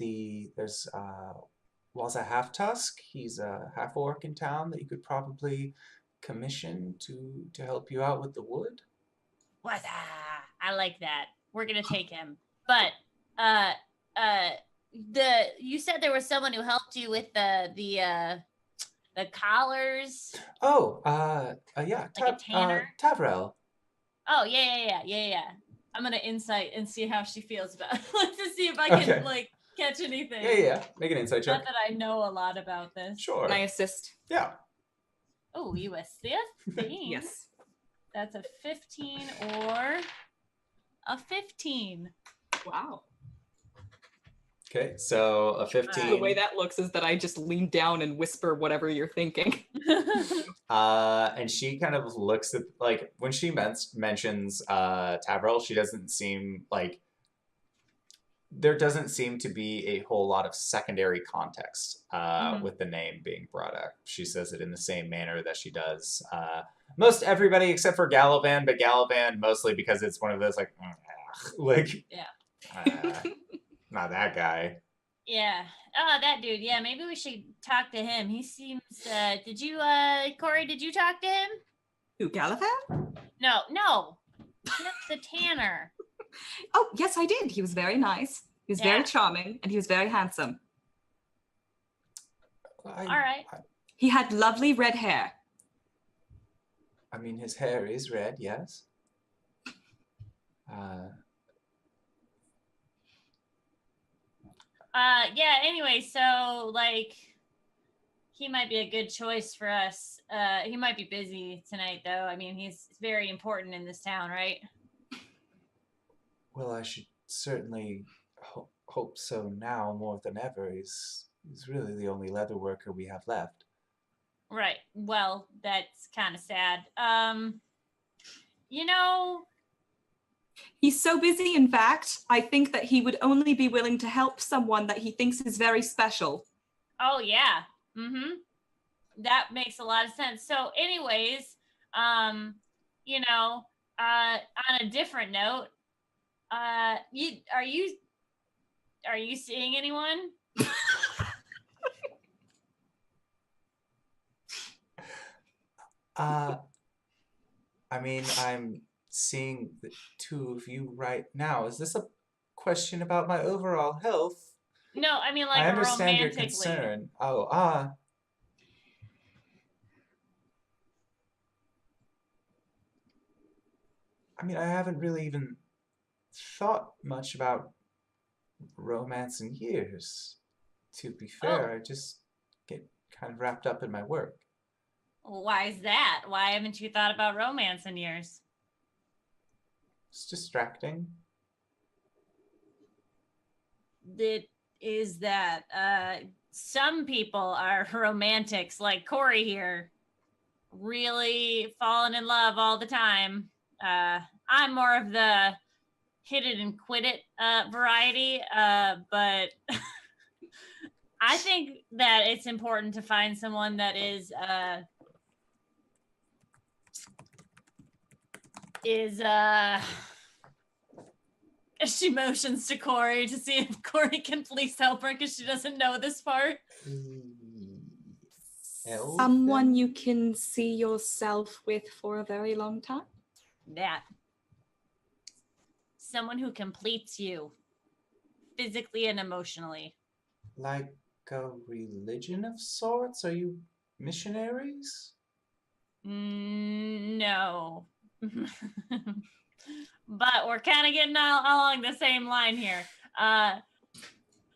Waza Half Tusk. He's a half orc in town that you could probably commission to help you out with the wood. What? I like that. We're gonna take him. But you said there was someone who helped you with the collars. Oh, yeah, Like a tanner? Tavrel. Oh yeah. I'm gonna insight and see how she feels about it. To see if I can catch anything. Yeah. Make an insight check. Not that I know a lot about this. Sure. Can I assist? Yeah. Oh, you assist? Yes. That's a 15 or a 15. Wow. Okay, so a 15. The way that looks is that I just lean down and whisper whatever you're thinking. And she kind of looks at, when she mentions Tavrel, she doesn't seem there doesn't seem to be a whole lot of secondary context with the name being brought up. She says it in the same manner that she does most everybody except for Galavan, but Galavan mostly because it's one of those not that guy. Yeah. Oh, that dude. Yeah, maybe we should talk to him. He seems. Did you, Cori? Did you talk to him? Who, Galahad? No. That's the tanner. Oh, yes, I did. He was very nice. He was very charming, and he was very handsome. All right. He had lovely red hair. I mean, his hair is red, yes. Yeah, anyway, so, like, he might be a good choice for us. He might be busy tonight, though. I mean, he's very important in this town, right? Well, I should certainly hope so now more than ever. He's really the only leather worker we have left. Right. Well, that's kind of sad. You know, He's so busy, in fact, I think that he would only be willing to help someone that he thinks is very special. oh yeah. Mm-hmm. That makes a lot of sense. So, anyways, you know, on a different note, are you seeing anyone? I mean, I'm seeing the two of you right now. Is this a question about my overall health? No, I mean like I understand your romantically. concern. Oh, I mean, I haven't really even thought much about romance in years. To be fair, I just get kind of wrapped up in my work. Why is that? Why haven't you thought about romance in years? It's distracting. It is that some people are romantics, like Cori here, really falling in love all the time. I'm more of the hit it and quit it variety, but I think that it's important to find someone that she motions to Cori to see if Cori can please help her because she doesn't know this part. Someone you can see yourself with for a very long time? That. Someone who completes you physically and emotionally. Like a religion of sorts? Are you missionaries? No. But we're kind of getting along the same line here.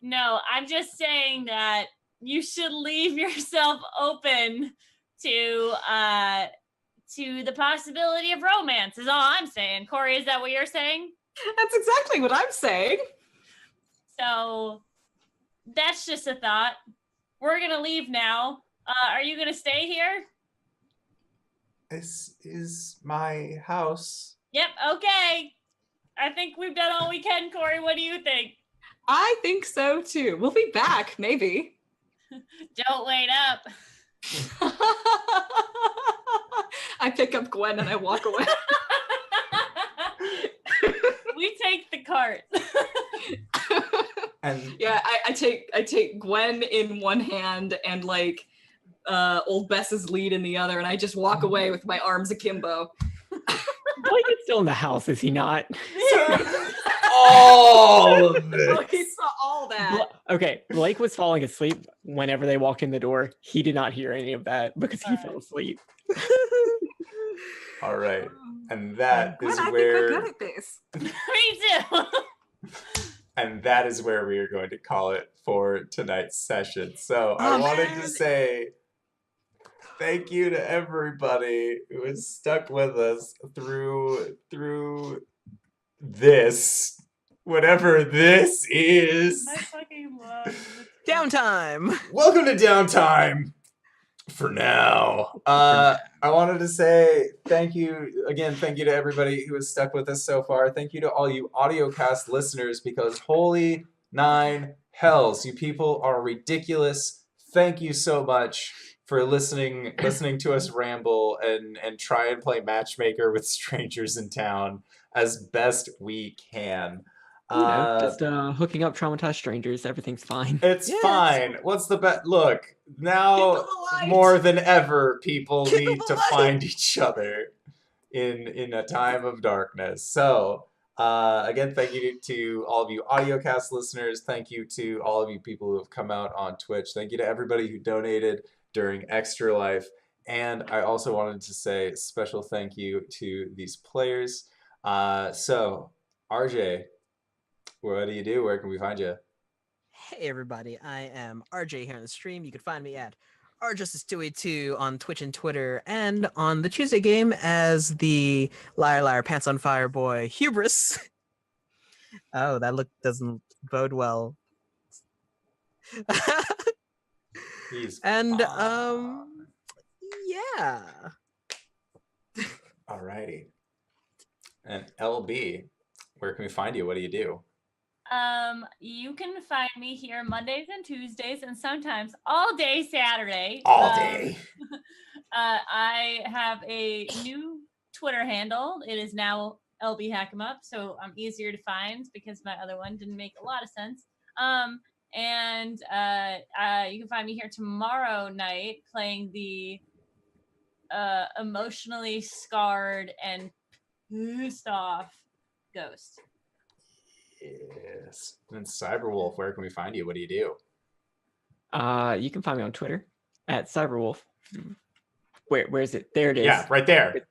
No, I'm just saying that you should leave yourself open to the possibility of romance is all I'm saying. Cori, is that what you're saying? That's exactly what I'm saying. So that's just a thought. We're gonna leave now. Are you gonna stay here? This is my house. Yep, okay. I think we've done all we can, Cori. What do you think? I think so too. We'll be back, maybe. Don't wait up. I pick up Gwen and I walk away. We take the cart. And yeah, I take Gwen in one hand and like old Bess's lead in the other, and I just walk away with my arms akimbo. Blake is still in the house, is he not? All of Oh, it. he saw all that. Okay, Blake was falling asleep whenever they walked in the door. He did not hear any of that because he fell asleep. All right. And that Gwen, is I think we're where good at this. Me too. and that is where we are going to call it for tonight's session. So I wanted to say thank you to everybody who has stuck with us through this, whatever this is. I fucking love Downtime. Welcome to Downtime. For now. I wanted to say thank you again. Thank you to everybody who has stuck with us so far. Thank you to all you audiocast listeners, because holy nine hells, you people are ridiculous. Thank you so much for listening to us ramble and try and play matchmaker with strangers in town as best we can. Just hooking up traumatized strangers. Everything's fine. It's fine. What's the best? Look, now Kindle the light. more than ever, people Kindle need the to light. find each other in a time of darkness. So, again, thank you to all of you audiocast listeners. Thank you to all of you people who have come out on Twitch. Thank you to everybody who donated during Extra Life. And I also wanted to say special thank you to these players. So, RJ, what do you do? Where can we find you? Hey everybody, I am RJ here on the stream. You can find me at RJustice282 on Twitch and Twitter, and on the Tuesday game as the Liar Liar Pants on Fire boy Hubris. Oh, that look doesn't bode well. He's And fine. yeah. Alrighty. And LB, where can we find you? What do you do? You can find me here Mondays and Tuesdays, and sometimes all day Saturday. All day. I have a new Twitter handle. It is now LBHackEmUp, so I'm easier to find because my other one didn't make a lot of sense. And you can find me here tomorrow night playing the emotionally scarred and pissed off ghost. Yes. And then Cyberwolf, where can we find you? What do you do? You can find me on Twitter at Cyberwolf. Where is it? There it is. Yeah, right there.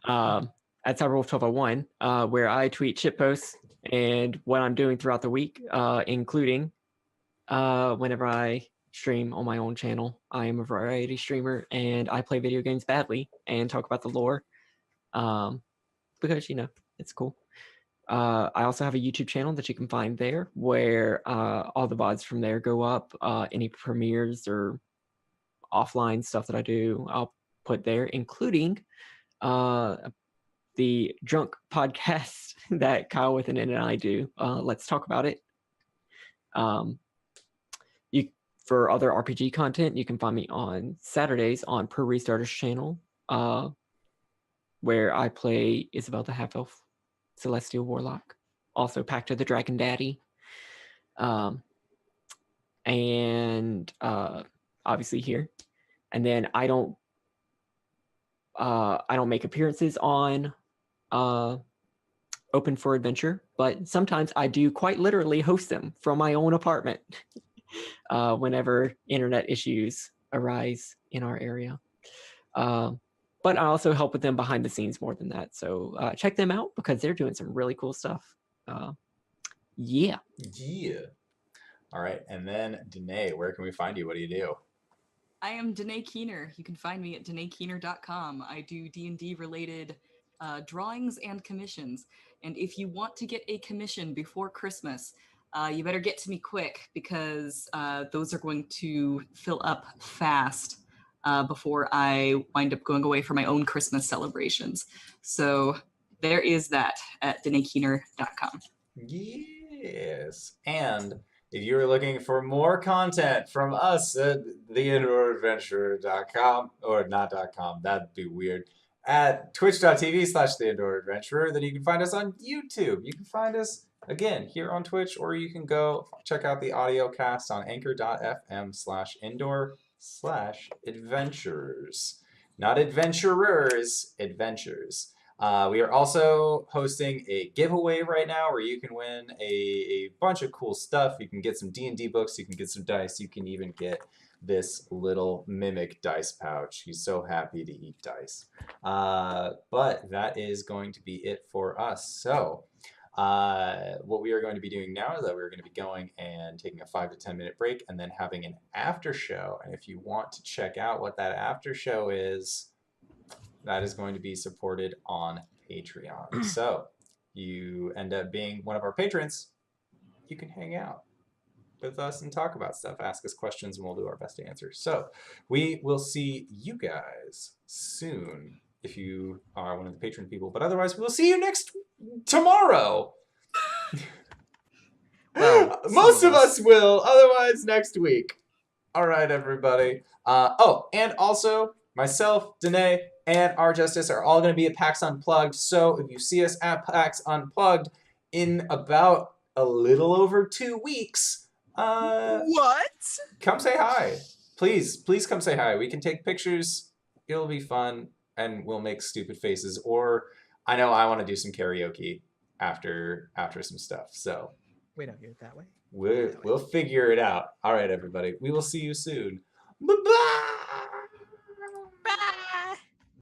At Cyberwolf1201, where I tweet shitposts and what I'm doing throughout the week, including whenever I stream on my own channel. I am a variety streamer and I play video games badly and talk about the lore because, you know, it's cool. I also have a YouTube channel that you can find there where all the VODs from there go up. Any premieres or offline stuff that I do, I'll put there, including the drunk podcast that Kyle with an N and I do. Let's talk about it. For other RPG content, you can find me on Saturdays on Per Restarter's channel, where I play Isabel the Half-Elf Celestial Warlock, also Pact of the Dragon Daddy, and obviously here. And then I don't make appearances on Open for Adventure, but sometimes I do quite literally host them from my own apartment whenever internet issues arise in our area. But I also help with them behind the scenes more than that. So check them out because they're doing some really cool stuff. Yeah. All right. And then Danae, where can we find you? What do you do? I am Danae Keener. You can find me at DanaeKeener.com. I do D&D related drawings and commissions. And if you want to get a commission before Christmas, you better get to me quick because those are going to fill up fast before I wind up going away for my own Christmas celebrations. So there is that at DanaeKeener.com. Yes. And if you're looking for more content from us at theindoradventurer.com, or not .com, that'd be weird, at twitch.tv/theindoradventurer, then you can find us on YouTube. You can find us, again, here on Twitch, or you can go check out the audio cast on anchor.fm/indoor/adventurers. Not adventurers, adventures. We are also hosting a giveaway right now where you can win a bunch of cool stuff. You can get some D&D books, you can get some dice, you can even get this little mimic dice pouch. He's so happy to eat dice. But that is going to be it for us. So what we are going to be doing now is that we're going to be going and taking a 5 to 10 minute break and then having an after show. And if you want to check out what that after show is, that is going to be supported on Patreon. So you end up being one of our patrons, you can hang out with us and talk about stuff, ask us questions, and we'll do our best to answer. So we will see you guys soon if you are one of the patron people, but otherwise we'll see you tomorrow. Well, most of us will, otherwise next week. All right, everybody. And also myself, Danae, and RJustice are all going to be at PAX Unplugged. So if you see us at PAX Unplugged in about a little over 2 weeks, What? come say hi. Please come say hi. We can take pictures. It'll be fun, and we'll make stupid faces. Or I know I want to do some karaoke after some stuff. So Wait, don't hear it that way. we'll figure it out. All right, everybody. We will see you soon. Bye-bye. Bye.